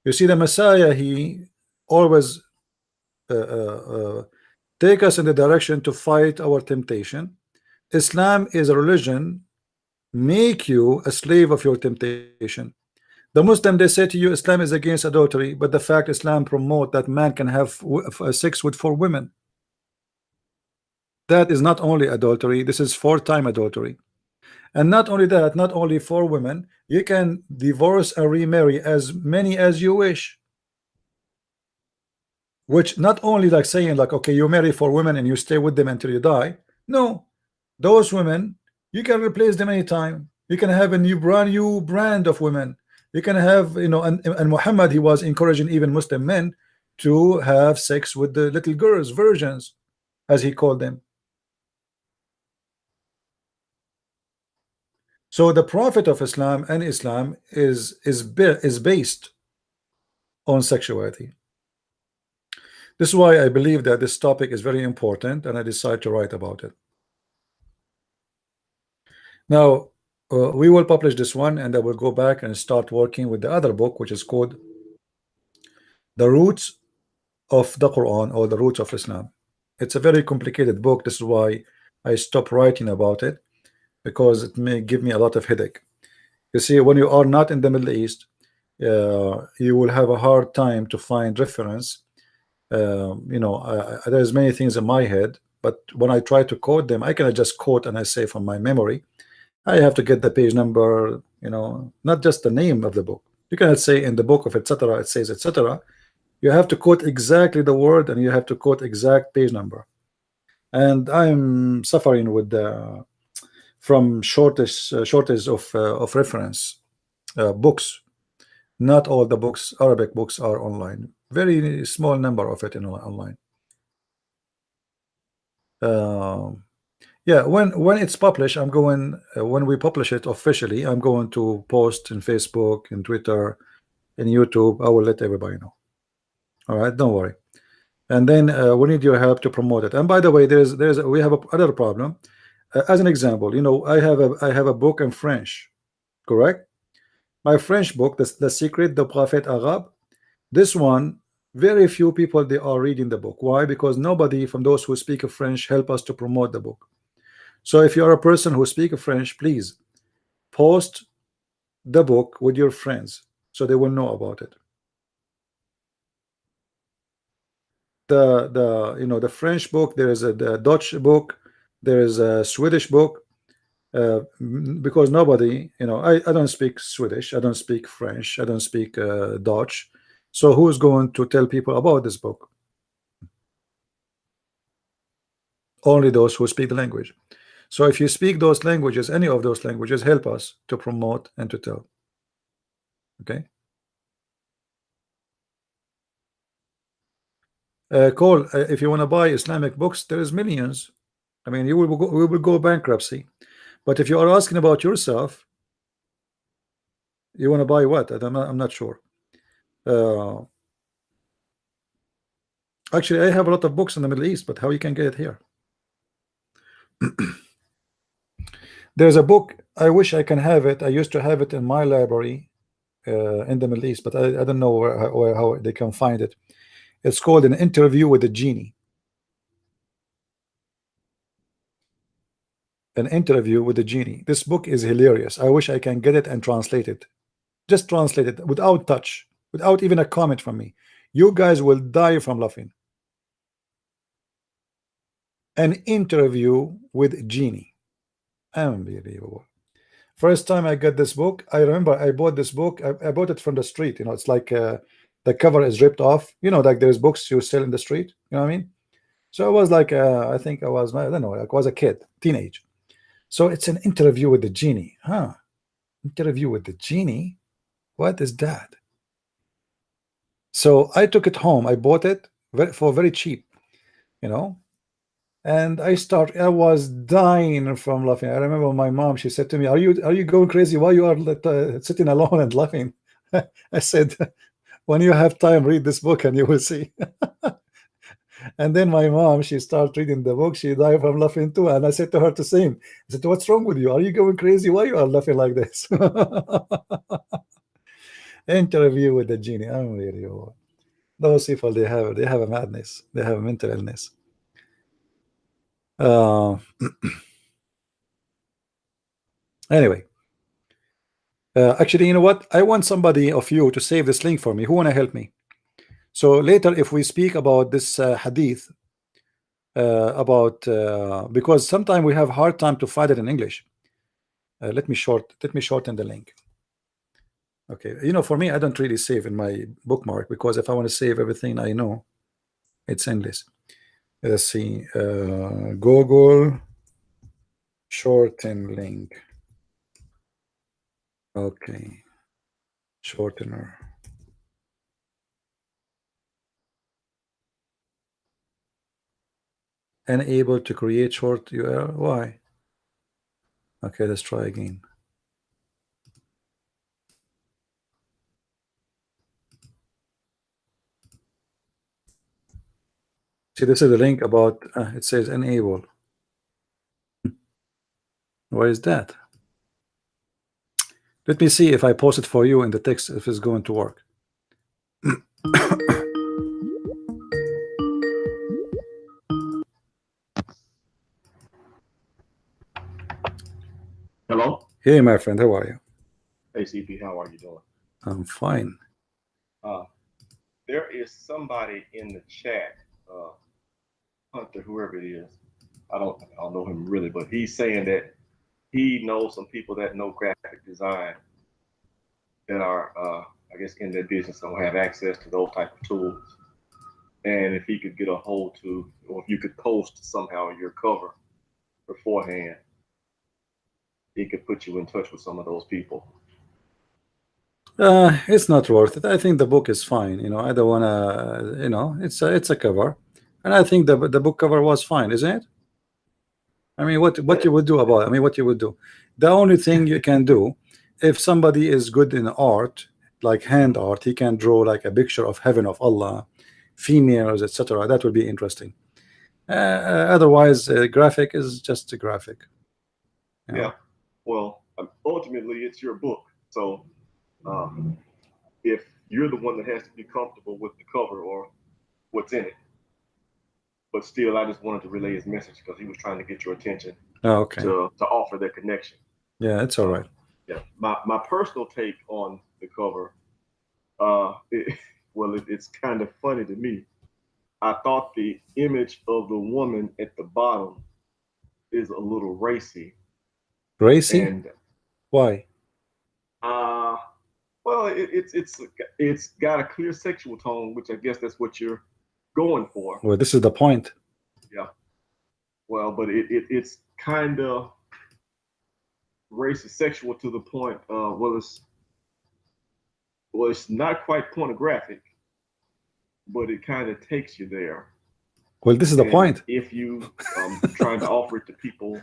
You see, the Messiah, he always take us in the direction to fight our temptation. Islam is a religion make you a slave of your temptation. The Muslim, they say to you Islam is against adultery, but the fact Islam promote that man can have sex with 4 women. That is not only adultery, this is 4-time adultery. And not only that, not only 4 women, you can divorce and remarry as many as you wish. Which not only like saying like, okay, you marry 4 women and you stay with them until you die. No, those women, you can replace them anytime. You can have a brand new brand of women. You can have, and Muhammad, he was encouraging even Muslim men to have sex with the little girls, virgins, as he called them. So the Prophet of Islam and Islam is based on sexuality. This is why I believe that this topic is very important, and I decided to write about it. Now, we will publish this one, and I will go back and start working with the other book, which is called The Roots of the Quran, or The Roots of Islam. It's a very complicated book. This is why I stopped writing about it, because it may give me a lot of headache. You see, when you are not in the Middle East, you will have a hard time to find reference. There's many things in my head, but when I try to quote them, I cannot just quote and I say from my memory. I have to get the page number, not just the name of the book. You cannot say in the book of etc. it says etc. You have to quote exactly the word, and you have to quote exact page number. And I'm suffering with the from shortage of reference books. Not all the books, Arabic books, are online. Very small number of it online. Yeah, when it's published, I'm going. When we publish it officially, I'm going to post in Facebook, in Twitter, in YouTube. I will let everybody know. All right, don't worry. And then we need your help to promote it. And by the way, we have another problem. As an example, I have a book in French, correct? My French book, the Secret de Prophète Arabe. This one, very few people they are reading the book. Why? Because nobody from those who speak French help us to promote the book. So if you are a person who speaks French, please post the book with your friends so they will know about it. The French book, there is the Dutch book, there is a Swedish book, because nobody, I don't speak Swedish, I don't speak French, I don't speak Dutch. So who's going to tell people about this book? Only those who speak the language. So if you speak those languages, any of those languages, help us to promote and to tell. Okay. Cole, if you want to buy Islamic books, there is millions. I mean, we will go bankruptcy. But if you are asking about yourself, you want to buy what? I'm not sure. Actually, I have a lot of books in the Middle East, but how you can get it here? There's a book, I wish I can have it. I used to have it in my library in the Middle East, but I don't know where how they can find it. It's called An Interview with the Genie. An Interview with the Genie. This book is hilarious. I wish I can get it and translate it. Just translate it without touch, without even a comment from me. You guys will die from laughing. An Interview with Genie. Unbelievable. First time I got this book, I remember I bought this book. I bought it from the street. You know, it's like the cover is ripped off. You know, like there's books you sell in the street. You know what I mean? So I was like, I think I was, I don't know, like I was a kid, teenage. So it's An Interview with the Genie. Huh? Interview with the Genie? What is that? So I took it home. I bought it for very cheap, you know. And I was dying from laughing. I remember my mom, she said to me, are you going crazy? Why you are sitting alone and laughing? I said, when you have time, read this book and you will see. And then my mom, she started reading the book. She died from laughing too. And I said to her the same. I said, what's wrong with you? Are you going crazy? Why you are laughing like this? Interview with the Genie. I'm really, those people, they have a madness. They have a mental illness. Anyway, actually, you know what? I want somebody of you to save this link for me. Who want to help me? So later, if we speak about this hadith, because sometimes we have hard time to find it in English. Let me shorten the link. Okay, you know, for me, I don't really save in my bookmark, because if I want to save everything I know, it's endless. Let's see, Google shorten link. Okay, shortener. Unable to create short URL. Why? Okay, let's try again. See, this is the link about, it says enable. Why is that? Let me see if I post it for you in the text, if it's going to work. Hello? Hey, my friend, how are you? Hey, CP, how are you doing? I'm fine. There is somebody in the chat, Hunter, whoever it is. I don't know him really, but he's saying that he knows some people that know graphic design that are, I guess, in their business and have access to those type of tools. And if he could get a hold to, or if you could post somehow your cover beforehand, he could put you in touch with some of those people. It's not worth it. I think the book is fine. You know, I don't want to. You know, it's a cover, and I think the book cover was fine, isn't it? I mean, what you would do about it? I mean, what you would do? The only thing you can do, if somebody is good in art, like hand art, he can draw like a picture of heaven, of Allah, females, etc. That would be interesting. Otherwise, graphic is just a graphic. You know? Yeah. Well, ultimately, it's your book. So if you're the one that has to be comfortable with the cover or what's in it. But still, I just wanted to relay his message because he was trying to get your attention okay. to offer that connection. Yeah, it's all right. Yeah. My personal take on the cover, it's kind of funny to me. I thought the image of the woman at the bottom is a little racy. Racy? And why? Well, it's got a clear sexual tone, which I guess that's what you're going for. Well, this is the point. Yeah. Well, but it's kind of racist, sexual to the point. It's not quite pornographic, but it kind of takes you there. Well, this is the point. If you trying to offer it to people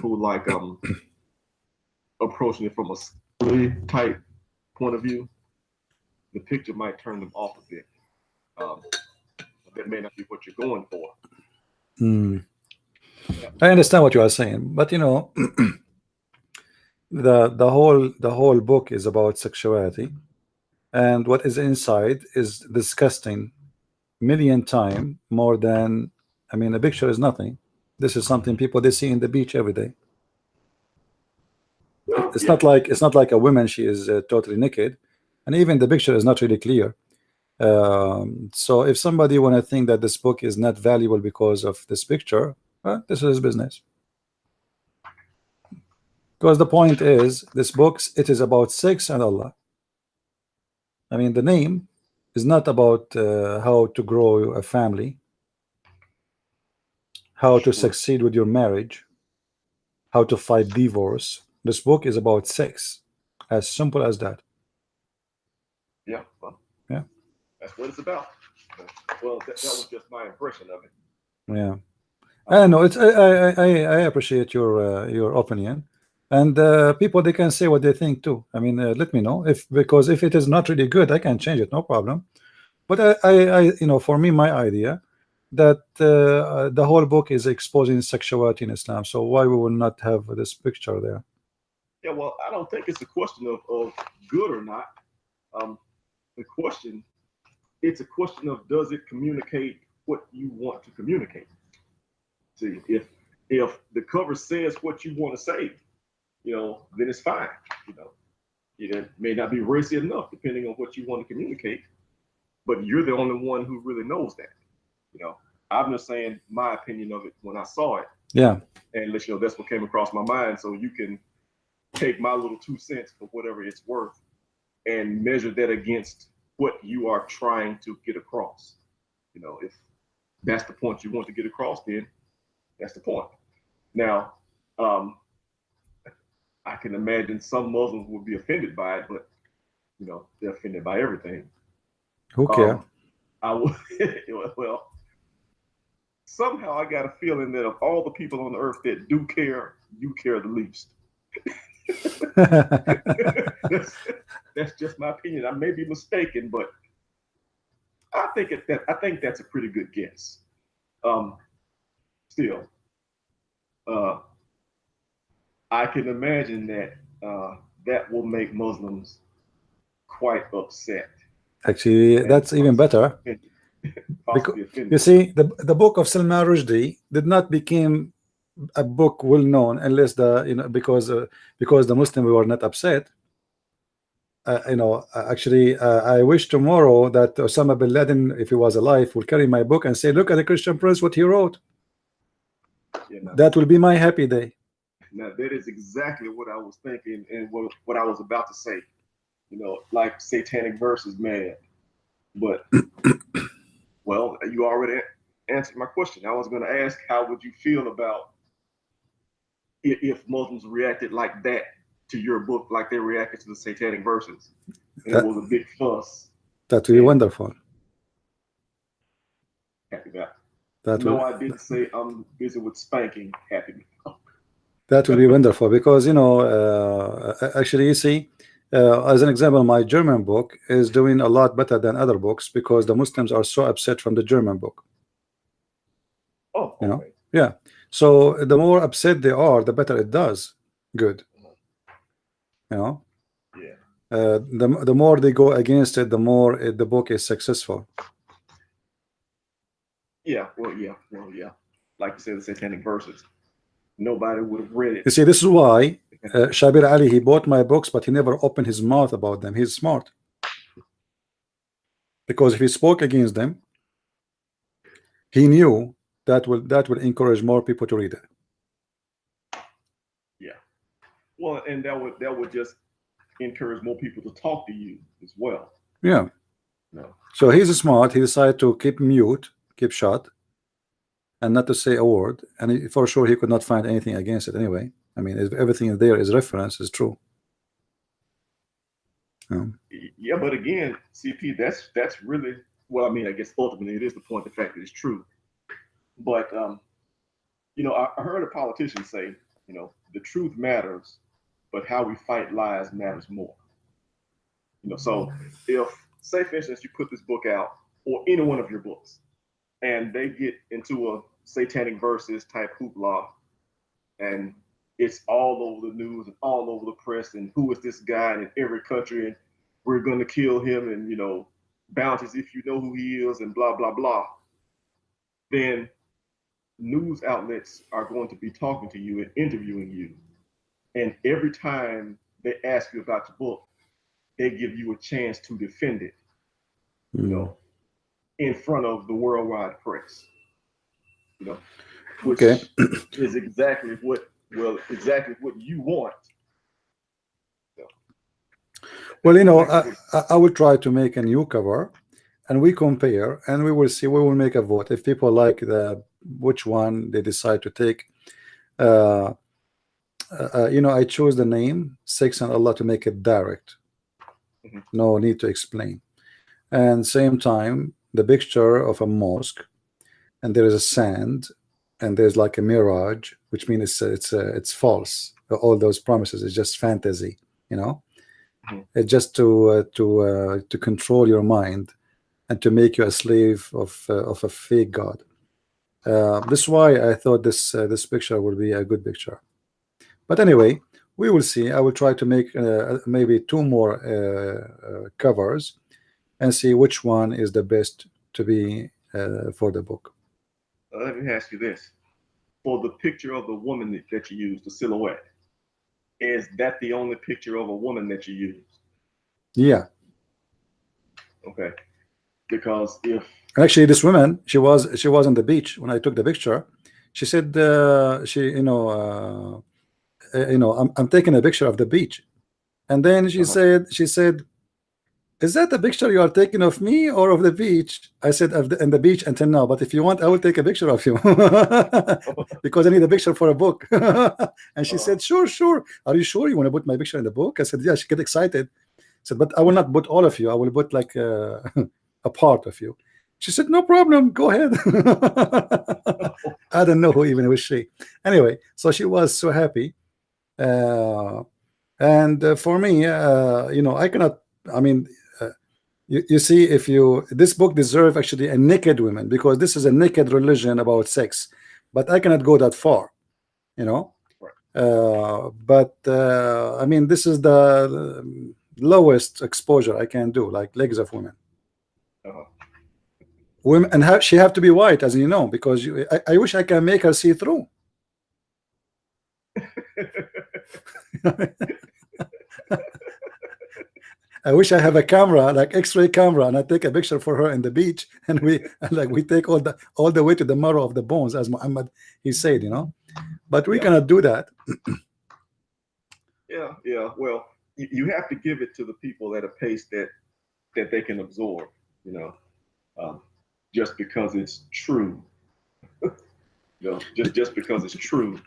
who like approaching it from a scholarly type point of view, the picture might turn them off a bit. That may not be what you're going for. I understand what you are saying, but you know, the whole book is about sexuality, and what is inside is disgusting million time more than, I mean, a picture is nothing. This is something people they see in the beach every day. Well, It's yeah. not like a woman, she is totally naked, and even the picture is not really clear. So if somebody want to think that this book is not valuable because of this picture, this is his business. Because the point is, this book, it is about sex and Allah. I mean, the name is not about how to grow a family, how to succeed with your marriage, how to fight divorce. This book is about sex, as simple as that. Yeah, well, Yeah, that's what it's about. Well, that was just my impression of it. yeah. I know it's. I appreciate your opinion, and people they can say what they think too. I mean, let me know because if it is not really good, I can change it, no problem. But you know, for me, my idea that the whole book is exposing sexuality in Islam. So why we will not have this picture there? Yeah, well, I don't think it's a question of good or not. The question, it's a question of does it communicate what you want to communicate? See, if the cover says what you want to say, then it's fine. It may not be racy enough depending on what you want to communicate, but you're the only one who really knows that. I'm just saying my opinion of it when I saw it. Yeah. And let you know that's what came across my mind. So you can take my little 2 cents for whatever it's worth and measure that against what you are trying to get across. If that's the point you want to get across, then that's the point. Now, I can imagine some Muslims would be offended by it, but they're offended by everything. Who cares? I would well, somehow I got a feeling that of all the people on the earth that do care, you care the least. That's just my opinion. I may be mistaken, but I think that's a pretty good guess. Still, I can imagine that that will make Muslims quite upset. Actually, that's even better. Because, you see, the book of Salman Rushdie did not become a book well known unless because the Muslims were not upset. Actually, I wish tomorrow that Osama bin Laden, if he was alive, will carry my book and say, "Look at the Christian Prince, what he wrote." That will be my happy day. Now that is exactly what I was thinking and what I was about to say. Like satanic verses, man. But well, you already answered my question. I was going to ask, how would you feel about if Muslims reacted like that to your book, like they reacted to the satanic verses, and it was a big fuss? That would be wonderful. Happy about it. No, I didn't say I'm busy with spanking. Happy. That would be wonderful because actually, you see, as an example, my German book is doing a lot better than other books because the Muslims are so upset from the German book. Oh, okay. Yeah. So the more upset they are, the better it does. Good. Yeah. The more they go against it, the more the book is successful. Yeah. Well, yeah. Like you said, the satanic verses. Nobody would have read it. You see, this is why Shabir Ali, he bought my books, but he never opened his mouth about them. He's smart. Because if he spoke against them, he knew that will encourage more people to read it. Yeah. Well, and that would just encourage more people to talk to you as well. Yeah. No. So he's smart. He decided to keep mute, keep shut, and not to say a word. And for sure, he could not find anything against it anyway. I mean, everything there is reference, is true. Yeah, but again, CP, that's really, well, I mean, I guess ultimately it is the point, the fact that it's true. But I heard a politician say, the truth matters, but how we fight lies matters more. So if, say for instance, you put this book out, or any one of your books, and they get into a satanic verses type hoopla, and it's all over the news and all over the press, and who is this guy in every country, and we're going to kill him, and bounties if you know who he is, and blah blah blah, then news outlets are going to be talking to you and interviewing you, and every time they ask you about your book, they give you a chance to defend it, in front of the worldwide press, which Okay. is exactly what you want. Well, I will try to make a new cover, and we compare, and we will see. We will make a vote if people like which one they decide to take. I chose the name Sex and Allah to make it direct. No need to explain. And same time, the picture of a mosque, and there is a sand, and there's like a mirage, which means it's false. All those promises is just fantasy, It's just to control your mind and to make you a slave of a fake god. This is why I thought this picture would be a good picture. But anyway, we will see. I will try to make maybe 2 more covers and see which one is the best to be for the book. Let me ask you this: for the picture of the woman that you use, the silhouette, is that the only picture of a woman that you use? Yeah. Okay. Because if actually this woman, she was on the beach when I took the picture. She said I'm taking a picture of the beach, and then she said, is that the picture you are taking of me or of the beach? I said in the beach until now, but if you want, I will take a picture of you because I need a picture for a book. And she said, sure. Are you sure you want to put my picture in the book? I said, yeah. She get excited. I said, but I will not put all of you. I will put like a part of you. She said, no problem, go ahead. I don't know who even was she. Anyway, so she was so happy. And for me, I cannot, you see, this book deserves actually a naked woman, because this is a naked religion about sex, but I cannot go that far, but this is the lowest exposure I can do, like legs of women. Women, and she have to be white, as you know, because I wish I can make her see through. I wish I have a camera, like X-ray camera, and I take a picture for her in the beach, and we take all the way to the marrow of the bones, as Muhammad he said, but we cannot do that. Yeah. Well, you have to give it to the people at a pace that they can absorb, just because it's true. Just because it's true.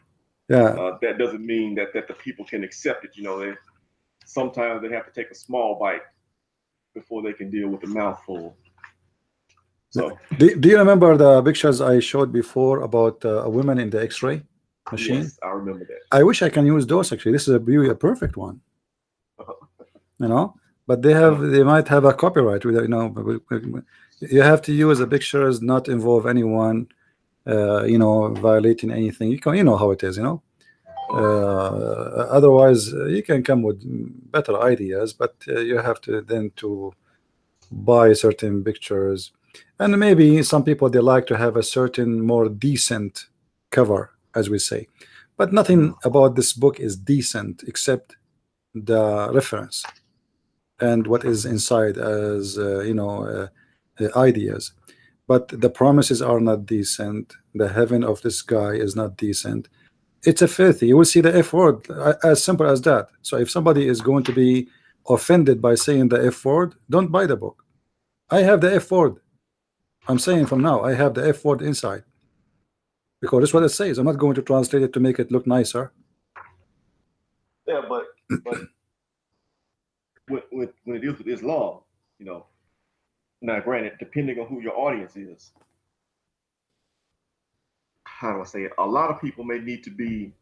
Yeah. That doesn't mean that the people can accept it. Sometimes they have to take a small bite before they can deal with the mouthful. So, do you remember the pictures I showed before about a woman in the X-ray machine? Yes, I remember that. I wish I can use those. Actually, this is a perfect one. But they might have a copyright with it. You have to use the pictures, not involve anyone, violating anything. You know how it is, otherwise you can come with better ideas, but you have to then to buy certain pictures, and maybe some people, they like to have a certain more decent cover, as we say, but nothing about this book is decent except the reference and what is inside as ideas, but the promises are not decent. The heaven of this guy is not decent. It's a filthy. You will see the F word, as simple as that. So if somebody is going to be offended by saying the F word, don't buy the book. I have the F word. I'm saying from now, I have the F word inside, because that's what it says. I'm not going to translate it to make it look nicer. Yeah, but when it deals with Islam, now granted, depending on who your audience is, how do I say it? A lot of people may need to be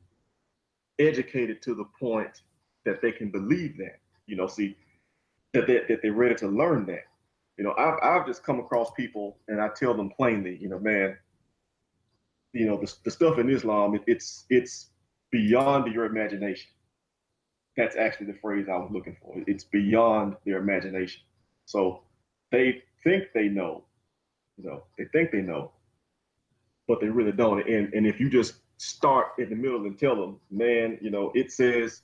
educated to the point that they can believe that, see that they're ready to learn that. I've just come across people, and I tell them plainly, man, the stuff in Islam, it's beyond your imagination. That's actually the phrase I was looking for. It's beyond their imagination. So they think they know, they think they know, but they really don't. And if you just start in the middle and tell them, man, it says,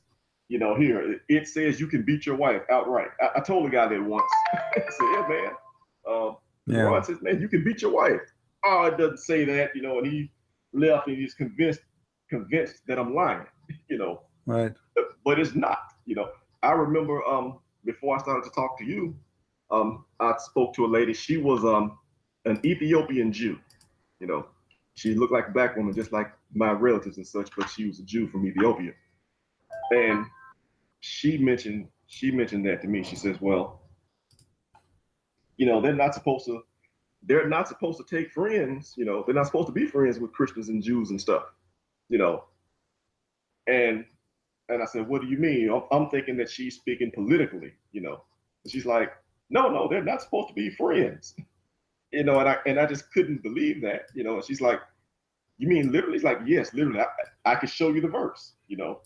here, it says you can beat your wife outright. I told a guy that once. I said, yeah, man. Ron says, man, you can beat your wife. Oh, it doesn't say that, and he left and he's convinced that I'm lying, Right. But it's not, I remember before I started to talk to you, I spoke to a lady. She was an Ethiopian Jew, She looked like a black woman, just like my relatives and such, but she was a Jew from Ethiopia. And she mentioned that to me. She says, well, they're not supposed to take friends, they're not supposed to be friends with Christians and Jews and stuff, And I said, what do you mean? I'm thinking that she's speaking politically, She's like, no, they're not supposed to be friends, and I just couldn't believe that, And she's like, you mean literally? It's like, yes, literally. I could show you the verse,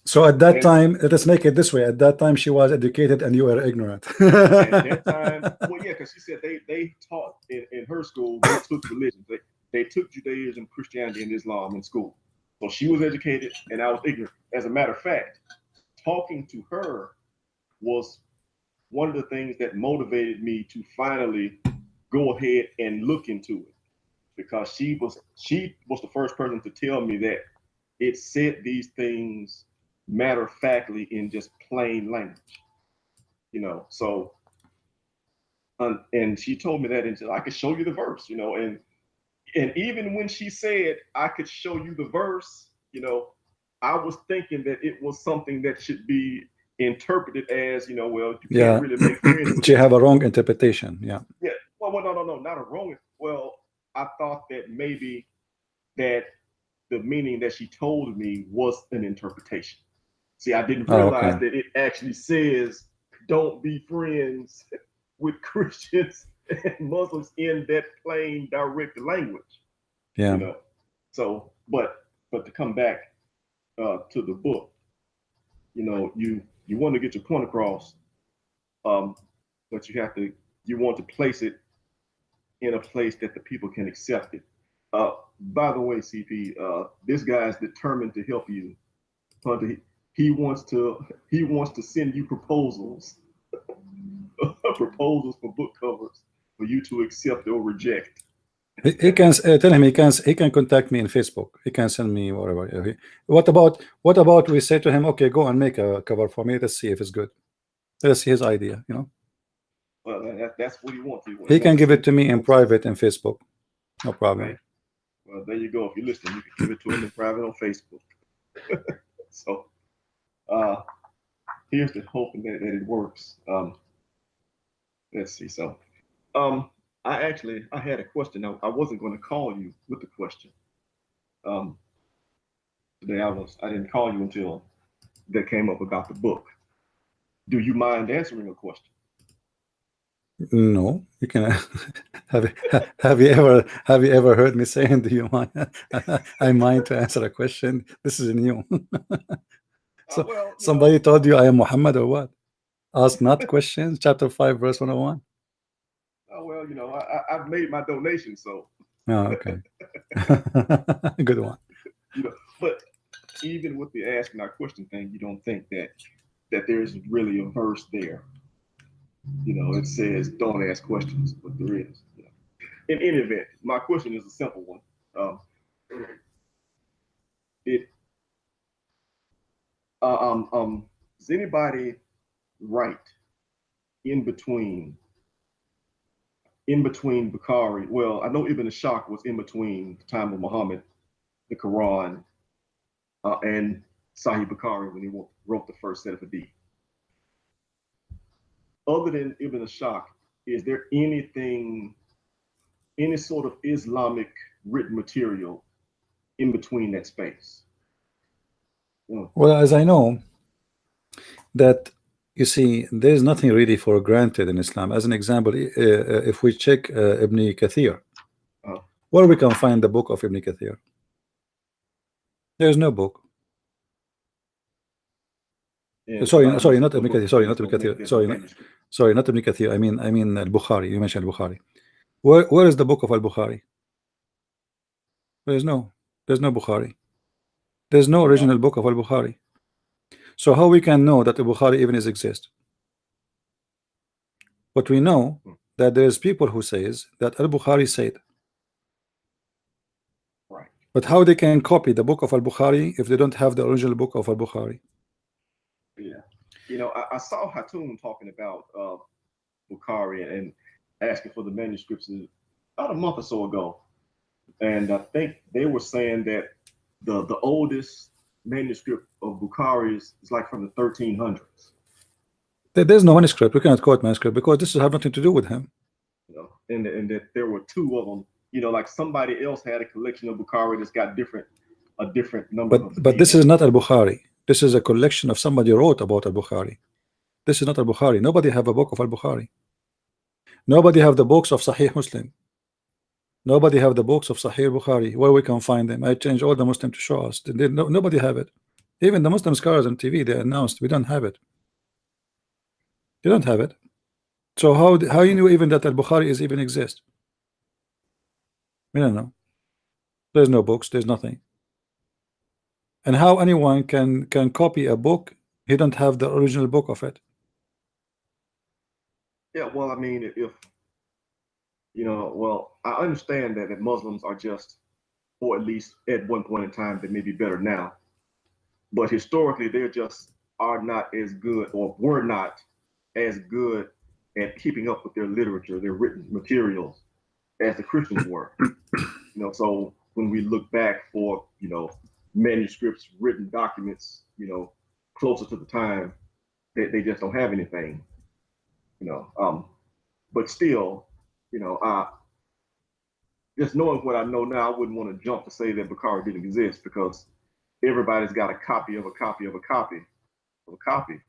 So at that time, let's make it this way. At that time, she was educated and you were ignorant. At that time, well, yeah, because she said they taught in her school, they took religion. They took Judaism, Christianity, and Islam in school. So she was educated and I was ignorant. As a matter of fact, talking to her was one of the things that motivated me to finally go ahead and look into it, because she was the first person to tell me that it said these things matter-of-factly in just plain language, So, and she told me that, and I could show you the verse, and even when she said I could show you the verse, I was thinking that it was something that should be interpreted as, well, you can't really make friends with She have a wrong interpretation. Yeah. Well, no, not a wrong. Well, I thought that maybe that the meaning that she told me was an interpretation. See, I didn't realize that it actually says don't be friends with Christians and Muslims in that plain, direct language. Yeah. So, but to come back to the book, you want to get your point across, but you want to place it in a place that the people can accept it. By the way, CP, this guy is determined to help you. Hunter, he wants to send you proposals, proposals for book covers for you to accept or reject. He can tell him he can contact me in Facebook. He can send me whatever. What about we say to him, okay, go and make a cover for me. Let's see if it's good. Let's see his idea. Well, that's what he wants. He can give it to me in private in Facebook. No problem. Right. Well, there you go. If you're listening, you can give it to him in private on Facebook. So, here's the hoping that it works. Let's see. So, I had a question. I wasn't going to call you with the question. Today I didn't call you until that came up about the book. Do you mind answering a question? No, you can. Have you ever heard me saying, do you mind? I mind to answer a question. This is new. So somebody told you I am Muhammad or what? Ask not questions, chapter 5 verse 101. Oh, well, I've made my donation, so. Oh, okay. Good one. But even with the asking our question thing, you don't think that there's really a verse there. It says don't ask questions, but there is. In any event, my question is a simple one. Does anybody write in between Bukhari? Well, I know Ibn Ishaq was in between the time of Muhammad, the Quran, and Sahih Bukhari when he wrote the first set of hadith. Other than Ibn Ishaq, is there any sort of Islamic written material in between that space? Well, as I know, that you see, there's nothing really for granted in Islam. As an example, if we check Ibn Kathir, where we can find the book of Ibn Kathir, there's no book. Sorry, not Ibn Kathir. Sorry, not Ibn Kathir. Sorry, not Ibn Kathir. I mean Al-Bukhari. You mentioned Al-Bukhari. Where is the book of Al-Bukhari? There's no Bukhari. There's no original book of Al-Bukhari. So how we can know that Al-Bukhari even exists? But we know that there's people who says that Al-Bukhari said. Right. But how they can copy the book of Al-Bukhari if they don't have the original book of Al-Bukhari? Yeah. You know, I saw Hatun talking about Bukhari and asking for the manuscripts about a month or so ago. And I think they were saying that the oldest manuscript of Bukhari is like from the 1300s. There's no manuscript. We cannot quote manuscript because this has nothing to do with him. You know, and that there were two of them. You know, like somebody else had a collection of Bukhari that's got a different number. But this is not Al-Bukhari. This is a collection of somebody wrote about Al-Bukhari. This is not Al-Bukhari. Nobody have a book of Al-Bukhari. Nobody have the books of Sahih Muslim. Nobody have the books of Sahih Bukhari. Where we can find them? I changed all the Muslims to show us. Nobody have it. Even the Muslim scholars on TV, they announced we don't have it. You don't have it. So how you know even that Al-Bukhari is even exist? We don't know. There's no books. There's nothing. And how anyone can copy a book? He don't have the original book of it. Yeah, well, I mean, if you know, well, I understand that Muslims are just, or at least at one point in time, they may be better now, but historically they just are not as good, or were not as good at keeping up with their literature, their written materials, as the Christians were. You know, so when we look back for, you know, manuscripts, written documents, you know, closer to the time, they just don't have anything. You know, but still, you know, just knowing what I know now, I wouldn't want to jump to say that Bukhari didn't exist, because everybody's got a copy of a copy of a copy of a copy.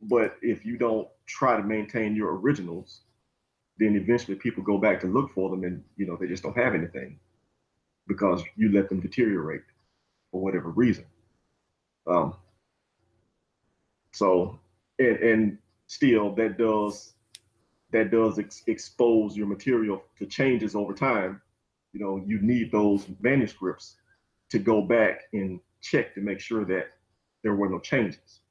But if you don't try to maintain your originals, then eventually people go back to look for them, and you know, they just don't have anything because you let them deteriorate for whatever reason. So and still that does expose your material to changes over time. You know, you need those manuscripts to go back and check to make sure that there were no changes.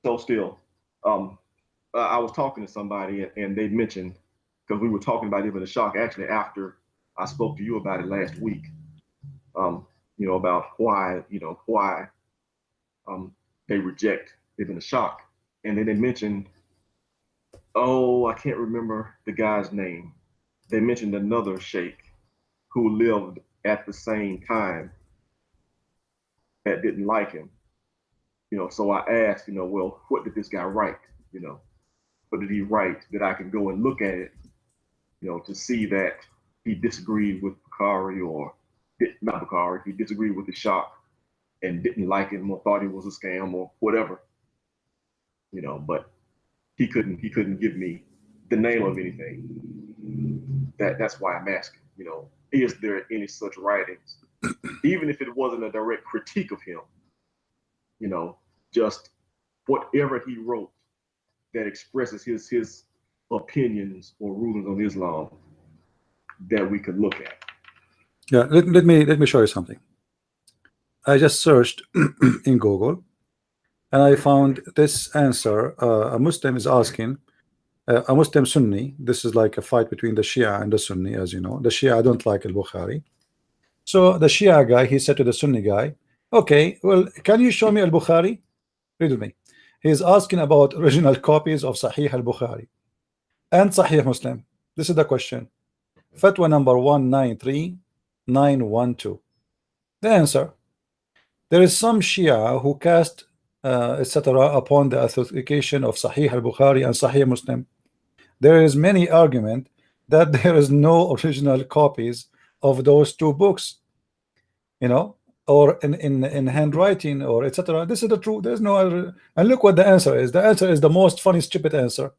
So still, I was talking to somebody and they mentioned, because we were talking about Ibn Ashaq actually after I spoke to you about it last week, you know, about why they reject Ibn Ashaq. And then they mentioned, oh, I can't remember the guy's name. They mentioned another sheikh who lived at the same time that didn't like him. You know, so I asked, you know, well, what did this guy write? You know, what did he write that I can go and look at it, you know, to see that he disagreed with Bukhari, or not Bukhari, he disagreed with the Ashaq and didn't like him or thought he was a scam or whatever. You know, but he couldn't give me the name of anything. That's why I'm asking, you know, is there any such writings, even if it wasn't a direct critique of him, you know, just whatever he wrote that expresses his opinions or rulings on Islam that we could look at. Yeah, let me show you something. I just searched in Google and I found this answer. A Muslim is asking, a Muslim Sunni. This is like a fight between the Shia and the Sunni, as you know. The Shia don't like Al-Bukhari. So the Shia guy, he said to the Sunni guy, okay, well, can you show me Al-Bukhari? Read with me. He's asking about original copies of Sahih Al-Bukhari and Sahih Muslim. This is the question. Fatwa number 193912. The answer: there is some Shia who cast etc. upon the authentication of Sahih Al-Bukhari and Sahih Muslim. There is many argument that there is no original copies of those two books, you know, or in handwriting or etc. This is the truth. There's no other. And look what the answer is. The answer is the most funny, stupid answer.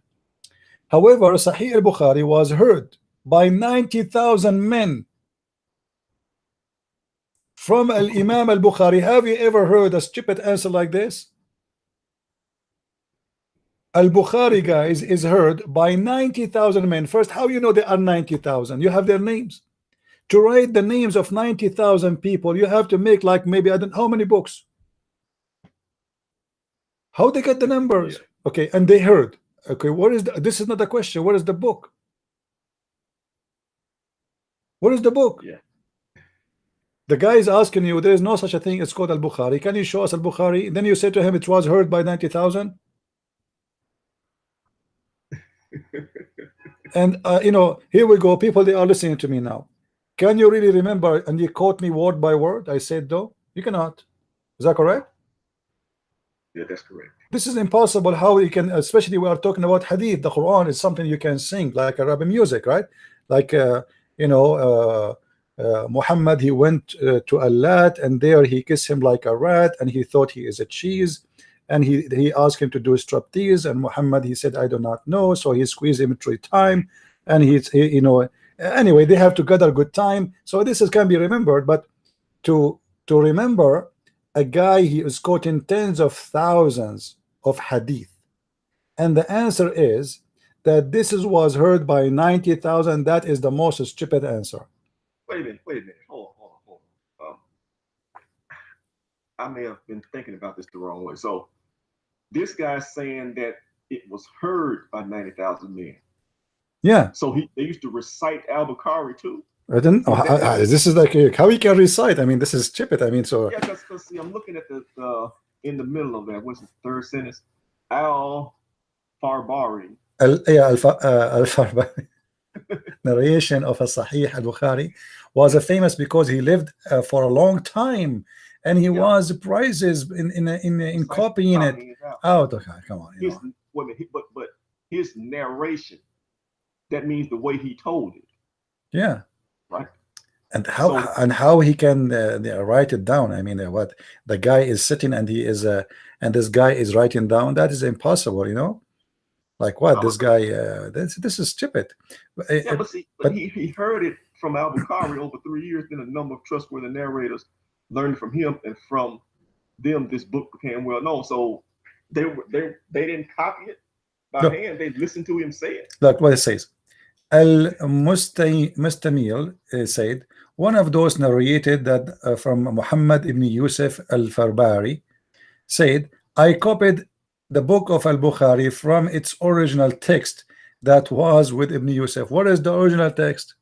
However, Sahih al-Bukhari was heard by 90,000 men from Imam al-Bukhari. Have you ever heard a stupid answer like this? Al-Bukhari, guys, is heard by 90,000 men. First, how you know they are 90,000? You have their names. To write the names of 90,000 people, you have to make like maybe I don't know how many books. How they get the numbers? Yeah. Okay, and they heard. Okay, what is this? Is not a question. What is the book? What is the book? Yeah. The guy is asking you, there is no such a thing. It's called Al-Bukhari. Can you show us Al-Bukhari? Then you say to him, it was heard by 90,000. And you know, here we go. People, they are listening to me now. Can you really remember? And you quote me word by word. I said no, you cannot. Is that correct? Yeah, that's correct. This is impossible. How you can, especially we are talking about hadith. The Quran is something you can sing like Arabic music, right? Like you know, Muhammad, he went to a lad, and there he kissed him like a rat, and he thought he is a cheese, and he asked him to do striptease, and Muhammad, he said, I do not know. So he squeezed him 3 times, and he you know, anyway, they have together good time. So this is can be remembered. But to remember a guy, he is quoting tens of thousands of hadith, and the answer is that this was heard by 90,000. That is the most stupid answer. Wait a minute. Hold on. I may have been thinking about this the wrong way. So this guy's saying that it was heard by 90,000 men. Yeah. So they used to recite Al-Bukhari too. I didn't. This is like how he can recite. I mean, this is stupid. I mean, so yeah, because see, I'm looking at the in the middle of that. What's the third sentence? Al-Farbari. Al-Farbari narration of a Sahih al-Bukhari was famous because he lived for a long time, and he was prizes in copying it out. Okay, come on. But his narration, that means the way he told it. Yeah. Right. And how he can write it down. I mean, what the guy is sitting and he is and this guy is writing down. That is impossible, you know. Like what this guy? This is stupid. Yeah, but he heard it from Al-Bukhari over 3 years. Then a number of trustworthy narrators learned from him, and from them, this book became well known. So they didn't copy it by hand. They listened to him say it. Look what it says. Al-Mustamil said, one of those narrated that from Muhammad ibn Yusuf al-Farbari said, I copied the book of Al-Bukhari from its original text that was with Ibn Yusuf. What is the original text?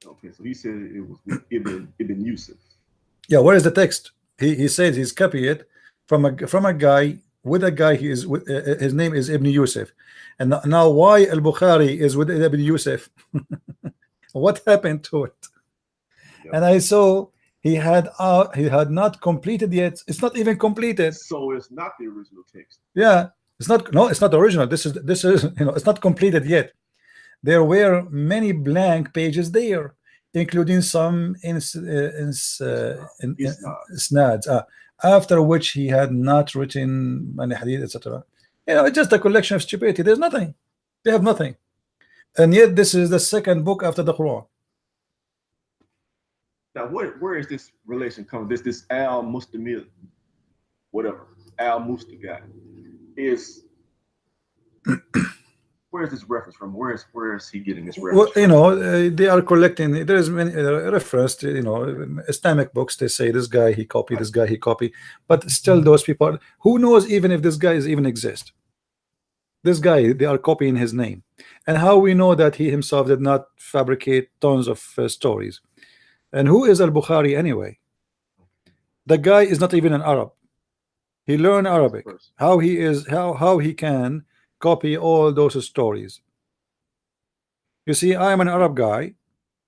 Okay, so he said it was with Ibn Yusuf. Yeah, what is the text? He says he's copied it from a guy with a guy. He is his name is Ibn Yusuf. And now why Al-Bukhari is with Ibn Yusuf? What happened to it? Yep. And I saw he had not completed yet. It's not even completed. So it's not the original text. Yeah, it's not. No, it's not the original. This is you know, it's not completed yet. There were many blank pages there, including some in snads. After which he had not written any hadith, etc. You know, it's just a collection of stupidity. There's nothing. They have nothing. And yet this is the second book after the Quran. Now, where is this relation coming? This Al-Mustamil, whatever, Al-Musta guy is. Where is this reference from? Where is he getting this reference? Well, you know, they are collecting. There is many reference to, you know, Islamic books. They say this guy he copied, this guy he copied, but still those people. Who knows even if this guy is even exist? This guy, they are copying his name, and how we know that he himself did not fabricate tons of stories. And who is Al-Bukhari anyway? The guy is not even an Arab. He learned Arabic. How he can copy all those stories? You see, I am an Arab guy,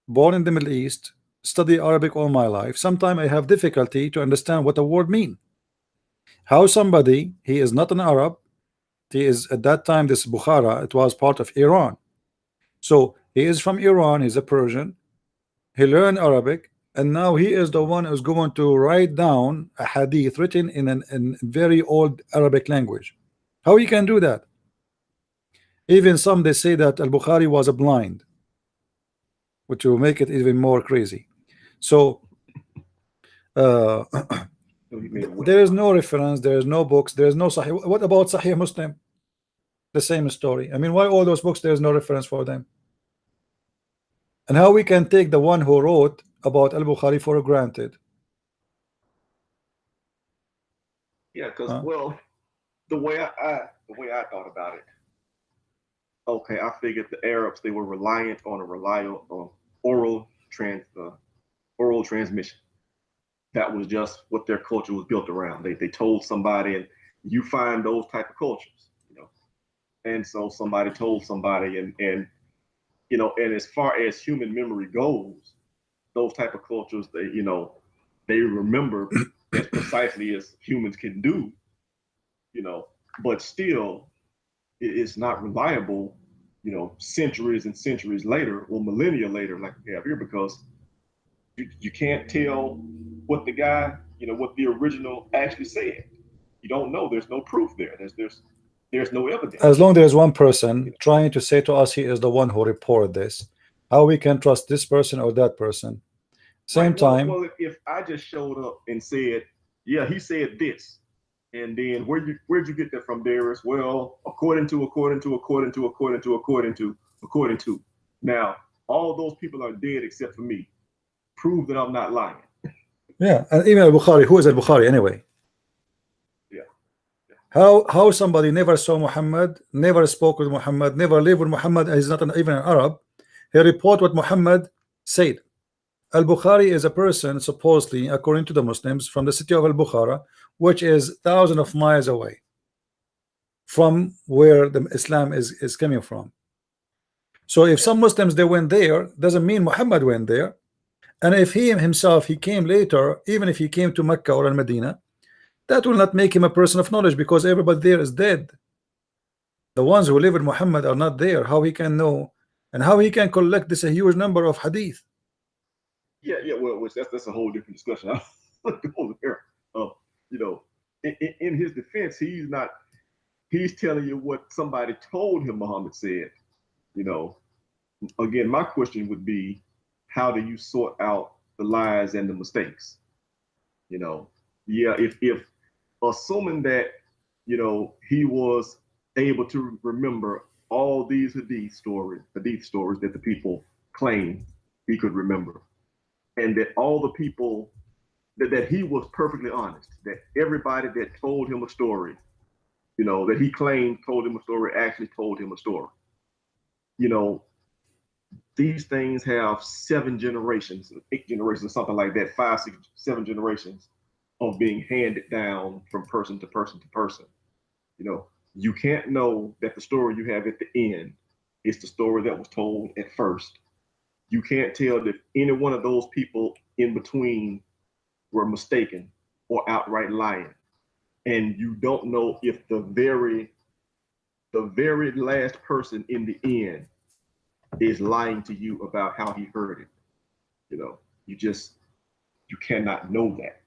born in the Middle East, study Arabic all my life. Sometimes I have difficulty to understand what a word mean. How somebody, he is not an Arab, he is at that time, this Bukhara, it was part of Iran. So he is from Iran, he's a Persian. He learned Arabic, and now he is the one who's going to write down a hadith written in a very old Arabic language. How he can do that? Even some, they say that Al-Bukhari was a blind, which will make it even more crazy. So Uh, So he made a there is no reference, there is no books, there is no Sahih. What about Sahih Muslim? The same story. I mean, why all those books there is no reference for them? And how we can take the one who wrote about Al-Bukhari for granted? Yeah, because Huh? well, the way I thought about it, okay, I figured the Arabs, they were reliant on oral oral transmission. That was just what their culture was built around. They told somebody, and you find those type of cultures, you know. And so somebody told somebody, and you know, and as far as human memory goes, those type of cultures, they remember as precisely as humans can do, you know, but still it's not reliable, you know, centuries and centuries later or millennia later, like we have here, because you can't tell what the guy, you know, what the original actually said. You don't know. There's no proof there. There's no evidence. As long there is one person trying to say to us he is the one who reported this, how we can trust this person or that person? Same Right. Well, time. well, if I just showed up and said, yeah, he said this, and then where'd you get that from, Darius? Well, according to. Now, all those people are dead except for me. Prove that I'm not lying. Yeah, and even Al-Bukhari, who is Al-Bukhari anyway? Yeah. How somebody never saw Muhammad, never spoke with Muhammad, never lived with Muhammad, and he's not even an Arab, he report what Muhammad said. Al-Bukhari is a person, supposedly, according to the Muslims, from the city of Al-Bukhara, which is thousands of miles away from where the Islam is coming from. So if some Muslims they went there, doesn't mean Muhammad went there. And if he himself he came later, even if he came to Mecca or Al-Medina, that will not make him a person of knowledge, because everybody there is dead. The ones who live with Muhammad are not there. How he can know, and how he can collect this a huge number of hadith? Yeah. Well, which that's a whole different discussion. You know, in his defense, he's telling you what somebody told him Muhammad said. You know, again, my question would be, how do you sort out the lies and the mistakes? You know, yeah, if assuming that, you know, he was able to remember all these hadith stories that the people claim he could remember, and that all the people that he was perfectly honest, that everybody that told him a story, you know, that he claimed told him a story, actually told him a story. You know, these things have 7 generations, 8 generations, something like that, 5, 6, 7 generations of being handed down from person to person to person. You know, you can't know that the story you have at the end is the story that was told at first. You can't tell if any one of those people in between were mistaken or outright lying. And you don't know if the very last person in the end is lying to you about how he heard it. You know, you cannot know that.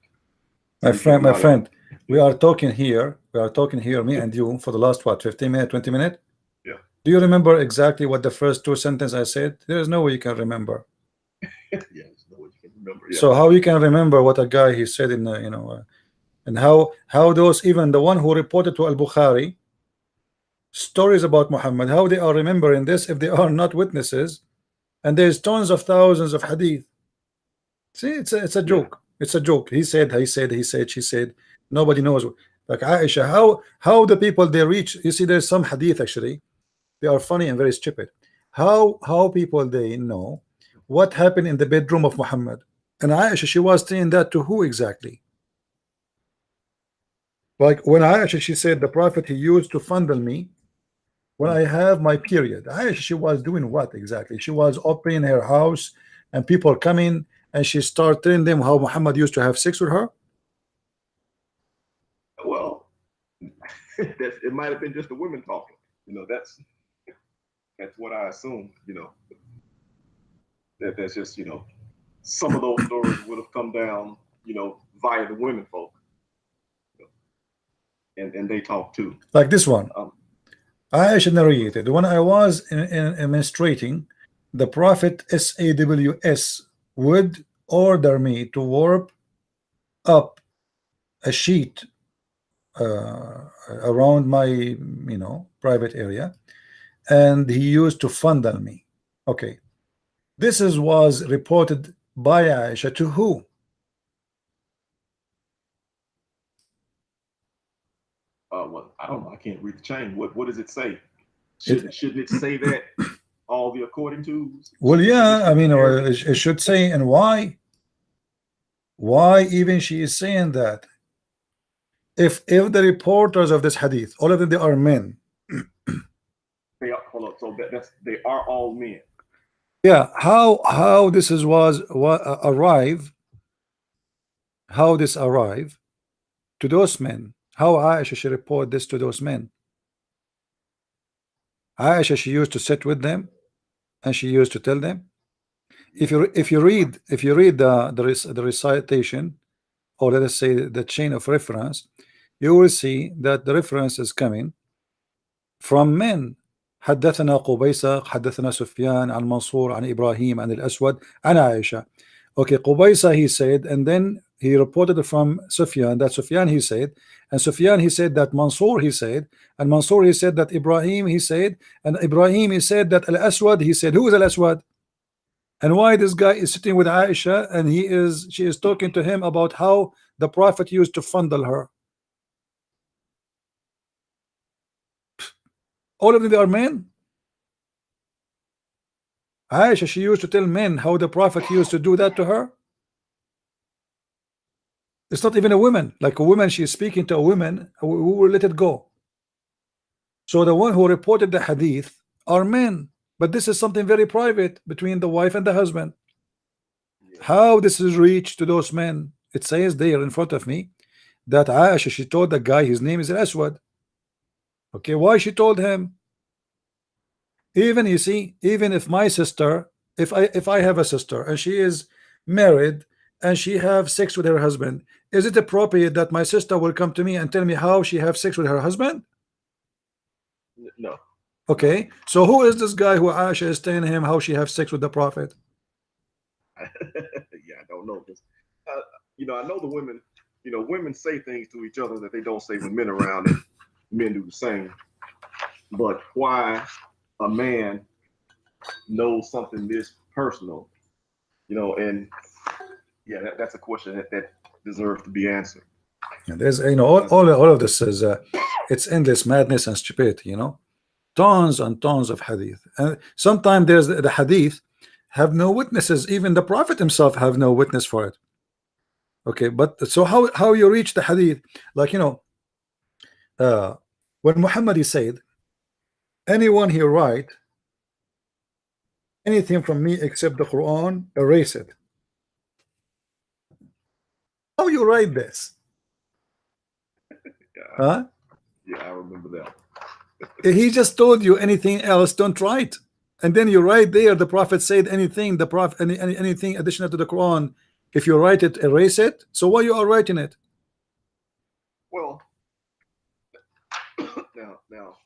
My friend, we are talking here, me and you, for the last what, 15 minutes, 20 minutes? Yeah. Do you remember exactly what the first 2 sentences I said? There is no way you can remember. Yeah, there's no way you can remember. Yeah. So how you can remember what a guy he said in you know, and how those, even the one who reported to Al-Bukhari stories about Muhammad, how they are remembering this if they are not witnesses, and there's tons of thousands of hadith. See, it's a joke. It's a joke. He said, she said. Nobody knows. Like Aisha, how the people they reach. You see, there's some hadith actually. They are funny and very stupid. How people they know what happened in the bedroom of Muhammad. And Aisha, she was saying that to who exactly? Like when Aisha, she said the prophet he used to fondle me when I have my period. Aisha, she was doing what exactly? She was opening her house and people coming, and she started telling them how Muhammad used to have sex with her. Well, it might have been just the women talking. You know, that's what I assume. You know, that's just, you know, some of those stories would have come down, you know, via the women folk, you know, and they talk too. Like this one. Aisha narrated, when I was menstruating, the Prophet SAW would order me to warp up a sheet around my private area, and he used to fondle me. Okay, this was reported by Aisha to who? Well, I don't know. I can't read the chain. What does it say? Shouldn't it say that all the according to? Well, yeah, I mean, it should say, and why? Why even she is saying that? If the reporters of this hadith, all of them, they are men. They are, hold on. So they are all men. Yeah, how this was arrive? How this arrive to those men? How Aisha should report this to those men? Aisha, she used to sit with them, and she used to tell them. If you read the recitation, or let us say the chain of reference, you will see that the reference is coming from men. حدثنا قبيصة حدثنا سفيان عن منصور عن إبراهيم عن الأسود عن عائشة. Okay, Qubaysa he said, and then he reported from Sufyan that Sufyan he said, and Sufyan he said that Mansour he said, and Mansour he said that Ibrahim he said, and Ibrahim he said that Al-Aswad he said. Who is Al-Aswad? And why this guy is sitting with Aisha, and she is talking to him about how the Prophet used to fondle her? All of them, they are men. Aisha, she used to tell men how the Prophet used to do that to her. It's not even a woman. Like a woman, she is speaking to a woman, we will let it go. So the one who reported the hadith are men, but this is something very private between the wife and the husband. How this is reached to those men? It says there in front of me that Aisha, she told the guy his name is Al-Aswad. Okay, why she told him? Even, you see, even if my sister, if I have a sister and she is married and she have sex with her husband, is it appropriate that my sister will come to me and tell me how she have sex with her husband? No. Okay, so who is this guy who Aisha is telling him how she have sex with the Prophet? Yeah, I don't know this. I know the women. Women say things to each other that they don't say when men around, and men do the same. But why a man knows something this personal, and yeah, that's a question that deserves to be answered. And there's all of this is it's endless madness and stupidity. Tons and tons of hadith, and sometimes there's the hadith have no witnesses. Even the Prophet himself have no witness for it. Okay, but so how you reach the hadith? Like when Muhammad he said, anyone he write anything from me except the Quran, erase it. How you write this? Huh? Yeah, I remember that. He just told you anything else don't write, and then you write there the Prophet said anything, the Prophet anything additional to the Quran, if you write it, erase it. So why you are writing it? Well, now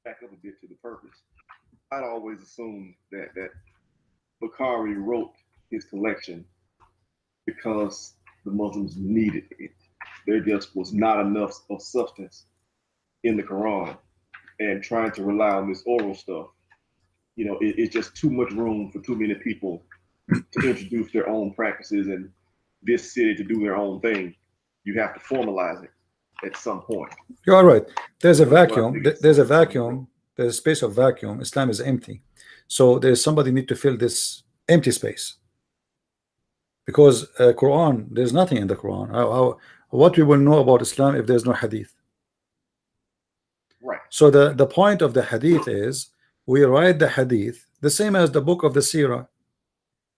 back up a bit to the purpose. I'd always assumed that Bukhari wrote his collection because the Muslims needed it. There just was not enough of substance in the Quran, and trying to rely on this oral stuff, it's just too much room for too many people to introduce their own practices and this city to do their own thing. You have to formalize it at some point. You are right. There's a vacuum. There's a vacuum. There's a space of vacuum. Islam is empty. So there's somebody need to fill this empty space. Because Quran, there's nothing in the Quran. What we will know about Islam if there's no hadith? Right. So the point of the hadith is we write the hadith the same as the book of the Sirah.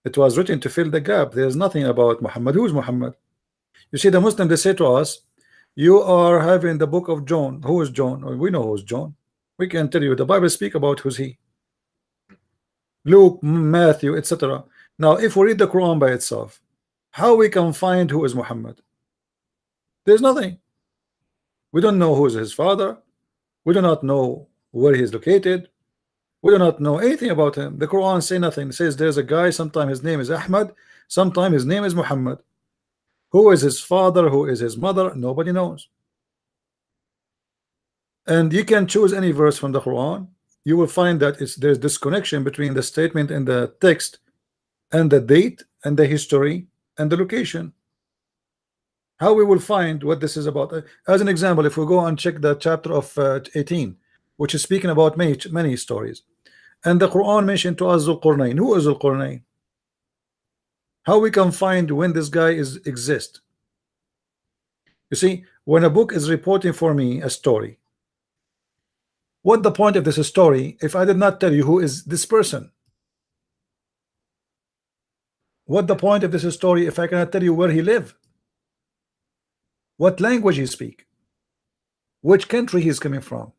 It was written to fill the gap. There's nothing about Muhammad. Who's Muhammad? You see, the Muslim, they say to us, you are having the book of John. Who is John? We know who's John. We can tell you the Bible speak about who's he. Luke, Matthew, etc. Now, if we read the Quran by itself, how we can find who is Muhammad? There's nothing. We don't know who is his father. We do not know where he is located. We do not know anything about him. The Quran say nothing. It says there's a guy, sometimes his name is Ahmad, sometimes his name is Muhammad. Who is his father? Who is his mother? Nobody knows. And you can choose any verse from the Quran. You will find that there's this connection between the statement and the text and the date and the history and the location. How we will find what this is about? As an example, if we go and check the chapter of 18, which is speaking about many stories, and the Quran mentioned to us Zulqarnain. Who is Zulqarnain? How we can find when this guy exists? You see, when a book is reporting for me a story, what the point of this story if I did not tell you who is this person? What the point of this story if I cannot tell you where he live, what language he speak, which country he's coming from,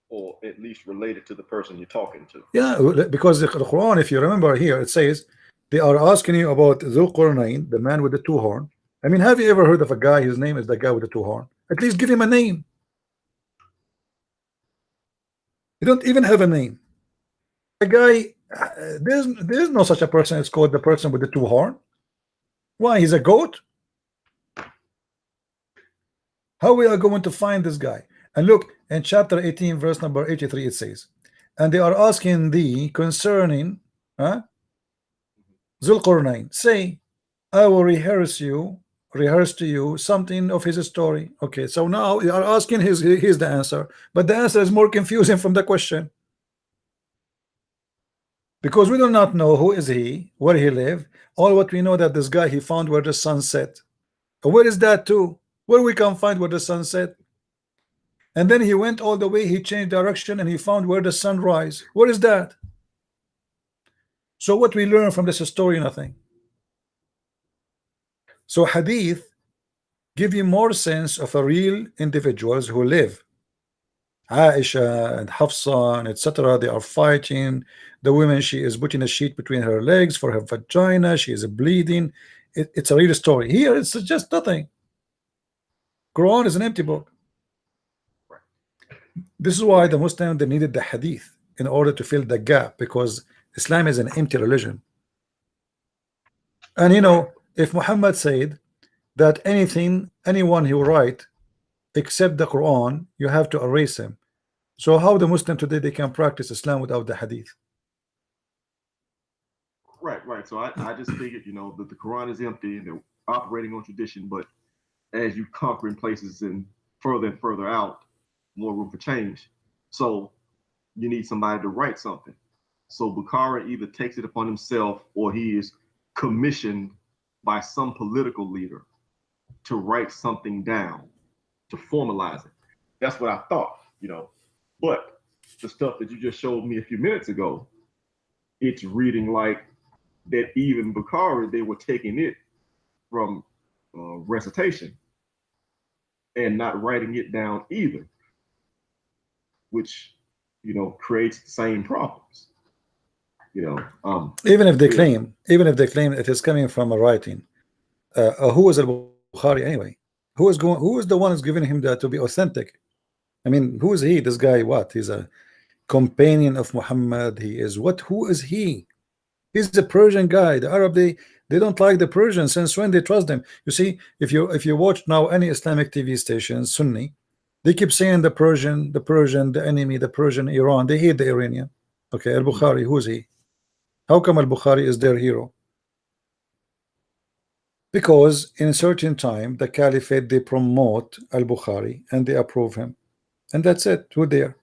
or at least related to the person you're talking to? Yeah, because the Quran, if you remember here, it says they are asking you about Zulqarnain, the man with the two horn. I mean, have you ever heard of a guy, his name is the guy with the two horn? At least give him a name. You don't even have a name. A guy, there's no such a person. It's called the person with the two horn. Why? He's a goat. How we are going to find this guy? And look, in chapter 18 verse number 83 it says, and they are asking thee concerning Zulqarnain, say, I will rehearse to you something of his story. Okay, so now you are asking here's the answer, but the answer is more confusing from the question, because we do not know who is he, where he live. All what we know that this guy, he found where the sun set. Where is that too? Where we can find where the sun set? And then he went all the way, he changed direction, and he found where the sun rise. Where is that? So what we learn from this story? Nothing. So hadith give you more sense of a real individuals who live. Aisha and Hafsa and etc. They are fighting. The woman, she is putting a sheet between her legs for her vagina. She is bleeding. It's a real story. Here it's just nothing. Quran is an empty book. This is why the Muslims, they needed the hadith in order to fill the gap, because Islam is an empty religion. And you know, if Muhammad said that anyone who write except the Quran, you have to erase him. So how the Muslim today they can practice Islam without the hadith? Right. So I just figured, you know, that the Quran is empty and they're operating on tradition, but as you conquering places and further out, more room for change. So you need somebody to write something. So Bukhari either takes it upon himself or he is commissioned by some political leader to write something down, to formalize it. That's what I thought, you know. But the stuff that you just showed me a few minutes ago, it's reading like that even Bukhari, they were taking it from recitation and not writing it down either, which, you know, creates the same problems. You know, even if they claim it is coming from a writing, who is al-Bukhari anyway? Who is the one who's giving him that to be authentic? I mean, who is he? This guy, what? He's a companion of Muhammad. He is what? Who is he? He's the Persian guy. The Arab, they don't like the Persians. Since when they trust them? You see, if you watch now any Islamic TV station, Sunni, they keep saying the Persian, the enemy, the Persian, Iran. They hate the Iranian. Okay, al-Bukhari, who is he? How come al-Bukhari is their hero? Because in a certain time, the caliphate, they promote al-Bukhari and they approve him. And that's it. Who there?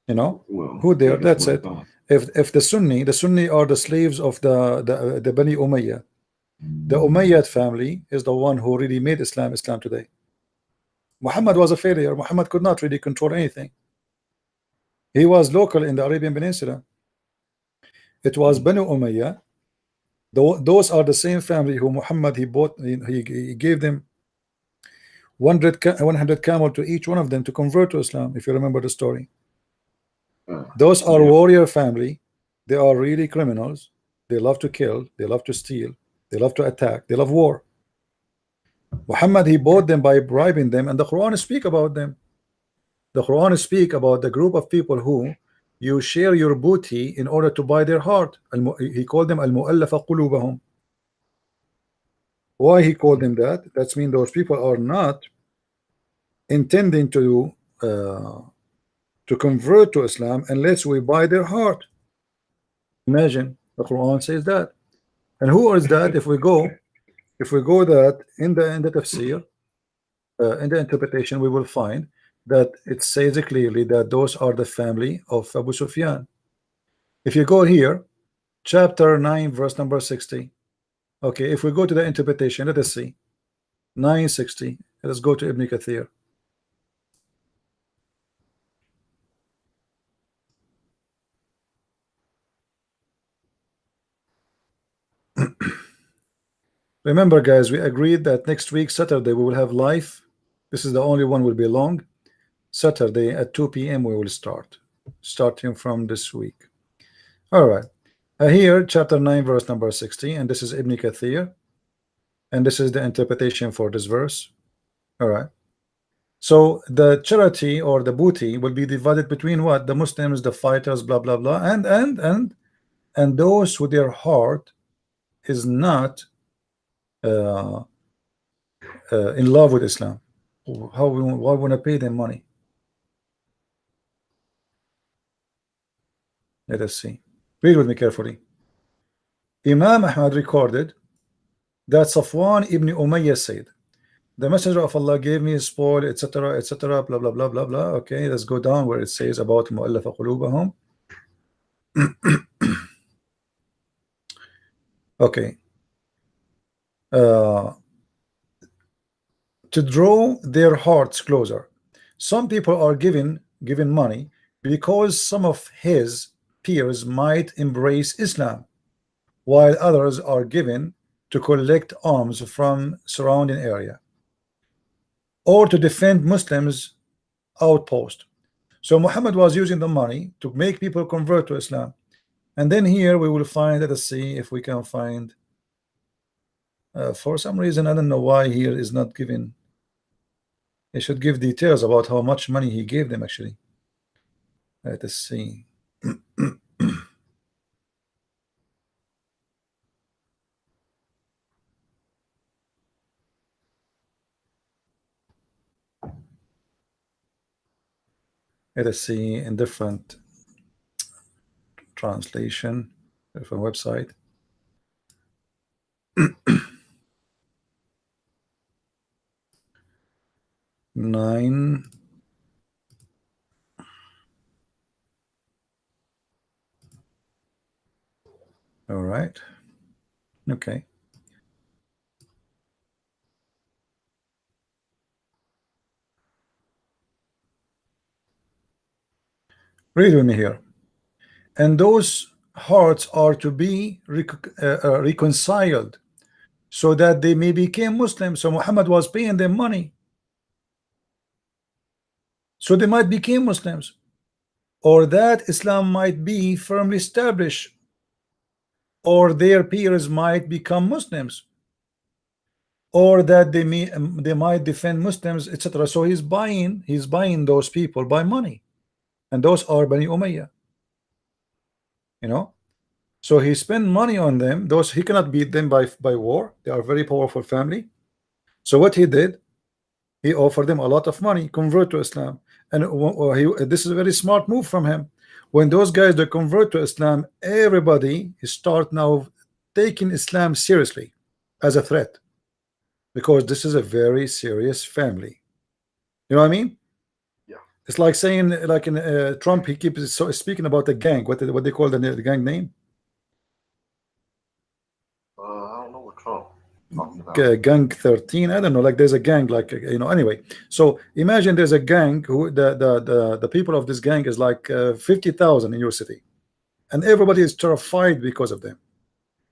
You know? Well, who there? That's it. If the Sunni are the slaves of the Bani Umayyah. The Umayyad family is the one who really made Islam today. Muhammad was a failure. Muhammad could not really control anything. He was local in the Arabian Peninsula. It was Banu Umayyah. Those are the same family who Muhammad he gave them 100 camel to each one of them to convert to Islam, if you remember the story. Those are warrior family. They are really criminals. They love to kill, they love to steal, they love to attack, they love war. Muhammad, he bought them by bribing them, and the Quran speak about them. The Quran speak about the group of people who you share your booty in order to buy their heart. He called them al-mu'allafa qulubahum. Why he called them that? That's mean those people are not intending to convert to Islam unless we buy their heart. Imagine the Quran says that. And who is that? If we go that in the tafsir, in the interpretation, we will find that it says clearly that those are the family of Abu Sufyan. If you go here, chapter 9, verse number 60. Okay, if we go to the interpretation, let us see 960. Let's go to Ibn Kathir. Remember, guys, we agreed that next week, Saturday, we will have live. This is the only one will be long. Saturday at 2 p.m. we will start, starting from this week. All right. Here, chapter 9, verse number 60, and this is Ibn Kathir, and this is the interpretation for this verse. All right. So the charity or the booty will be divided between what? The Muslims, the fighters, blah blah blah, and those who their heart is not in love with Islam. Why want to pay them money? Let us see. Read with me carefully. Imam Ahmad recorded that Safwan ibn Umayyah said, the messenger of Allah gave me spoil, etc., etc., blah blah blah blah blah. Okay, let's go down where it says about mu'allafa qulubahum. Okay. To draw their hearts closer. Some people are given money because some of his peers might embrace Islam, while others are given to collect arms from surrounding area or to defend Muslims outpost. So Muhammad was using the money to make people convert to Islam. And then here we will find, let us see if we can find, for some reason I don't know why here is not given. He should give details about how much money he gave them actually. Let us see. Let us see in different translation, different website. Nine. All right. Okay. Read with me here. And those hearts are to be reconciled so that they may become Muslims. So Muhammad was paying them money so they might become Muslims, or that Islam might be firmly established, or their peers might become Muslims, or that they might defend Muslims, etc. So he's buying those people by money, and those are Bani Umayyah. You know, so he spent money on them. Those he cannot beat them by war. They are very powerful family. So what he did, he offered them a lot of money, convert to Islam, and this is a very smart move from him. When those guys they convert to Islam, everybody start now taking Islam seriously as a threat, because this is a very serious family. You know what I mean? Yeah. It's like saying, like in Trump, he keeps speaking about the gang. What they call the gang name? I don't know what Trump talking about. Gang 13. I don't know. Like there's a gang, like Anyway, so imagine there's a gang who the people of this gang is like 50,000 in your city, and everybody is terrified because of them.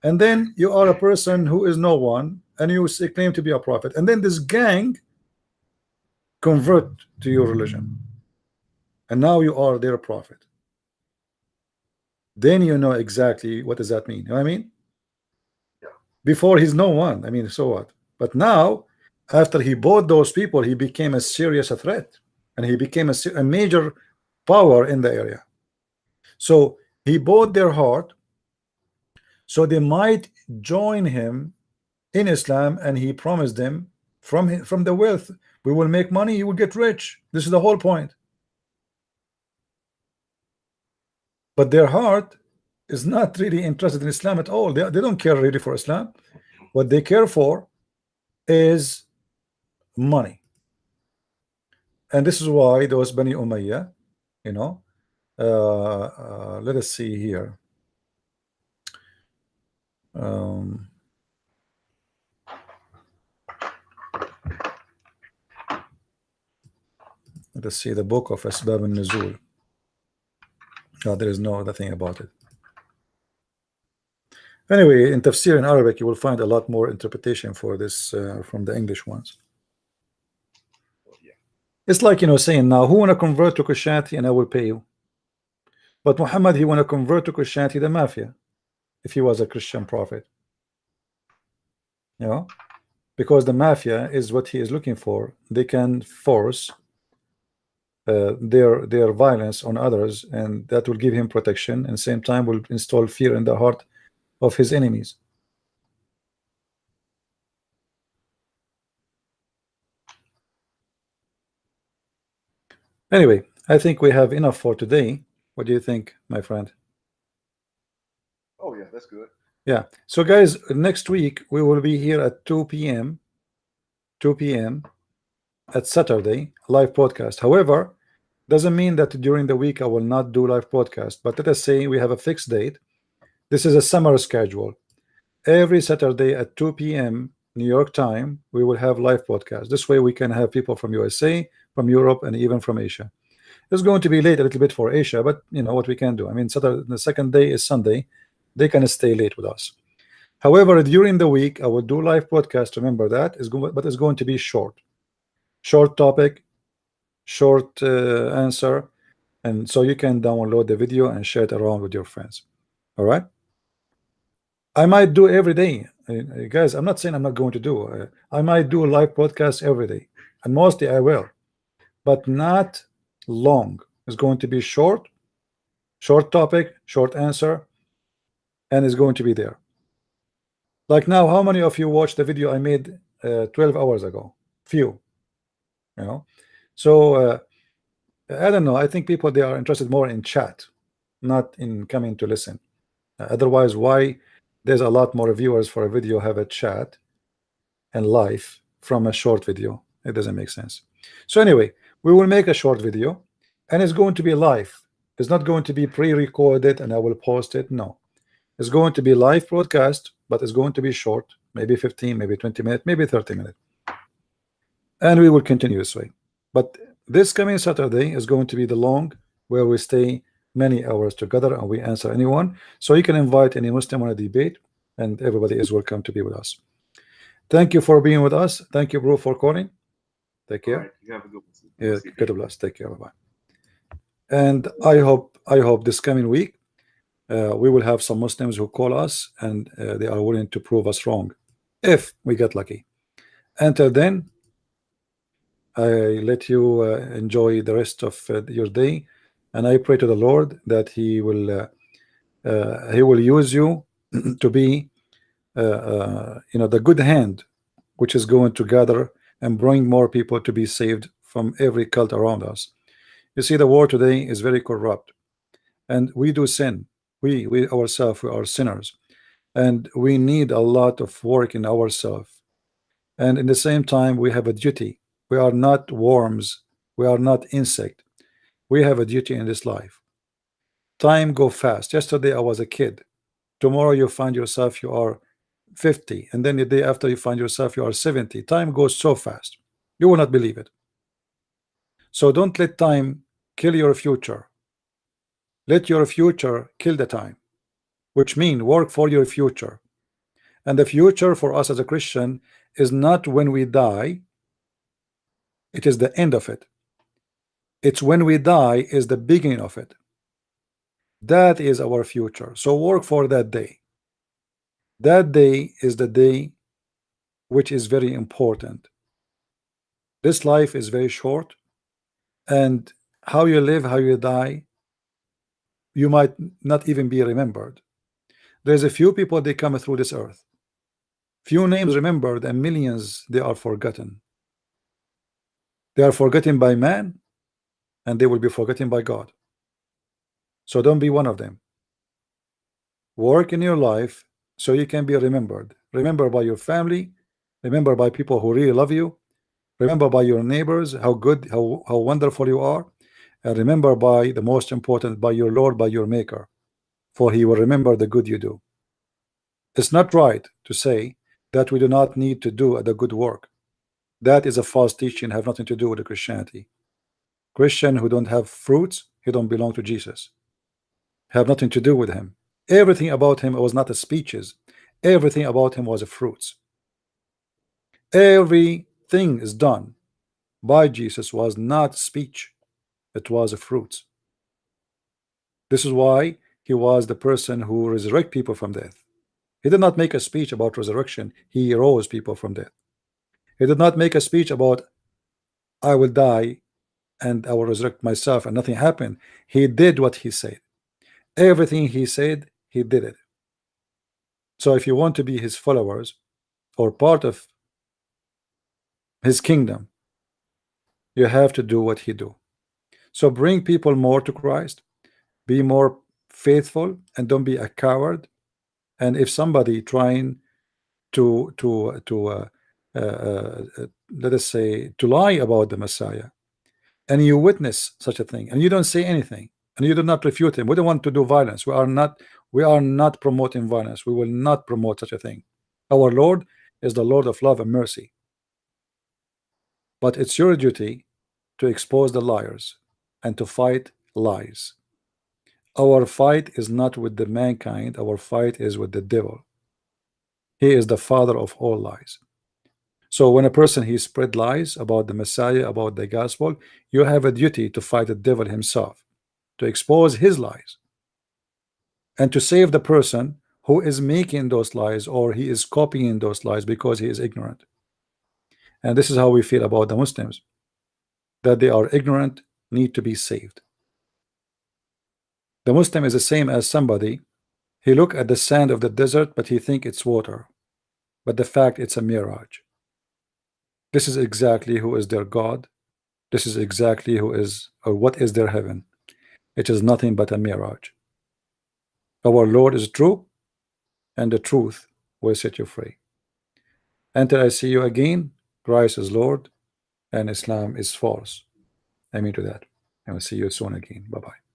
And then you are a person who is no one, and you claim to be a prophet, and then this gang convert to your religion, and now you are their prophet. Then you know exactly what does that mean. You know what I mean? Yeah. Before he's no one. I mean, so what? But now, after he bought those people, he became a serious threat, and he became a major power in the area. So he bought their heart, so they might join him in Islam, and he promised them from the wealth, we will make money, you will get rich. This is the whole point. But their heart is not really interested in Islam at all. They don't care really for Islam. What they care for is money. And this is why those Bani Umayyah, you know, let us see here. Let us see the book of Asbab al-Nuzul. No, there is nothing about it. Anyway, in tafsir in Arabic, you will find a lot more interpretation for this from the English ones. It's like, you know, saying now, who want to convert to Christianity and I will pay you. But Muhammad, he want to convert to Christianity, the mafia, if he was a Christian prophet. You know, because the mafia is what he is looking for. They can force their violence on others, and that will give him protection, and same time will install fear in the heart of his enemies. Anyway, I think we have enough for today. What do you think, my friend? Oh yeah, that's good. Yeah. So guys, next week we will be here at 2 p.m. 2 p.m. at Saturday, live podcast. However, doesn't mean that during the week I will not do live podcast, but let us say we have a fixed date. This is a summer schedule. Every Saturday at 2 p.m. New York time, we will have live podcast. This way we can have people from USA, from Europe, and even from Asia. It's going to be late a little bit for Asia, but you know what we can do. I mean, Saturday, the second day is Sunday. They can stay late with us. However, during the week, I will do live podcast. Remember that, but it's going to be short topic, short answer, and so you can download the video and share it around with your friends. All right. I might do every day, guys. I'm not saying I'm not going to do. I might do a live podcast every day, and mostly I will, but not long. It's going to be short topic, short answer, and it's going to be there. Like now, how many of you watched the video I made 12 hours ago? Few, you know. So I don't know. I think people, they are interested more in chat, not in coming to listen. Otherwise, why there's a lot more viewers for a video have a chat and live from a short video? It doesn't make sense. So anyway, we will make a short video, and it's going to be live. It's not going to be pre-recorded and I will post it. No, it's going to be live broadcast, but it's going to be short, maybe 15, maybe 20 minutes, maybe 30 minutes, and we will continue this way. But this coming Saturday is going to be the long, where we stay many hours together and we answer anyone. So you can invite any Muslim on a debate, and everybody is welcome to be with us. Thank you for being with us. Thank you, bro, for calling. Take care. Right. You have a good one. Yeah, God bless. Take care. Bye-bye. And I hope this coming week we will have some Muslims who call us, and they are willing to prove us wrong if we get lucky. Until then, I let you enjoy the rest of your day, and I pray to the Lord that He will use you to be you know, the good hand which is going to gather and bring more people to be saved from every cult around us. You see, the world today is very corrupt, and we do sin. We ourselves, we are sinners, and we need a lot of work in ourselves. And in the same time, we have a duty. We are not worms. We are not insect. We have a duty in this life. Time go fast. Yesterday I was a kid. Tomorrow you find yourself you are 50, and then the day after you find yourself you are 70. Time goes so fast. You will not believe it. So don't let time kill your future. Let your future kill the time, which means work for your future. And the future for us as a Christian is not when we die. It is the end of it. It's when we die is the beginning of it. That is our future. So work for that day. That day is the day which is very important. This life is very short, and how you live, how you die, you might not even be remembered. There's a few people, they come through this earth, Few names remembered and millions they are forgotten. They are forgotten by man, and they will be forgotten by God. So don't be one of them. Work in your life so you can be remembered. Remember by your family, remember by people who really love you, remember by your neighbors how good, how wonderful you are, and remember by the most important, by your Lord, by your Maker, for he will remember the good you do. It's not right to say that we do not need to do the good work. That is a false teaching, have nothing to do with the Christianity. Christian who don't have fruits, he don't belong to Jesus. Have nothing to do with him. Everything about him was not a speeches. Everything about him was a fruits. Everything is done by Jesus was not speech. It was a fruits. This is why he was the person who resurrect people from death. He did not make a speech about resurrection. He rose people from death. He did not make a speech about I will die and I will resurrect myself and nothing happened. He did what he said. Everything he said, he did it. So if you want to be his followers or part of his kingdom, you have to do what he do. So bring people more to Christ, be more faithful, and don't be a coward. And if somebody trying to let us say to lie about the Messiah, and you witness such a thing, and you don't say anything, and you do not refute him, we don't want to do violence. We are not promoting violence. We will not promote such a thing. Our Lord is the Lord of love and mercy. But it's your duty to expose the liars and to fight lies. Our fight is not with the mankind. Our fight is with the devil. He is the father of all lies. So when a person he spread lies about the Messiah, about the gospel, you have a duty to fight the devil himself, to expose his lies, and to save the person who is making those lies, or he is copying those lies because he is ignorant. And this is how we feel about the Muslims, that they are ignorant, need to be saved. The Muslim is the same as somebody, he look at the sand of the desert, but he think it's water, but the fact it's a mirage. This is exactly who is their God. This is exactly who is, or what is their heaven. It is nothing but a mirage. Our Lord is true, and the truth will set you free. Until I see you again, Christ is Lord and Islam is false. I mean to that. I will see you soon again. Bye-bye.